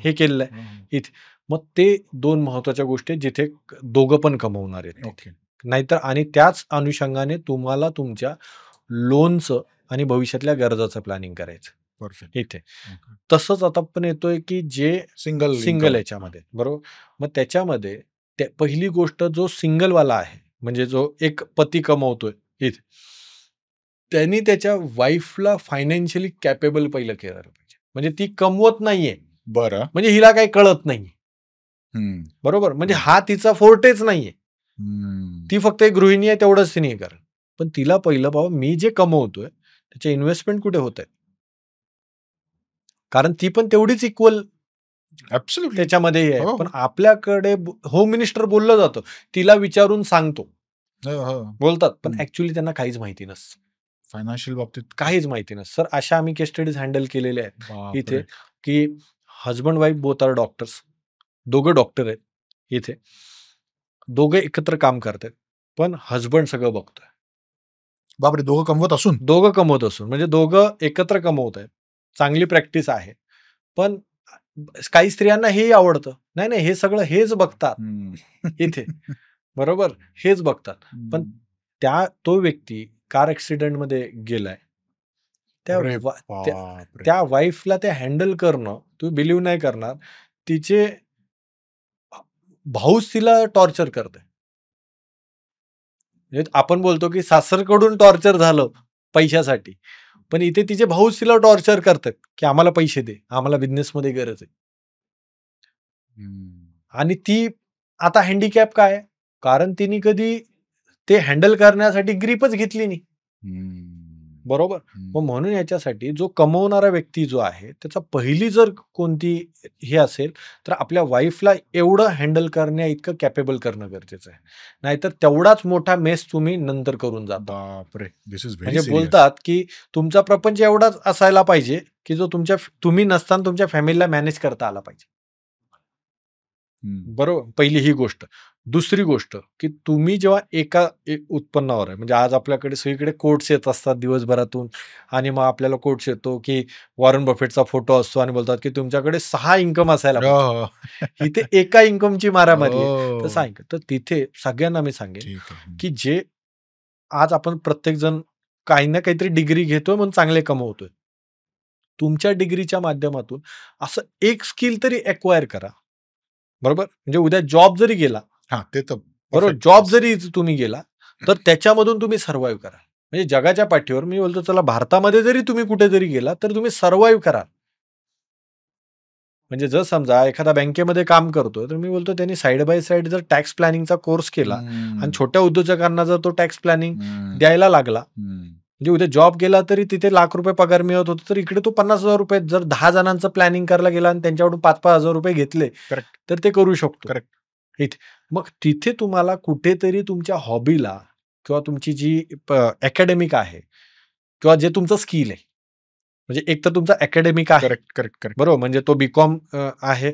हे केलेलं आहे इथे. मग ते 2 महत्वाच्या गोष्टी जिथे दोघं पण कमवणार आहेत. नाहीतर आणि त्याच अनुषंगाने तुम्हाला तुमच्या लोनचं आणि भविष्यातल्या गरजाचं प्लॅनिंग करायचं इथे. तसंच आता पण येतोय की जे सिंगल याच्यामध्ये, बरोबर. मग त्याच्यामध्ये पहिली गोष्ट जो सिंगलवाला आहे, म्हणजे जो एक पती कमवतोय इथे, त्यांनी त्याच्या वाईफला फायनान्शियली कॅपेबल पहिलं केलं पाहिजे. म्हणजे ती कमवत नाहीये, बरं, म्हणजे हिला काही कळत नाहीये, बरोबर, म्हणजे हा तिचा फोर्टेच नाहीये, ती फक्त एक गृहिणी आहे तेवढंच ती नाही करत. पण तिला पहिलं बाबा मी जे कमवतोय त्याचे इन्व्हेस्टमेंट कुठे होत आहेत, कारण ती पण तेवढीच इक्वल त्याच्यामध्ये आहे. पण आपल्याकडे होम मिनिस्टर बोललं जातं, तिला विचारून सांगतो बोलतात, पण ऍक्च्युअली त्यांना काहीच माहिती नसतं फायनान्शियल बाबतीत, काहीच माहिती नसतं. सर अशा आम्ही केस स्टडीज हँडल केलेले आहेत इथे की husband wife both are doctors, दोघं डॉक्टर आहेत इथे, दोघं एकत्र काम करतात, पण हजबंड सगळं बघतोय. बापरे, दोघं कमवत असून म्हणजे दोघं एकत्र कमवत आहेत, चांगली प्रॅक्टिस आहे. पण काही स्त्रियांना हेही आवडतं, नाही हे सगळं हेच बघतात इथे, बरोबर, हेच बघतात. पण तो व्यक्ती कार ऍक्सिडेंटमध्ये गेलाय, त्या वाईफला ते हँडल करणं, तू बिलीव्ह नाही करणार, तिचे भाऊच तिला टॉर्चर करते. आपण बोलतो की सासरकडून टॉर्चर झालं पैशासाठी, पण इथे तिचे भाऊच तिला टॉर्चर करतात की आम्हाला पैसे दे, आम्हाला बिझनेसमध्ये गरज आहे. आणि ती आता हँडिकॅप काय, कारण तिने कधी ते हँडल करण्यासाठी ग्रीपच घेतली नाही. बरोबर. मग म्हणून याच्यासाठी जो कमवणारा व्यक्ती जो आहे त्याचा पहिली जर कोणती हे असेल तर आपल्या वाईफला एवढं हँडल करण्या इतकं कॅपेबल करणं गरजेचं आहे. नाहीतर तेवढाच मोठा मेस तुम्ही नंतर करून जाता. बापरे, दिस इज म्हणजे बोलतात की तुमचा प्रपंच एवढाच असायला पाहिजे की जो तुम्ही नसताना तुमच्या फॅमिलीला मॅनेज करता आला पाहिजे. बरोबर, पहिली ही गोष्ट. दुसरी गोष्ट की तुम्ही जेव्हा एका उत्पन्नावर आहे, म्हणजे आज आपल्याकडे सगळीकडे कोट्स येत असतात दिवसभरातून आणि मग आपल्याला कोट्स येतो की वॉरन बफेटचा फोटो असतो आणि बोलतात की तुमच्याकडे 6 इन्कम असायला पाहिजे. इथे एका इन्कमची मारामारी आहे. तर 6 इन्कम. तर तिथे सगळ्यांना मी सांगेन की जे आज आपण प्रत्येक जण काही ना काहीतरी डिग्री घेतोय म्हणून चांगले कमवतोय. तुमच्या डिग्रीच्या माध्यमातून असं एक स्किल तरी एक्वायर करा. बरोबर, म्हणजे उद्या जॉब जरी गेला, ते तर बरोबर, जॉब जरी तुम्ही गेला तर त्याच्यामधून तुम्ही सर्व्हाइव्ह करा. म्हणजे जगाच्या पाठीवर मी बोलतो चला भारतामध्ये जरी तुम्ही कुठेतरी गेला तर तुम्ही सर्व्हाइव्ह करा. म्हणजे जर समजा एखादा बँकेमध्ये काम करतोय तर मी बोलतो त्यांनी साईड बाय साईड जर टॅक्स प्लॅनिंगचा कोर्स केला आणि छोट्या उद्योजकांना जर तो टॅक्स प्लॅनिंग द्यायला लागला, म्हणजे उद्या जॉब गेला तरी तिथे ₹1,00,000 पगार मिळत होतो तर इकडे तो ₹50,000 जर 10 जणांचं प्लॅनिंग करायला गेला आणि त्यांच्याकडून ₹5,000 घेतले तर ते करू शकतो. इथे मग तिथे तुम्हाला कुठेतरी तुमच्या हॉबीला किंवा तुमची जी अकॅडमिक आहे किंवा जे तुमचं स्किल आहे, म्हणजे एक तर तुमचा अकॅडमिक आहे, बरोबर, म्हणजे तो बीकॉम आहे,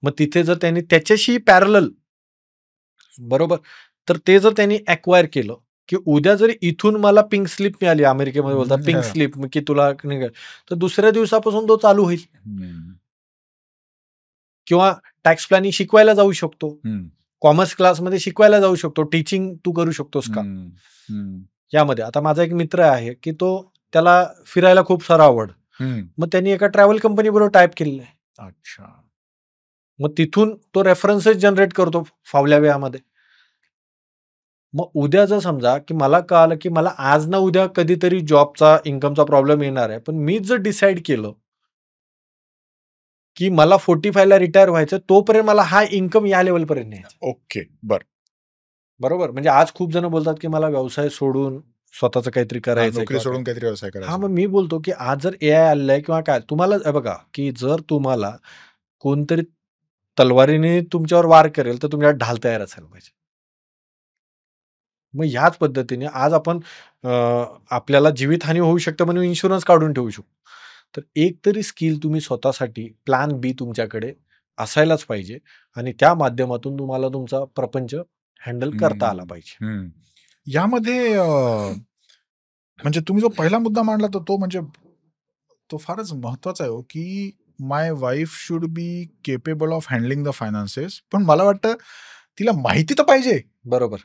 मग तिथे जर त्यांनी त्याच्याशी पॅरलल, बरोबर, तर ते जर त्यांनी ॲक्वायर केलं की उद्या जरी इथून मला पिंक स्लिप मिळाली, अमेरिकेमध्ये बोलतात पिंक स्लिप की तुला तर दुसऱ्या दिवसापासून तो चालू होईल. किंवा टॅक्स प्लॅनिंग शिकवायला जाऊ शकतो, कॉमर्स क्लासमध्ये शिकवायला जाऊ शकतो, टीचिंग तू करू शकतोस का यामध्ये. आता माझा एक मित्र आहे की त्याला फिरायला खूप सारं आवड, मग त्यांनी एका ट्रॅव्हल कंपनी बरोबर टाईप केलेलं आहे. अच्छा, मग तिथून तो रेफरन्सेस जनरेट करतो फावल्या वेळामध्ये. मग उद्या जर समजा की मला कळालं की मला आज ना उद्या कधीतरी जॉबचा इन्कमचा प्रॉब्लेम येणार आहे, पण मीच जर डिसाईड केलं की मला 45 ला रिटायर व्हायचं, तोपर्यंत मला हा इन्कम या लेवलपर्यंत न्यायचा. ओके, बरोबर. म्हणजे आज खूप जण बोलतात की मला व्यवसाय सोडून स्वतःचं काहीतरी करायचं, नोकरी सोडून काहीतरी व्यवसाय करायचा. मग मी बोलतो की आज जर AI आलेलं आहे किंवा काय, तुम्हाला बघा की जर तुम्हाला कोणतरी तलवारीने तुमच्यावर वार करेल तर तुमच्या ढाल तयार असायला पाहिजे. मग ह्याच पद्धतीने आज आपण आपल्याला जीवितहानी होऊ शकते म्हणून इन्शुरन्स काढून ठेवू शकतो. तर एक तरी स्किल तुम्ही स्वतःसाठी प्लॅन बी तुमच्याकडे असायलाच पाहिजे आणि त्या माध्यमातून तुम्हाला तुमचा प्रपंच हँडल करता आला पाहिजे. यामध्ये म्हणजे तुम्ही जो पहिला मुद्दा मांडला तो म्हणजे तो फारच महत्वाचा आहे की my wife should be capable of handling the finances. पण मला वाटतं तिला माहिती तर पाहिजे, बरोबर,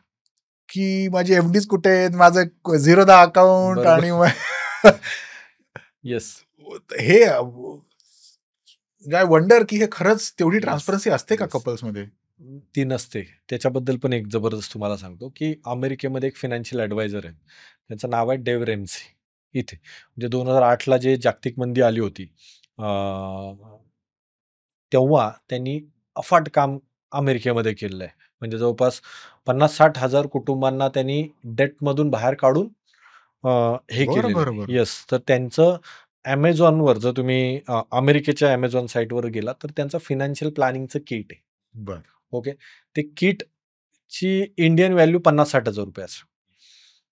की माझी एफडीज कुठे आहेत, माझं 0 अकाउंट आणि येस, हे काय वंडर की हे खरंच तेवढी ट्रान्सपरन्सी असते का कपल्समध्ये? ती नसते. त्याच्याबद्दल पण एक जबरदस्त तुम्हाला सांगतो की अमेरिकेमध्ये एक फायनान्शियल ॲडवायझर आहे, त्यांचं नाव आहे डेव्ह रेम्सी. इथे म्हणजे 2008ला जे जागतिक मंदी आली होती तेव्हा त्यांनी अफाट काम अमेरिकेमध्ये केलेलं आहे. म्हणजे जवळपास 50-60 हजार कुटुंबांना त्यांनी डेटमधून बाहेर काढून हे केलेलं. येस, तर त्यांचं Amazonवर जर तुम्ही अमेरिकेच्या Amazon साईटवर गेला तर त्यांचं फायनान्शियल प्लॅनिंगचं किट आहे. ओके, ते किटची इंडियन व्हॅल्यू 50-60 हजार रुपये असं.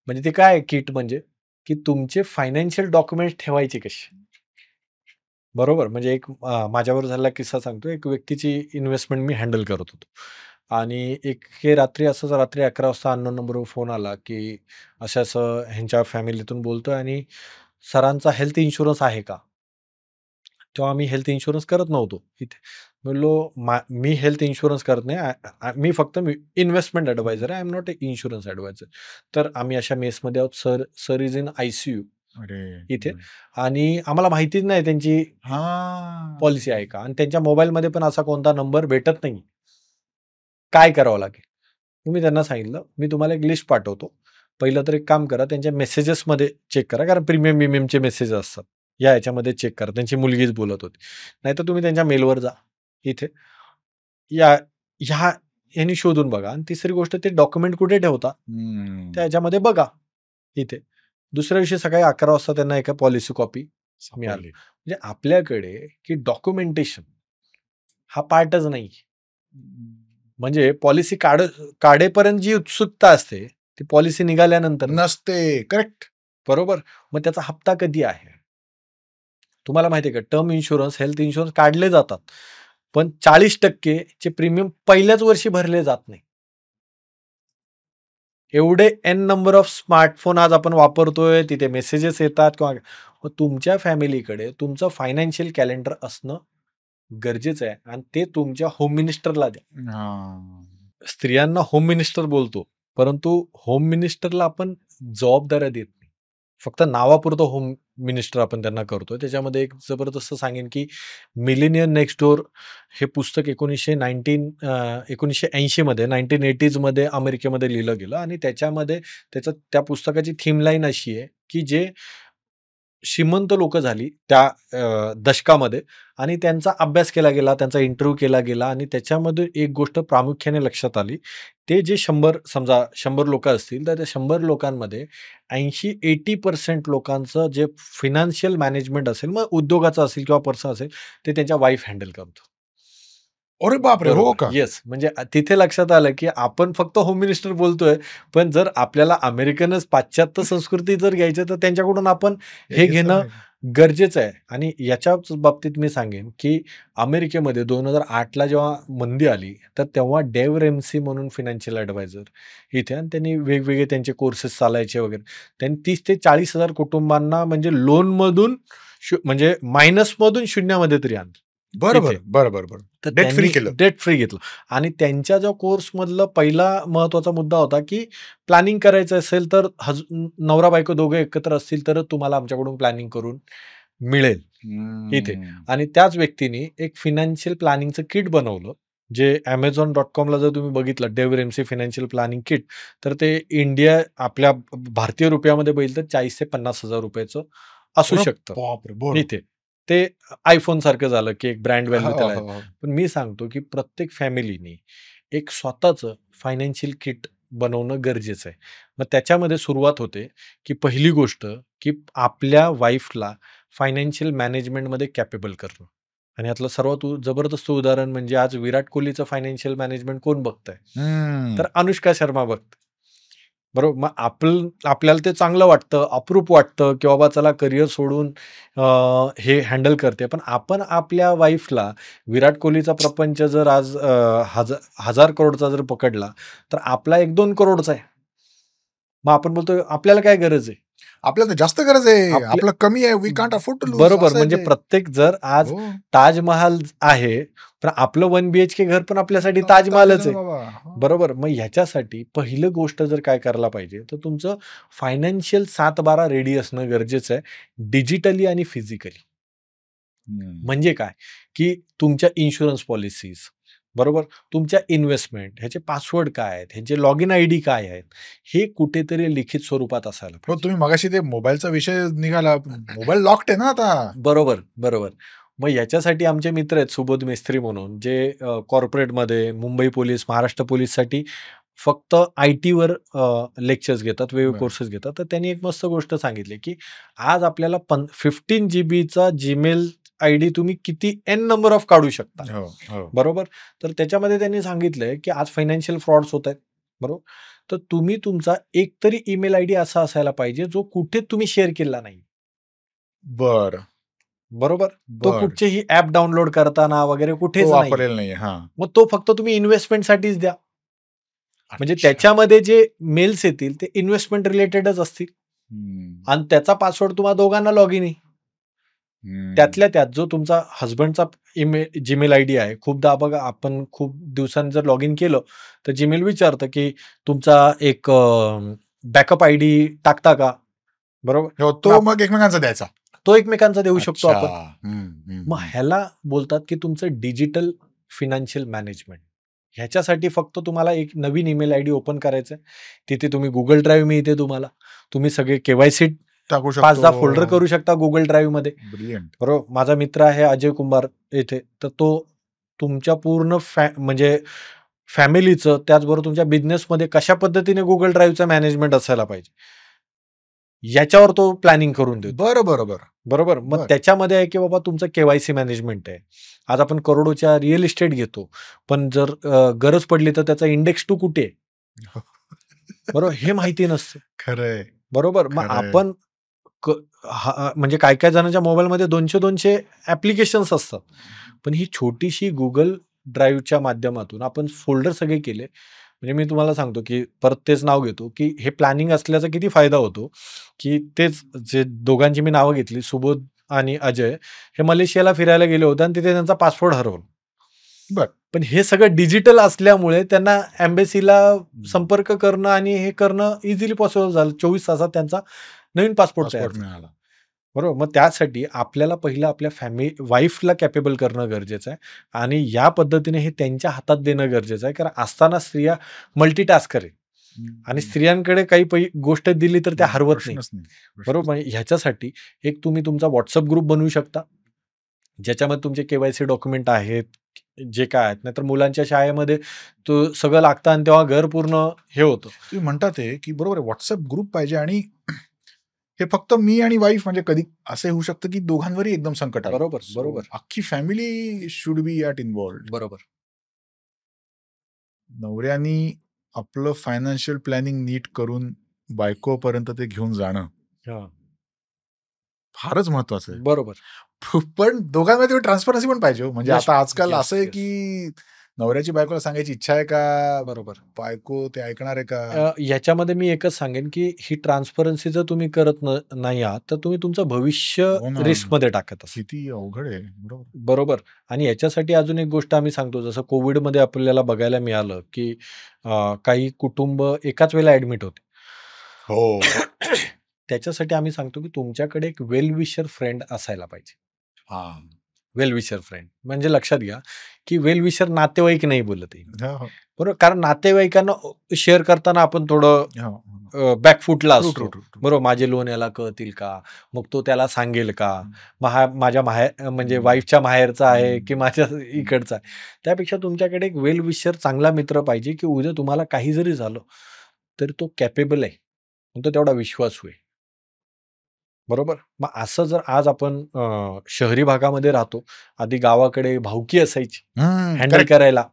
म्हणजे ते काय किट म्हणजे की तुमचे फायनान्शियल डॉक्युमेंट्स ठेवायचे कसे, बरोबर. म्हणजे एक माझ्यावर झालेला किस्सा सांगतो. एक व्यक्तीची इन्व्हेस्टमेंट मी हँडल करत होतो आणि रात्री 11 वाजता अननोन नंबरवर फोन आला की असं ह्यांच्या फॅमिलीतून बोलतोय आणि सरांचा हेल्थ इन्शुरन्स आहे का? तेव्हा आम्ही हेल्थ इन्शुरन्स करत नव्हतो इथे. म्हणलो मी हेल्थ इन्शुरन्स करत नाही, मी फक्त इन्व्हेस्टमेंट ॲडवायझर आहे, I am not a insurance advisor. तर आम्ही अशा मेसमध्ये आहोत, सर इज इन ICU इथे आणि आम्हाला माहितीच नाही त्यांची पॉलिसी आहे का आणि त्यांच्या मोबाईलमध्ये पण असा कोणता नंबर भेटत नाही. काय करावं लागेल? तुम्ही त्यांना सांगितलं मी तुम्हाला एक लिस्ट पाठवतो. पहिलं तर एक काम करा, त्यांच्या मेसेजेसमध्ये चेक करा, कारण प्रीमियमचे मेसेज असतात, याच्यामध्ये चेक करा. त्यांची मुलगीच बोलत होती. नाहीतर तुम्ही त्यांच्या मेलवर जा इथे, ह्यानी शोधून बघा. आणि तिसरी गोष्ट, ते डॉक्युमेंट कुठे ठेवता त्या ह्याच्यामध्ये बघा इथे. दुसऱ्या दिवशी सकाळी 11 वाजता त्यांना एका पॉलिसी कॉपी मिळाली. म्हणजे आपल्याकडे की डॉक्युमेंटेशन हा पार्टच नाही. म्हणजे पॉलिसी काढेपर्यंत जी उत्सुकता असते ती पॉलिसी निघाल्यानंतर नसते. करेक्ट. बरोबर. मग त्याचा हप्ता कधी आहे? तुम्हाला माहिती आहे का, टर्म इन्शुरन्स, हेल्थ इन्शुरन्स काढले जातात, पण 40% चे प्रीमियम पहिल्याच वर्षी भरले जात नाही. एवढे एन नंबर ऑफ स्मार्टफोन आज आपण वापरतोय, तिथे मेसेजेस येतात किंवा तुमच्या फॅमिलीकडे तुमचं फायनान्शियल कॅलेंडर असणं गरजेचं आहे आणि ते तुमच्या होम मिनिस्टरला द्या. स्त्रियांना होम मिनिस्टर बोलतो, परंतु होम मिनिस्टरला आपण जबाबदाऱ्या देत नाही. फक्त नावापुरतं होम मिनिस्टर आपण त्यांना करतो. त्याच्यामध्ये एक जबरदस्त सांगेन की मिलेनियर नेक्स्ट डोअर हे पुस्तक 1980 मध्ये 1980s मध्ये अमेरिकेमध्ये लिहिलं गेलं आणि त्याच्यामध्ये त्या पुस्तकाची थीम लाईन अशी आहे की जे श्रीमंत लोक झाली त्या दशकामध्ये आणि त्यांचा अभ्यास केला गेला, त्यांचा इंटरव्ह्यू केला गेला आणि त्याच्यामध्ये एक गोष्ट प्रामुख्याने लक्षात आली. ते जे 100 लोक असतील तर त्या 100 लोकांमध्ये 80% लोकांचं जे फायनान्शियल मॅनेजमेंट असेल, मग उद्योगाचं असेल किंवा पर्सन असेल, ते त्यांच्या वाईफ हँडल करतो. अरे बापरे, हो का? येस. म्हणजे तिथे लक्षात आलं की आपण फक्त होम मिनिस्टर बोलतोय, पण जर आपल्याला अमेरिकनच पाश्चात्य संस्कृती जर घ्यायचं तर त्यांच्याकडून आपण हे घेणं गरजेचं आहे. आणि याच्याच बाबतीत मी सांगेन की अमेरिकेमध्ये 2008ला जेव्हा मंदी आली तर तेव्हा डेव्ह रेम्सी म्हणून फायनान्शियल ॲडवायझर इथे, आणि त्यांनी वेगवेगळे त्यांचे कोर्सेस चालायचे वगैरे, त्यांनी 30 ते 40,000 कुटुंबांना म्हणजे लोनमधून म्हणजे मायनसमधून शून्यामध्ये तरी आणलं. बरोबर. तर डेट फ्री घेतलं. आणि त्यांच्या जो कोर्समधला पहिला महत्वाचा मुद्दा होता की प्लॅनिंग करायचं असेल तर नवरा बायको दोघे एकत्र असतील तर तुम्हाला आमच्याकडून प्लॅनिंग करून मिळेल इथे. आणि त्याच व्यक्तीने एक फायनान्शियल प्लॅनिंगचं किट बनवलं, जे Amazon.com जर तुम्ही बघितलं डेव्ह रेम्सी फायनान्शियल प्लॅनिंग किट, तर ते आपल्या भारतीय रुपयामध्ये बघितलं तर 40,000 ते 50,000 रुपयाचं असू शकतं इथे. ते आयफोन सारखं झालं की एक ब्रँड व्हॅल्यू त्याला. पण मी सांगतो की प्रत्येक फॅमिलीने एक स्वतःचं फायनान्शियल किट बनवणं गरजेचं आहे. मग त्याच्यामध्ये सुरुवात होते की पहिली गोष्ट की आपल्या वाईफला फायनान्शियल मॅनेजमेंटमध्ये कॅपेबल करणं. आणि यातलं सर्वात जबरदस्त उदाहरण म्हणजे आज विराट कोहलीचं फायनान्शियल मॅनेजमेंट कोण बघतंय? तर अनुष्का शर्मा बघते. बरोबर. मग आपल्याला ते चांगलं वाटतं, अप्रूप वाटतं की बाबा चला करिअर सोडून हे हँडल करते. पण आपण आपल्या वाईफला विराट कोहलीचा प्रपंच जर आज 1000 करोडचा जर पकडला तर आपला 1-2 करोडचा आहे. मग आपण बोलतो आपल्याला काय गरज आहे? आपल्याला जास्त गरज आहे, आपलं कमी आहे, we can't afford to lose. बरोबर. म्हणजे प्रत्येक जर आज ताजमहाल आहे पण आपलं 1 BHK घर पण आपल्यासाठी ताजमहालच आहे. बरोबर. मग ह्याच्यासाठी पहिलं गोष्ट जर काय करायला पाहिजे तर तुमचं फायनान्शियल 7-12 रेडी असणं गरजेचं आहे, डिजिटली आणि फिजिकली. म्हणजे काय की तुमच्या इन्शुरन्स पॉलिसीज, बरोबर, तुमच्या इन्व्हेस्टमेंट, ह्याचे पासवर्ड काय आहेत, ह्याचे लॉग इन ID काय आहेत, हे कुठेतरी लिखित स्वरूपात असायला पाहिजे. तुम्ही मगाशी ते मोबाईलचा विषय निघाला, मोबाईल लॉक्ड आहे ना आता. बरोबर. मग याच्यासाठी आमचे मित्र आहेत सुबोध मिस्त्री म्हणून, जे कॉर्पोरेटमध्ये मुंबई पोलीस, महाराष्ट्र पोलीससाठी फक्त IT वर लेक्चर्स घेतात, वेगवेगळे कोर्सेस घेतात. तर त्यांनी एक मस्त गोष्ट सांगितली की आज आपल्याला 15 GBचा जीमेल ID तुम्ही किती एन नंबर ऑफ काढू शकता. बरोबर. तर त्याच्यामध्ये त्यांनी सांगितलंय की आज फायनान्शियल फ्रॉड्स होत आहेत. बरोबर. तर तुम्ही तुमचा एकतरी ईमेल ID असा असायला पाहिजे जो कुठे तुम्ही शेअर केला नाही. बरोबर. तो कुठचेही ऍप डाउनलोड करताना वगैरे कुठेच वापरलेला नाही. मग तो फक्त तुम्ही इन्व्हेस्टमेंटसाठीच द्या. म्हणजे त्याच्यामध्ये जे मेल्स येतील ते इन्व्हेस्टमेंट रिलेटेडच असतील आणि त्याचा पासवर्ड तुम्हाला दोघांना लॉग इन आहे. त्यातल्या त्यात जो तुमचा हजबंडचा जीमेल ID आहे, खूपदा बघा आपण खूप दिवसांनी जर लॉग इन केलं तर जीमेल विचारतं की तुमचा एक बॅकअप ID टाकता का? बरोबर. तो मग एकमेकांचा द्यायचा, तो एकमेकांचा देऊ शकतो आपण. मग ह्याला बोलतात की तुमचं डिजिटल फायनान्शियल मॅनेजमेंट. ह्याच्यासाठी फक्त तुम्हाला एक नवीन ईमेल ID ओपन करायचं आहे. तिथे तुम्ही गुगल ड्राईव्ह मिळते तुम्हाला, तुम्ही सगळे KYC टाकू शकता, 5-10 फोल्डर करू शकता गुगल ड्राईव्ह मध्ये. बरोबर. माझा मित्र आहे अजय कुंभार येथे, तर तो तुमच्या पूर्ण म्हणजे फॅमिलीचं, त्याचबरोबर तुमच्या बिझनेसमध्ये कशा पद्धतीने गुगल ड्राईव्हचं मॅनेजमेंट असायला पाहिजे याच्यावर तो प्लॅनिंग करून देतो. बरोबर. मग त्याच्यामध्ये आहे की बाबा तुमचं केवायसी मॅनेजमेंट आहे. आज आपण करोडोच्या रिअल इस्टेट घेतो, पण जर गरज पडली तर त्याचा इंडेक्स 2 कुठे आहे? बरोबर, हे माहिती नसतं. खरंय. बरोबर. मग आपण म्हणजे काय काय जणांच्या मोबाईलमध्ये 200 ऍप्लिकेशन्स असतात, पण ही छोटीशी गुगल ड्राईव्हच्या माध्यमातून आपण फोल्डर सगळे केले. म्हणजे मी तुम्हाला सांगतो की परत तेच नाव घेतो की हे प्लॅनिंग असल्याचा किती फायदा होतो, की तेच जे दोघांची मी नावं घेतली, सुबोध आणि अजय, हे मलेशियाला फिरायला गेले होते आणि तिथे त्यांचा पासपोर्ट हरवला. पण हे सगळं डिजिटल असल्यामुळे त्यांना एम्बेसीला संपर्क करणं आणि हे करणं इझिली पॉसिबल झालं. 24 तासात त्यांचा नवीन पासपोर्ट मिळाला. बरोबर. मग त्यासाठी आपल्याला पहिलं आपल्या वाईफला कॅपेबल करणं गरजेचं आहे आणि या पद्धतीने हे त्यांच्या हातात देणं गरजेचं आहे. कारण असताना स्त्रिया मल्टीटास्कर आहे आणि स्त्रियांकडे काही गोष्ट दिली तर त्या हरवत नाही. बरोबर. ह्याच्यासाठी एक तुम्ही तुमचा व्हॉट्सअप ग्रुप बनवू शकता, ज्याच्यामध्ये तुमचे केवायसी डॉक्युमेंट आहेत, जे काय आहेत. नाहीतर मुलांच्या शाळेमध्ये तो सगळं लागतं आणि तेव्हा घर पूर्ण हे होतं. तुम्ही म्हणतात की बरोबर आहे, व्हॉट्सअप ग्रुप पाहिजे आणि हे फक्त मी आणि वाईफ म्हणजे कधी असे होऊ शकतं की दोघांवरही एकदम संकट आलं. बरोबर. अख्खी family should be at involved. बरोबर. नवऱ्यानी आपलं फायनान्शियल प्लॅनिंग नीट करून बायकोपर्यंत ते घेऊन जाणं फारच महत्वाचं आहे. बरोबर. पण दोघांमध्ये ट्रान्सपरन्सी पण पाहिजे. म्हणजे आता आजकाल असं आहे की नवऱ्याची बायकोला सांगायची इच्छा आहे का, बरोबर, बायको ते ऐकणार आहे का. याच्यामध्ये मी एकच सांगेन की ही ट्रान्सपरन्सी जर तुम्ही करत नाही आहात तर तुम्ही तुमचं भविष्य रिस्क मध्ये टाकत असता. किती अवघड आहे. बरोबर. आणि याच्यासाठी अजून एक गोष्ट आम्ही सांगतो, जसं कोविडमध्ये आपल्याला बघायला मिळालं की काही कुटुंब एकाच वेळेला ऍडमिट होते. हो. त्याच्यासाठी आम्ही सांगतो की तुमच्याकडे एक वेल विशर फ्रेंड असायला पाहिजे. वेल विशर फ्रेंड म्हणजे लक्षात घ्या की वेल विशर नातेवाईक नाही बोलत आहे. बरोबर. कारण नातेवाईकांना शेअर करताना आपण थोडं बॅकफुटला असतो. बरोबर. माझे लोन याला कळतील का, मग तो त्याला सांगेल का, माझ्या म्हणजे वाईफच्या माहेरचा आहे की माझ्या इकडचा आहे. त्यापेक्षा तुमच्याकडे एक वेल विशर चांगला मित्र पाहिजे की उद्या तुम्हाला काही जरी झालं तरी तो कॅपेबल आहे, तो तेवढा विश्वासू आहे. बरोबर. मग असं जर आज आपण शहरी भागामध्ये राहतो, आधी गावाकडे भाऊकी असायची हँडल करायला.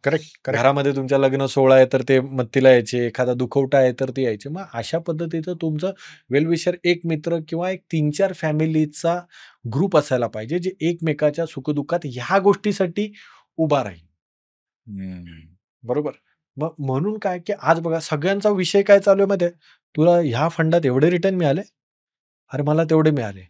घरामध्ये तुमच्या लग्न सोहळा आहे तर ते मत्तीला यायचे, एखादा दुखवटा आहे तर ते यायचे. मग अशा पद्धतीचं तुमचं वेलविशर एक मित्र किंवा एक 3-4 फॅमिलीचा ग्रुप असायला पाहिजे, जे एकमेकाच्या सुखदुःखात ह्या गोष्टीसाठी उभा राहील. बरोबर. मग म्हणून काय की आज बघा सगळ्यांचा विषय काय चालू आहे मध्ये, तुला ह्या फंडात एवढे रिटर्न मिळाले, अरे मला तेवढे मिळाले.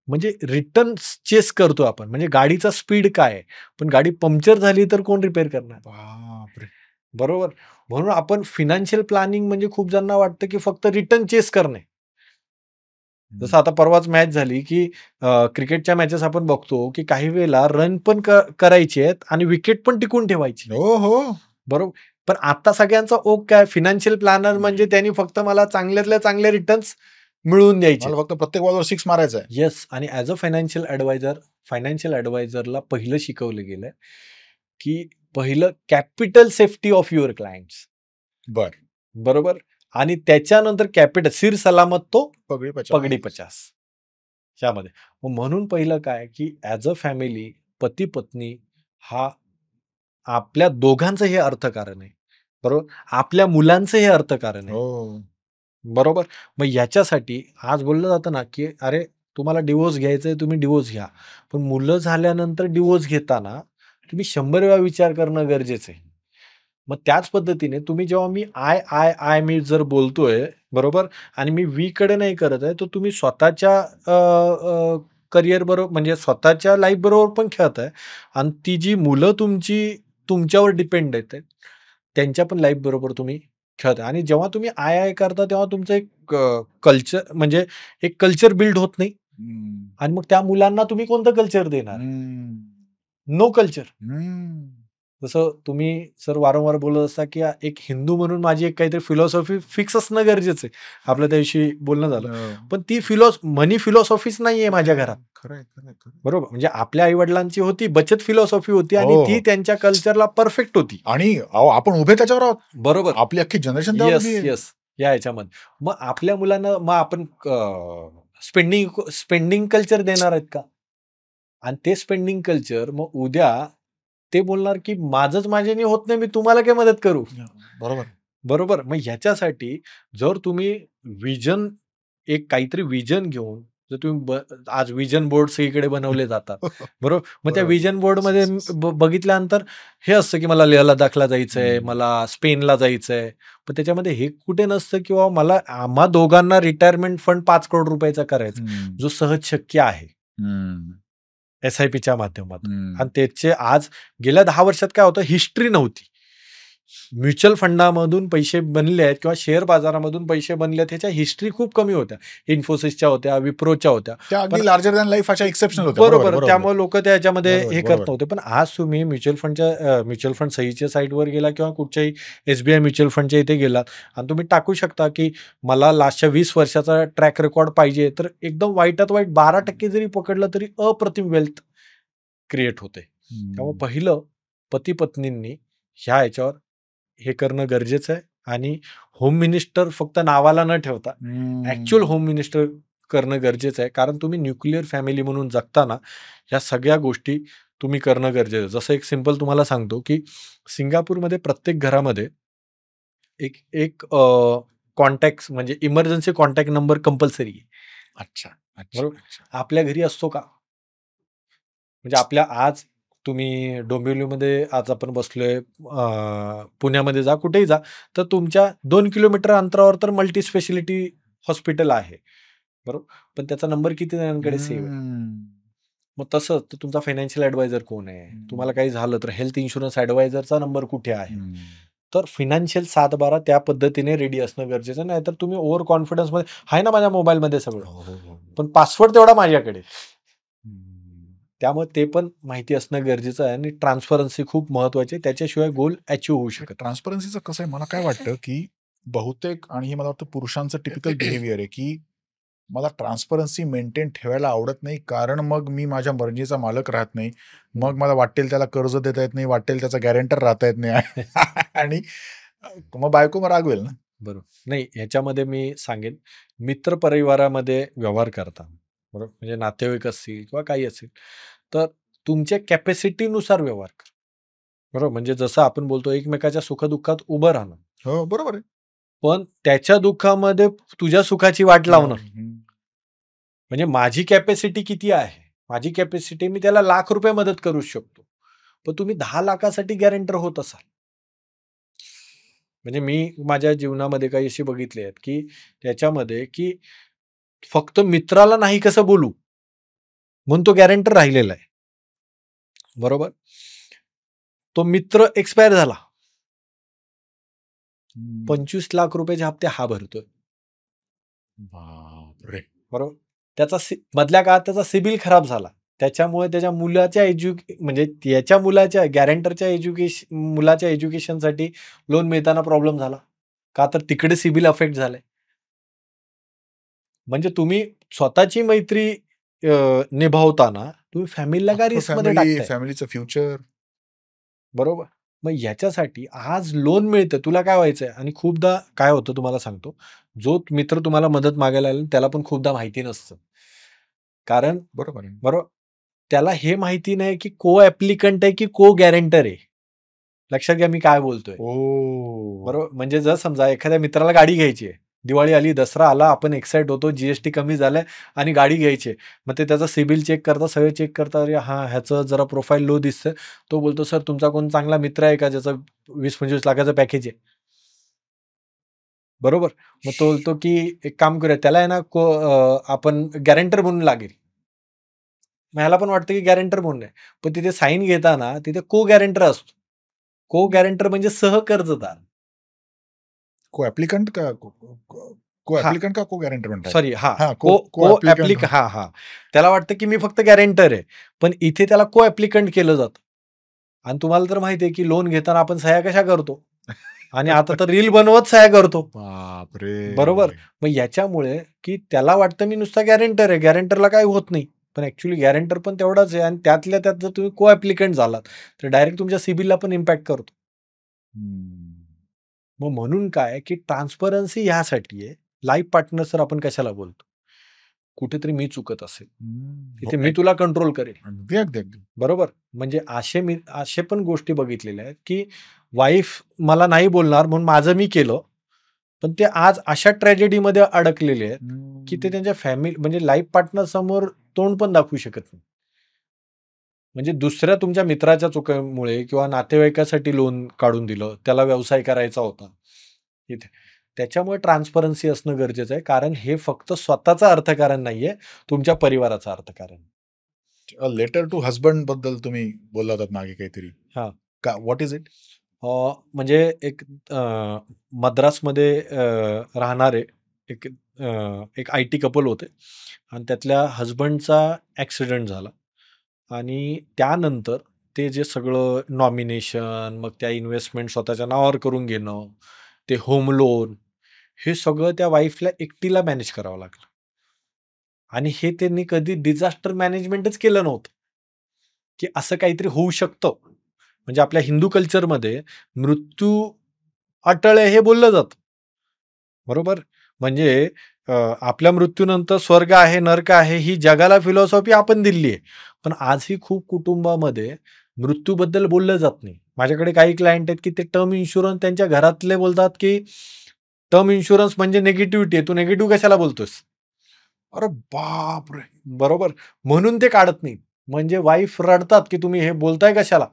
म्हणजे रिटर्न चेस करतो आपण. म्हणजे गाडीचा स्पीड काय आहे, पण गाडी पंक्चर झाली तर कोण रिपेअर करणार. बरोबर. म्हणून आपण फायनान्शियल प्लॅनिंग म्हणजे खूप जणांना वाटतं की फक्त रिटर्न चेस करणे. जसं आता परवाच मॅच झाली की क्रिकेटच्या मॅचेस आपण बघतो की काही वेळेला रन पण करायचे आहेत आणि विकेट पण टिकून ठेवायची. हो. बरोबर. पण आता सगळ्यांचा ओक काय, फायनान्शियल प्लॅनर म्हणजे त्यांनी फक्त मला चांगल्यातल्या चांगले रिटर्न्स मिळवून द्यायचे, फक्त प्रत्येक बॉलवर 6 मारायचा आहे. येस. आणि ऍज अ फायनान्शियल ॲडवायझरला पहिलं शिकवलं गेलं की पहिलं capital safety of your clients. बरोबर. आणि त्याच्यानंतर कॅपिटल सिर सलामत तो पगडी 50 ह्यामध्ये. म्हणून पहिलं काय की ऍज अ फॅमिली पती पत्नी हा आपल्या दोघांचं हे अर्थकारण आहे. बरोबर. आपल्या मुलांचं हे अर्थकारण आहे. बरोबर. मग याच्यासाठी आज बोललं जातं ना की अरे तुम्हाला डिवोर्स घ्यायचंय, तुम्ही डिवोर्स घ्या, पण मुलं झाल्यानंतर डिवोर्स घेताना तुम्ही 100 वेळा विचार करणं गरजेचं आहे. मग त्याच पद्धतीने तुम्ही जेव्हा मी जर बोलतोय बरोबर आणि मी वी कडे नाही करत आहे, तर तुम्ही स्वतःच्या करिअर बरोबर म्हणजे स्वतःच्या लाईफ बरोबर पण खेळताय आणि ती जी मुलं तुमच्यावर डिपेंड आहेत त्यांच्या पण लाईफ बरोबर तुम्ही खेळताय. आणि जेव्हा तुम्ही आय करता तेव्हा तुमचं एक कल्चर म्हणजे एक कल्चर बिल्ड होत नाही. आणि मग त्या मुलांना तुम्ही कोणतं कल्चर देणार, नो कल्चर. जसं तुम्ही सर वारंवार बोलत असता की एक हिंदू म्हणून माझी एक काहीतरी फिलॉसॉफी फिक्स असणं गरजेचं आहे. आपलं त्याविषयी बोलणं झालं, पण ती मनी फिलॉसॉफीच नाहीये माझ्या घरात. बरोबर. म्हणजे आपल्या आई वडिलांची होती बचत फिलॉसॉफी होती आणि ती त्यांच्या कल्चरला परफेक्ट होती आणि आपण उभे त्याच्यावर आहोत. बरोबर. आपली अख्खी जनरेशन. येस. या ह्याच्यामध्ये. मग आपल्या मुलांना मग आपण स्पेंडिंग कल्चर देणार आहेत का? आणि ते स्पेंडिंग कल्चर मग उद्या ते बोलणार की माझंच माझ्याने होत नाही, मी तुम्हाला काय मदत करू? बरोबर. मग ह्याच्यासाठी जर तुम्ही विजन, एक काहीतरी विजन घेऊन जर तुम्ही आज विजन बोर्ड सगळीकडे बनवले जातात, बरोबर. मग त्या विजन बोर्डमध्ये बघितल्यानंतर हे असतं की मला लेह लडाखला जायचंय, मला स्पेनला जायचंय. पण त्याच्यामध्ये हे कुठे नसतं की मला आम्हा दोघांना रिटायरमेंट फंड 5 करोड रुपयाचा करायचा, जो सहज शक्य आहे SIPच्या माध्यमातून. आणि त्याचे आज गेल्या 10 वर्षात काय होतं, हिस्ट्री नव्हती. म्युच्युअल फंडामधून पैसे बनले आहेत किंवा शेअर बाजारामधून पैसे बनले आहेत, ह्याच्या हिस्ट्री खूप कमी होत्या. इन्फोसिसच्या होत्या, विप्रोच्या होत्या, लार्जर दॅन लाईफ अशा एक्सेप्शनल होत्या. बरोबर. त्यामुळे लोक त्याच्यामध्ये हे करत नव्हते. पण आज तुम्ही म्युच्युअल फंड सहीच्या साईटवर गेला किंवा कुठच्याही SBI म्युच्युअल फंडच्या इथे गेलात आणि तुम्ही टाकू शकता की मला लास्टच्या 20 वर्षाचा ट्रॅक रेकॉर्ड पाहिजे, तर एकदम वाईटात वाईट 12% जरी पकडलं तरी अप्रतिम वेल्थ क्रिएट होते. त्यामुळे पहिलं पती पत्नींनी ह्या याच्यावर हे करणं गरजेचं आहे. आणि होम मिनिस्टर फक्त नावाला न ठेवता ऍक्च्युअल होम मिनिस्टर करणं गरजेचं आहे. कारण तुम्ही न्यूक्लिअर फॅमिली म्हणून जगताना ह्या सगळ्या गोष्टी तुम्ही करणं गरजेचं आहे. जसं एक सिंपल तुम्हाला सांगतो की सिंगापूरमध्ये प्रत्येक घरामध्ये एक कॉन्टॅक्ट म्हणजे इमर्जन्सी कॉन्टॅक्ट नंबर कंपल्सरी आहे. अच्छा. बरोबर. आपल्या घरी असतो का? म्हणजे आपल्या आज तुम्ही डोंबिवलीमध्ये आज आपण बसलोय, पुण्यामध्ये जा, कुठेही जा, तर तुमच्या 2 किलोमीटर अंतरावर तर मल्टी स्पेशालिटी हॉस्पिटल आहे, बरोबर. पण त्याचा नंबर किती जणांकडे सेव्ह आहे? मग तसंच तर तुमचा फायनान्शियल ऍडवायझर कोण आहे? तुम्हाला काही झालं तर हेल्थ इन्शुरन्स ऍडवायझरचा नंबर कुठे आहे? तर फिनान्शियल 7/12 त्या पद्धतीने रेडी असणं गरजेचं. नाही तर तुम्ही ओव्हर कॉन्फिडन्समध्ये आहे ना, माझ्या मोबाईलमध्ये सगळं, पण पासवर्ड तेवढा माझ्याकडे. त्यामुळे ते पण माहिती असणं गरजेचं आहे. आणि ट्रान्सपरन्सी खूप महत्वाची आहे. त्याच्याशिवाय गोल अचीव्ह होऊ शकत. ट्रान्सपरन्सीचं कसं आहे, मला काय वाटतं की बहुतेक, आणि हे मला वाटतं पुरुषांचं टिपिकल बिहेवियर आहे, की मला ट्रान्सपरन्सी मेंटेन ठेवायला आवडत नाही, कारण मग मी माझ्या मर्जीचा मालक राहत नाही. मग मला वाटेल त्याला कर्ज देता येत नाही, वाटेल त्याचा गॅरेंटर राहता येत नाही आणि मग बायको मग रागवेल ना. बरोबर. नाही, ह्याच्यामध्ये मी सांगेन, मित्र परिवारामध्ये व्यवहार करता, बरोबर, म्हणजे नातेवाईक असतील किंवा काही असेल, तर तुमच्या कॅपॅसिटीनुसार व्यवहार कर, बरोबर. म्हणजे जसं आपण बोलतो एकमेकाच्या सुखदुःखात उभं राहणं. हो, बरोबर आहे. पण त्याच्या दुःखामध्ये तुझ्या सुखाची वाट लावणं. म्हणजे माझी कॅपॅसिटी किती आहे, माझी कॅपॅसिटी, मी त्याला ₹1,00,000 मदत करू शकतो, पण तुम्ही 10 लाखासाठी गॅरेंटर होत असाल. म्हणजे मी माझ्या जीवनामध्ये काही अशी बघितले आहेत की त्याच्यामध्ये की फक्त मित्राला नाही कसं बोलू म्हणून तो गॅरेंटर राहिलेला आहे, बरोबर. तो मित्र एक्सपायर झाला, 25 लाख रुपयाचे हप्ते हा भरतोय, बापरे, बरोबर. त्याचा मधल्या काळात त्याचा सिबिल खराब झाला, त्याच्यामुळे त्याच्या मुलाच्या म्हणजे त्याच्या मुलाच्या गॅरेंटरच्या मुलाच्या एज्युकेशनसाठी लोन मिळताना प्रॉब्लेम झाला का, तर तिकडे सिबिल अफेक्ट झालाय. म्हणजे तुम्ही स्वतःची मैत्री निभावताना तुम्ही फॅमिलीला काय रिस्क मध्ये टाकताय, फॅमिलीचं फ्युचर, बरोबर. मग याच्यासाठी आज लोन मिळतं, तुला काय व्हायचंय. आणि खूपदा काय होतं तुम्हाला सांगतो, जो मित्र तुम्हाला मदत मागायला आला त्याला पण खूपदा माहिती नसतं, कारण बरोबर त्याला हे माहिती नाही की को ऍप्लिकंट आहे की को गॅरेंटर आहे. लक्षात घ्या मी काय बोलतोय, बरोबर. म्हणजे जर समजा एखाद्या मित्राला गाडी घ्यायची आहे, दिवाळी आली, दसरा आला, आपण एक्साइट होतो, GST कमी झालंय आणि गाडी घ्यायची, मग ते त्याचा सिबिल चेक करता, सगळे चेक करता, अरे हा ह्याचं जरा प्रोफाईल लो दिसतंय. तो बोलतो, सर तुमचा कोण चांगला मित्र आहे का ज्याचं 20-25 लाखाचं पॅकेज आहे, बरोबर. मग तो बोलतो की एक काम करूया, त्याला आहे ना आपण गॅरेंटर म्हणून लागेल. मला पण वाटतं की गॅरेंटर म्हणून आहे, पण तिथे साईन घेताना तिथे को गॅरेंटर असतो. को गॅरेंटर म्हणजे सहकर्जदार. को ऍप्लिकंट का को गॅरेंटर म्हणतात, सॉरी, त्याला वाटतं की मी फक्त गॅरेंटर आहे, पण इथे त्याला को ऍप्लिकंट केलं जातं. आणि तुम्हाला तर माहिती आहे की लोन घेताना आपण सह्या कशा करतो, आणि आता तर रील बनवत सह्या करतो, बरोबर. मग याच्यामुळे की त्याला वाटतं मी नुसता गॅरेंटर आहे, गॅरेंटरला काही होत नाही, पण ऍक्च्युअली गॅरेंटर पण तेवढाच आहे. आणि त्यातल्या त्यात जर तुम्ही को ऍप्लिकंट झालात तर डायरेक्ट तुमच्या सिबिलला पण इम्पॅक्ट करतो. मग म्हणून काय की ट्रान्सपरन्सी ह्यासाठी आहे. लाईफ पार्टनर आपण कशाला बोलतो? कुठेतरी मी चुकत असेल तिथे मी तुला कंट्रोल करेल. अगदी अगदी अगदी बरोबर. म्हणजे असे पण गोष्टी बघितलेल्या आहेत की वाईफ मला नाही बोलणार म्हणून माझं मी केलं, पण ते आज अशा ट्रॅजेडीमध्ये अडकलेले आहेत की ते त्यांच्या फॅमिली म्हणजे लाईफ पार्टनर समोर तोंड पण दाखवू शकत नाही. म्हणजे दुसऱ्या तुमच्या मित्राच्या चुकीमुळे किंवा नातेवाईकासाठी लोन काढून दिलं, त्याला व्यवसाय करायचा होता इथे. त्याच्यामुळे ट्रान्सपरन्सी असणं गरजेचं आहे, कारण हे फक्त स्वतःचं अर्थकारण नाहीये, तुमच्या परिवाराचं अर्थकारण. लेटर टू हजबंड बद्दल तुम्ही बोलला होतात मागे काहीतरी. हा, का व्हॉट इज इट? म्हणजे एक मद्रासमध्ये राहणारे एक IT कपल होते आणि त्यातल्या हजबंडचा ॲक्सिडेंट झाला आणि त्यानंतर ते जे सगळं नॉमिनेशन, मग त्या इन्व्हेस्टमेंट स्वतःच्या नावावर करून घेणं, ते होम लोन, हे सगळं त्या वाईफला एकटीला मॅनेज करावं लागलं. आणि हे त्यांनी कधी डिझास्टर मॅनेजमेंटच केलं नव्हतं, की असं काहीतरी होऊ शकतं. म्हणजे आपल्या हिंदू कल्चरमध्ये मृत्यू अटळ आहे हे बोललं जातं. बरोबर. म्हणजे आपल्या मृत्यूनंतर स्वर्ग आहे, नर्क आहे, ही जगाला फिलॉसॉफी आपण दिली आहे. पण आजही खूप कुटुंबामध्ये मृत्यूबद्दल बोललं जात नाही. माझ्याकडे काही क्लायंट आहेत की ते टर्म इन्शुरन्स त्यांच्या घरातले बोलतात की टर्म इन्शुरन्स म्हणजे निगेटिव्हिटी आहे, तू निगेटिव्ह कशाला बोलतोस? अरे बापरे! बरोबर. म्हणून ते काढत नाही. म्हणजे वाईफ रडतात की तुम्ही हे बोलताय कशाला?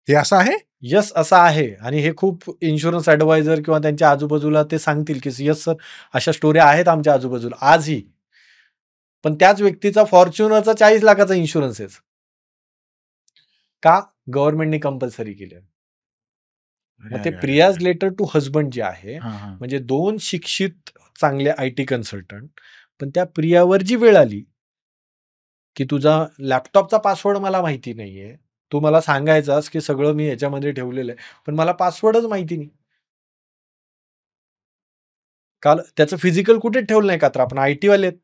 हे असं आहे? यस, असं आहे. आणि हे खूप इन्शुरन्स ॲडवायझर किंवा त्यांच्या आजूबाजूला ते सांगतील की यस सर, अशा स्टोऱ्या आहेत आमच्या आजूबाजूला आजही. पण त्याच व्यक्तीचा फॉर्च्युनरचा 40 लाखाचा इन्शुरन्स आहे. का? गव्हर्नमेंटने कंपल्सरी केलं. मग ते प्रियाज लेटर टू हजबंड जे आहे, म्हणजे 2 शिक्षित चांगले IT कन्सल्टंट, पण त्या प्रियावर जी वेळ आली की तुझा लॅपटॉपचा पासवर्ड मला माहिती नाहीये, तू मला सांगायचास की सगळं मी ह्याच्यामध्ये ठेवलेलं आहे, पण मला पासवर्डच माहिती नाही. काल त्याचं फिजिकल कुठे ठेवलं नाही का? तर आपण IT वाले आहेत.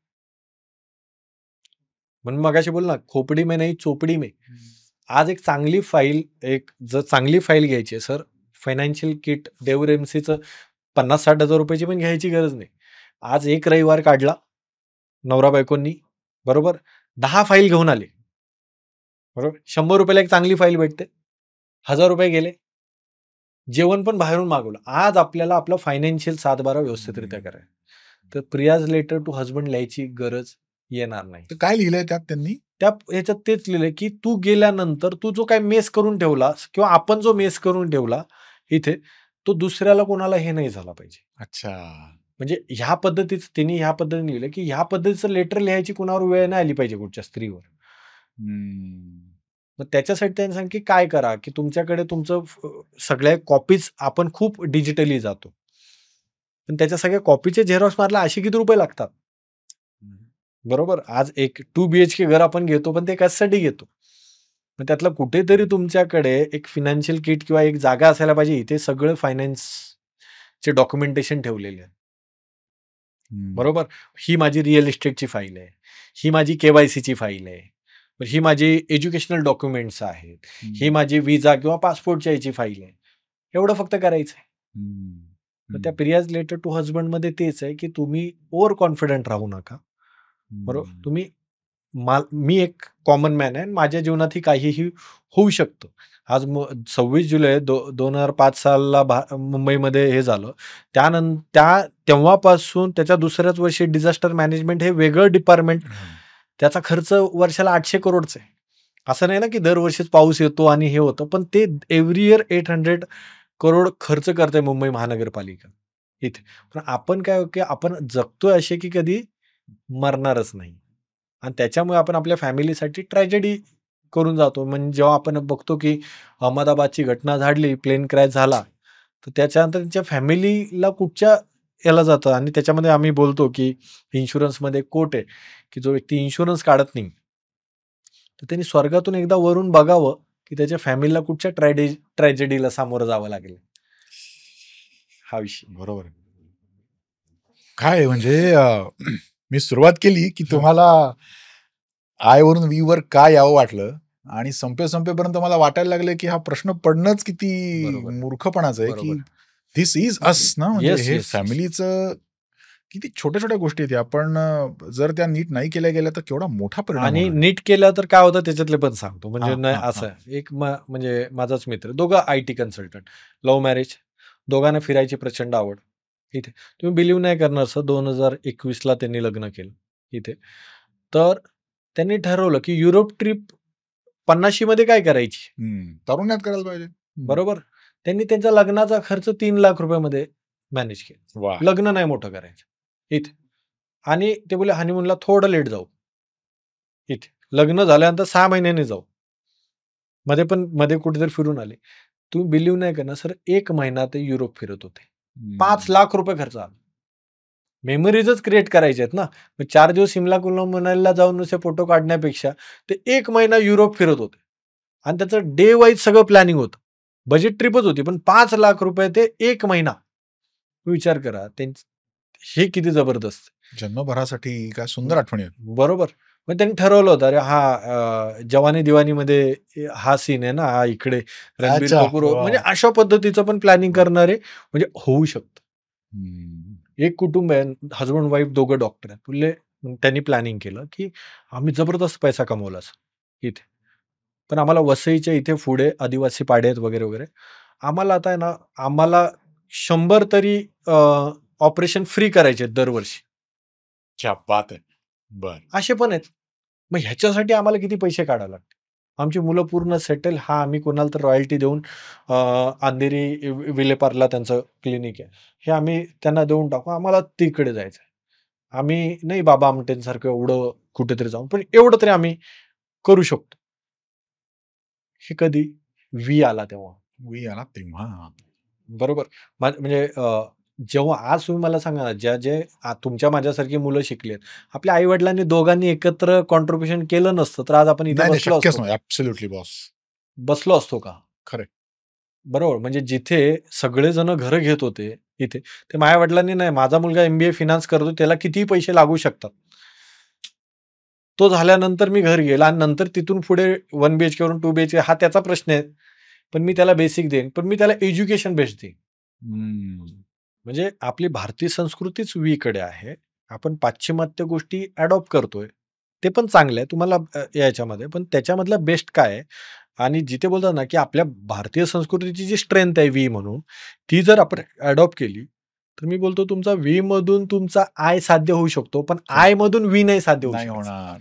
म्हणून मगाशी बोल ना, खोपडी में नाही चोपडी में. आज एक चांगली फाईल, जर चांगली फाईल घ्यायची आहे सर, फायनान्शियल किट देवर एमसीचं 50-60 हजार रुपयाची पण घ्यायची गरज नाही. आज एक रविवार काढला नवरा बायकोंनी, बरोबर, 10 फाईल घेऊन आले, बरोबर. 100 रुपयाला एक चांगली फाईल भेटते. 1000 रुपये गेले. जेवण पण बाहेरून मागवलं. आज आपल्याला आपलं फायनान्शियल सातबारा व्यवस्थितरित्या करायचं. तर प्रियाज लेटर टू हजबंड लिहायची गरज येणार नाही. तर काय लिहिलंय त्यात त्यांनी? त्या ह्याच्यात तेच लिहिलंय की तू गेल्यानंतर तू जो काय मेस करून ठेवलास किंवा आपण जो मेस करून ठेवला इथे, तो दुसऱ्याला कोणाला हे नाही झाला पाहिजे. अच्छा. म्हणजे ह्या पद्धतीचं त्यांनी ह्या पद्धतीने लिहिलं की ह्या पद्धतीचं लेटर लिहायची कुणावर वेळ नाही आली पाहिजे कुठच्या स्त्रीवर. मग त्याच्यासाठी त्यांनी सांगितलं की काय करा की तुमच्याकडे तुमचं सगळ्या कॉपीज, आपण खूप डिजिटली जातो, पण त्याच्या सगळ्या कॉपीचे झेरॉक्स मारला असे किती रुपये लागतात? बरोबर. आज एक 2 BHK घर आपण घेतो, पण ते कशासाठी घेतो? मग त्यातलं कुठेतरी तुमच्याकडे एक फायनान्शियल किट किंवा एक जागा असायला पाहिजे. इथे सगळं फायनान्सचे डॉक्युमेंटेशन ठेवलेले आहे. बरोबर. ही माझी रिअल इस्टेटची फाईल आहे, ही माझी KYCची फाईल आहे, ही माझी एज्युकेशनल डॉक्युमेंट्स आहेत, ही माझी विजा किंवा पासपोर्टच्या याची फाईल आहे. एवढं फक्त करायचं आहे. तर त्या प्रियाज लेटर टू हजबंड मध्ये तेच आहे की तुम्ही ओव्हर कॉन्फिडंट राहू नका. बरोबर. तुम्ही मी एक कॉमन मॅन आहे, माझ्या जीवनातही काहीही होऊ शकतं. आज 26 जुलै 2005 सालला मुंबईमध्ये हे झालं. तेव्हापासून त्याच्या दुसऱ्याच वर्षी डिझास्टर मॅनेजमेंट हे वेगळं डिपार्टमेंट, त्याचा खर्च वर्षाला 800 करोडचा आहे. असं नाही ना की दरवर्षीच पाऊस येतो आणि हे होतं, पण ते एव्हरी इयर 800 करोड खर्च करते मुंबई महानगरपालिका इथे. पण आपण काय की आपण जगतोय असे की कधी मरणारच नाही, आणि त्याच्यामुळे आपण आपल्या फॅमिलीसाठी ट्रॅजेडी करून जातो. म्हणजे जेव्हा आपण बघतो की अहमदाबादची घटना झाली, प्लेन क्रॅश झाला, तर त्याच्यानंतर त्यांच्या फॅमिलीला कुठच्या याला जातं. आणि त्याच्यामध्ये आम्ही बोलतो की इन्शुरन्समध्ये कोट आहे की जो व्यक्ती इन्शुरन्स काढत नाही, तर त्यांनी स्वर्गातून एकदा वरून बघावं की त्याच्या फॅमिलीला कुठच्या ट्रॅजेडीला सामोरं जावं लागेल. हा विषय. बरोबर. काय म्हणजे मी सुरुवात केली की तुम्हाला आय वरून वी वर का यावं वाटलं, आणि संपेपर्यंत मला वाटायला लागले की हा प्रश्न पडणंच किती मूर्खपणाचं आहे की दिस इज अस ना, म्हणजे हे फॅमिलीचं किती छोट्या छोट्या गोष्टी आहेत. आपण जर त्या नीट नाही केल्या गेल्या तर केवढा मोठा परिणाम. आणि नीट केलं तर काय होतं त्याच्यातले पण सांगतो. म्हणजे नाही असं एक म्हणजे माझाच मित्र, दोघं IT कन्सल्टंट, लव्ह मॅरेज, दोघांना फिरायची प्रचंड आवड. इथे तुम्ही बिलीव्ह नाही करणार सर, 2021ला त्यांनी लग्न केलं इथे. तर त्यांनी ठरवलं की युरोप ट्रिप 50शी मध्ये काय करायची, तरुणात करायला पाहिजे. बरोबर. त्यांनी त्यांचा लग्नाचा खर्च 3 लाख रुपयामध्ये मॅनेज केला. लग्न नाही मोठं करायचं इथे. आणि ते बोले हनीमूनला थोडं लेट जाऊ. इथे लग्न झाल्यानंतर 6 महिन्यांनी जाऊ. मध्ये कुठेतरी फिरून आले. तुम्ही बिलीव्ह नाही करणार सर, 1 महिना ते युरोप फिरत होते. 5 लाख रुपये खर्च आला. मेमरीजच क्रिएट करायचे आहेत ना. 4 दिवस शिमला कुल्लू मनालीला जाऊन नुसते फोटो काढण्यापेक्षा ते 1 महिना युरोप फिरत होते. आणि त्याचं डे वाईज सगळं प्लॅनिंग होतं. बजेट ट्रिपच होती, पण 5 लाख रुपये ते 1 महिना. विचार करा हे किती जबरदस्त. जन्मभरासाठी काय सुंदर आठवणी. बरोबर. मग त्यांनी ठरवलं होतं, अरे हा जवानी दिवानीमध्ये हा सीन आहे ना, हा इकडे रणबीर कपूर, म्हणजे अशा पद्धतीचं पण प्लॅनिंग करणारे म्हणजे होऊ शकतं. एक कुटुंब आहे, हजबंड वाईफ दोघं डॉक्टर आहेत. बोलले त्यांनी प्लॅनिंग केलं की आम्ही जबरदस्त पैसा कमवला इथे, पण आम्हाला वसईच्या इथे पुढे आदिवासी पाडे आहेत वगैरे वगैरे. आम्हाला आता आहे ना, आम्हाला 100 तरी ऑपरेशन फ्री करायचे दरवर्षी. क्या बात आहे. बरं, असे पण आहेत. मग ह्याच्यासाठी आम्हाला किती पैसे काढावे लागते. आमची मुलं पूर्ण सेटल. हा आम्ही कोणाला तर रॉयल्टी देऊन अंधेरी विलेपार्ला त्यांचं क्लिनिक आहे, हे आम्ही त्यांना देऊन टाकू. आम्हाला तिकडे जायचं आहे. आम्ही नाही बाबा आमटेंसारखं एवढं कुठेतरी जाऊन, पण एवढं तरी आम्ही करू शकतो. हे कधी वी आला तेव्हा. बरोबर. म्हणजे जेव्हा आज तुम्ही मला सांगा ना, जे तुमच्या माझ्यासारखी मुलं शिकली आहेत, आपल्या आई वडिलांनी दोघांनी एकत्र कॉन्ट्रीब्युशन केलं नसतं तर आज आपण इथे बसलो असतो का? खरं. बरोबर. म्हणजे जिथे सगळेजण घरं घेत होते इथे, ते माझ्या वडिलांनी नाही, माझा मुलगा MBA फिनान्स करतो, त्याला कितीही पैसे लागू शकतात, तो झाल्यानंतर मी घर गेला आणि नंतर तिथून पुढे 1 BHK वरून 2 BHK हा त्याचा प्रश्न आहे, पण मी त्याला बेसिक देईन, पण मी त्याला एज्युकेशन बेस्ड देईन. म्हणजे आपली भारतीय संस्कृतीच वीकडे आहे. आपण पाश्चिमात्य गोष्टी अडॉप्ट करतोय, ते पण चांगलं आहे तुम्हाला याच्यामध्ये, पण त्याच्यामधला बेस्ट काय आहे. आणि जिथे बोलतात ना की आपल्या भारतीय संस्कृतीची जी स्ट्रेंथ आहे वी म्हणून, ती जर आपण अडॉप्ट केली तर मी बोलतो तुमचा वी मधून तुमचा आय साध्य होऊ शकतो, पण आय मधून वी नाही साध्य होणार.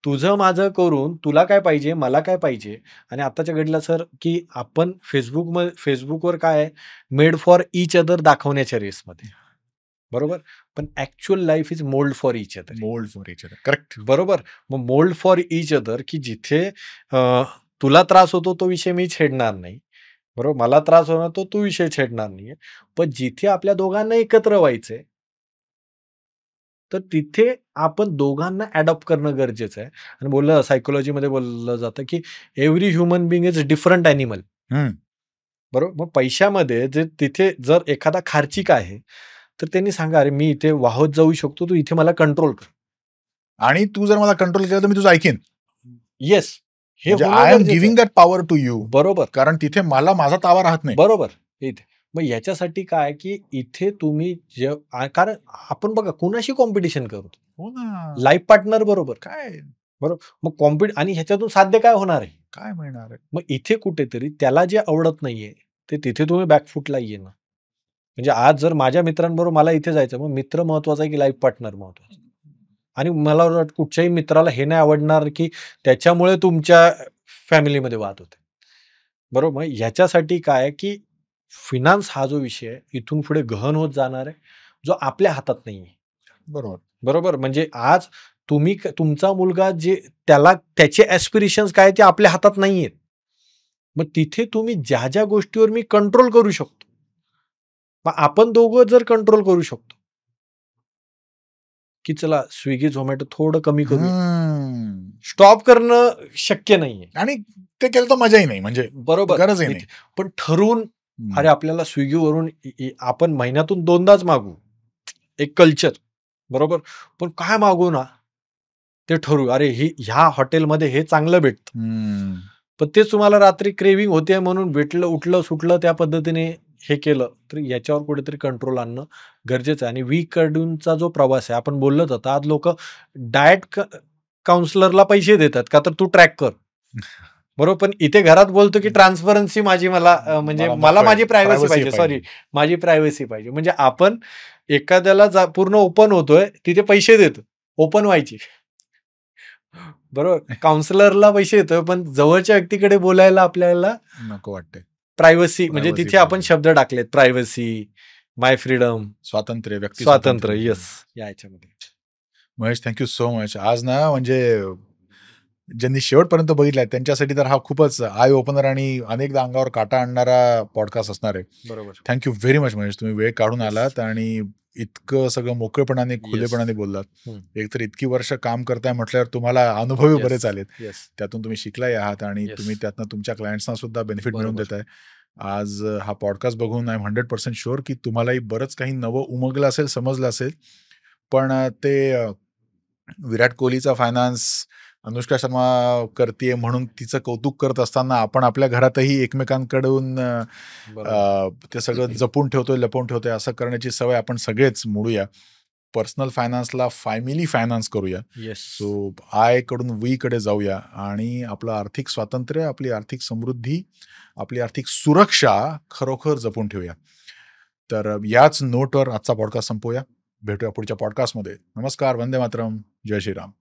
तुझं माझं करून तुला काय पाहिजे, मला काय पाहिजे. आणि आताच्या घडीला सर की आपण फेसबुकवर काय आहे, मेड फॉर ईच अदर दाखवण्याच्या रेसमध्ये, बरोबर. पण actual life is mould for each other. Correct. बरोबर. मग मोल्ड फॉर ईच अदर की जिथे तुला त्रास होतो तो विषय मी छेडणार नाही, बरोबर. मला त्रास होणार तो विषय छेडणार नाहीये. पण जिथे आपल्या दोघांना एकत्र व्हायचंय तर तिथे आपण दोघांना अडॉप्ट करणं गरजेचं आहे. आणि सायकोलॉजीमध्ये बोललं जातं की every human being is different animal. बरोबर. मग पैशामध्ये जे तिथे जर एखादा खार्चिक आहे तर त्यांनी सांगा, अरे मी इथे वाहत जाऊ शकतो, तू इथे मला कंट्रोल कर. आणि तू जर मला कंट्रोल केलं तर मी तुझं ऐकेन. येस, हे I am giving that power to you. बरोबर. कारण तिथे मला माझा ताबा राहत नाही. बरोबर. इथे मग याच्यासाठी काय की इथे तुम्ही कारण आपण बघा कुणाशी कॉम्पिटिशन करतो. हो ना. लाईफ पार्टनर बरोबर काय. बरोबर. मग आणि ह्याच्यातून साध्य काय होणार आहे, काय मिळणार आहे. मग इथे कुठेतरी त्याला जे आवडत नाहीये ते तिथे तुम्ही बॅकफुटला येणं. म्हणजे आज जर माझ्या मित्रांबरोबर मला इथे जायचं, मग मित्र महत्वाचा आहे की लाईफ पार्टनर महत्वाचा. आणि मला वाटतं कुठच्याही मित्राला हे नाही आवडणार की त्याच्यामुळे तुमच्या फॅमिलीमध्ये वाद होते, बरोबर. मग ह्याच्यासाठी काय की फिनान्स हा जो विषय आहे इथून पुढे गहन होत जाणार आहे, जो आपल्या हातात नाहीये. बरोबर. म्हणजे आज तुमचा मुलगा जे त्याचे ऍस्पिरेशन्स काय ते आपल्या हातात नाहीयेत. मग तिथे तुम्ही ज्या ज्या गोष्टीवर मी कंट्रोल करू शकतो, मग आपण दोघं जर कंट्रोल करू शकतो की चला स्विगी झोमॅटो थोडं कमी करू, स्टॉप करणं शक्य नाहीये आणि ते केलं तर मजाही नाही, म्हणजे बरोबर गरज नाही. पण ठरवून अरे आपल्याला स्विगीवरून आपण महिन्यातून 2दाच मागू, एक कल्चर, बरोबर. पण काय मागू ना, ते ठरवू, अरे ह्या हॉटेलमध्ये हे चांगलं भेटतं. हम्म. पण तेच तुम्हाला रात्री क्रेविंग होते म्हणून भेटलं, उठलं सुटलं त्या पद्धतीने हे केलं, तर याच्यावर कुठेतरी कंट्रोल आणणं गरजेचं आहे. आणि वीकडूनचा जो प्रवास आहे, आपण बोलत होता, आज लोक डाएट काउन्सिलरला पैसे देतात का, तर तू ट्रॅक कर, बरोबर. पण इथे घरात बोलतो की ट्रान्सपरन्सी माझी, म्हणजे मला माझी प्रायव्हसी पाहिजे, सॉरी माझी प्रायव्हसी पाहिजे. म्हणजे आपण एखाद्याला पूर्ण ओपन होतोय, तिथे पैसे देतो ओपन व्हायची, बरोबर. काउन्सिलरला पैसे देतोय, पण जवळच्या व्यक्तीकडे बोलायला आपल्याला नको वाटते. प्रायव्हसी, म्हणजे तिथे आपण शब्द टाकलेत, प्रायव्हसी, माय फ्रीडम, स्वातंत्र्य, व्यक्ती स्वातंत्र्य. येस, या याच्यामध्ये. Mahesh, thank you so much. आज ना, म्हणजे ज्यांनी शेवटपर्यंत बघितलाय त्यांच्यासाठी तर हा खूपच आय ओपनर आणि अनेकदा अंगावर काटा आणणारा पॉडकास्ट असणार आहे. बरोबर. थँक्यू व्हेरी मच महेश, तुम्ही वेळ काढून आलात आणि इतकं सगळं मोकळेपणाने, खुलेपणाने बोललात. एकतर इतकी वर्ष काम करताय म्हटल्यावर तुम्हाला अनुभवही बरेच आलेत, त्यातून तुम्ही शिकलाय आहात आणि तुम्ही त्यातनं तुमच्या क्लायंट्सना सुद्धा बेनिफिट मिळवून देताय. आज हा पॉडकास्ट बघून आय एम 100% शुअर की तुम्हालाही बरंच काही नवं उमगलं असेल, समजलं असेल. पण ते विराट कोहलीचा फायनान्स अनुष्का शर्मा करते म्हणून तिचं कौतुक करत असताना आपण आपल्या घरातही एकमेकांकडून ते सगळं जपून ठेवतोय, लपवून ठेवतोय, असं करण्याची सवय आपण सगळेच मोडूया. पर्सनल फायनान्सला फॅमिली फायनान्स करूया. सो आय कडून वी कडे जाऊया आणि आपलं आर्थिक स्वातंत्र्य, आपली आर्थिक समृद्धी, आपली आर्थिक सुरक्षा खरोखर जपून ठेवूया. तर याच नोटवर आजचा पॉडकास्ट संपवूया. भेटूया पुढच्या पॉडकास्टमध्ये. नमस्कार, वंदे मातरम, जय श्रीराम.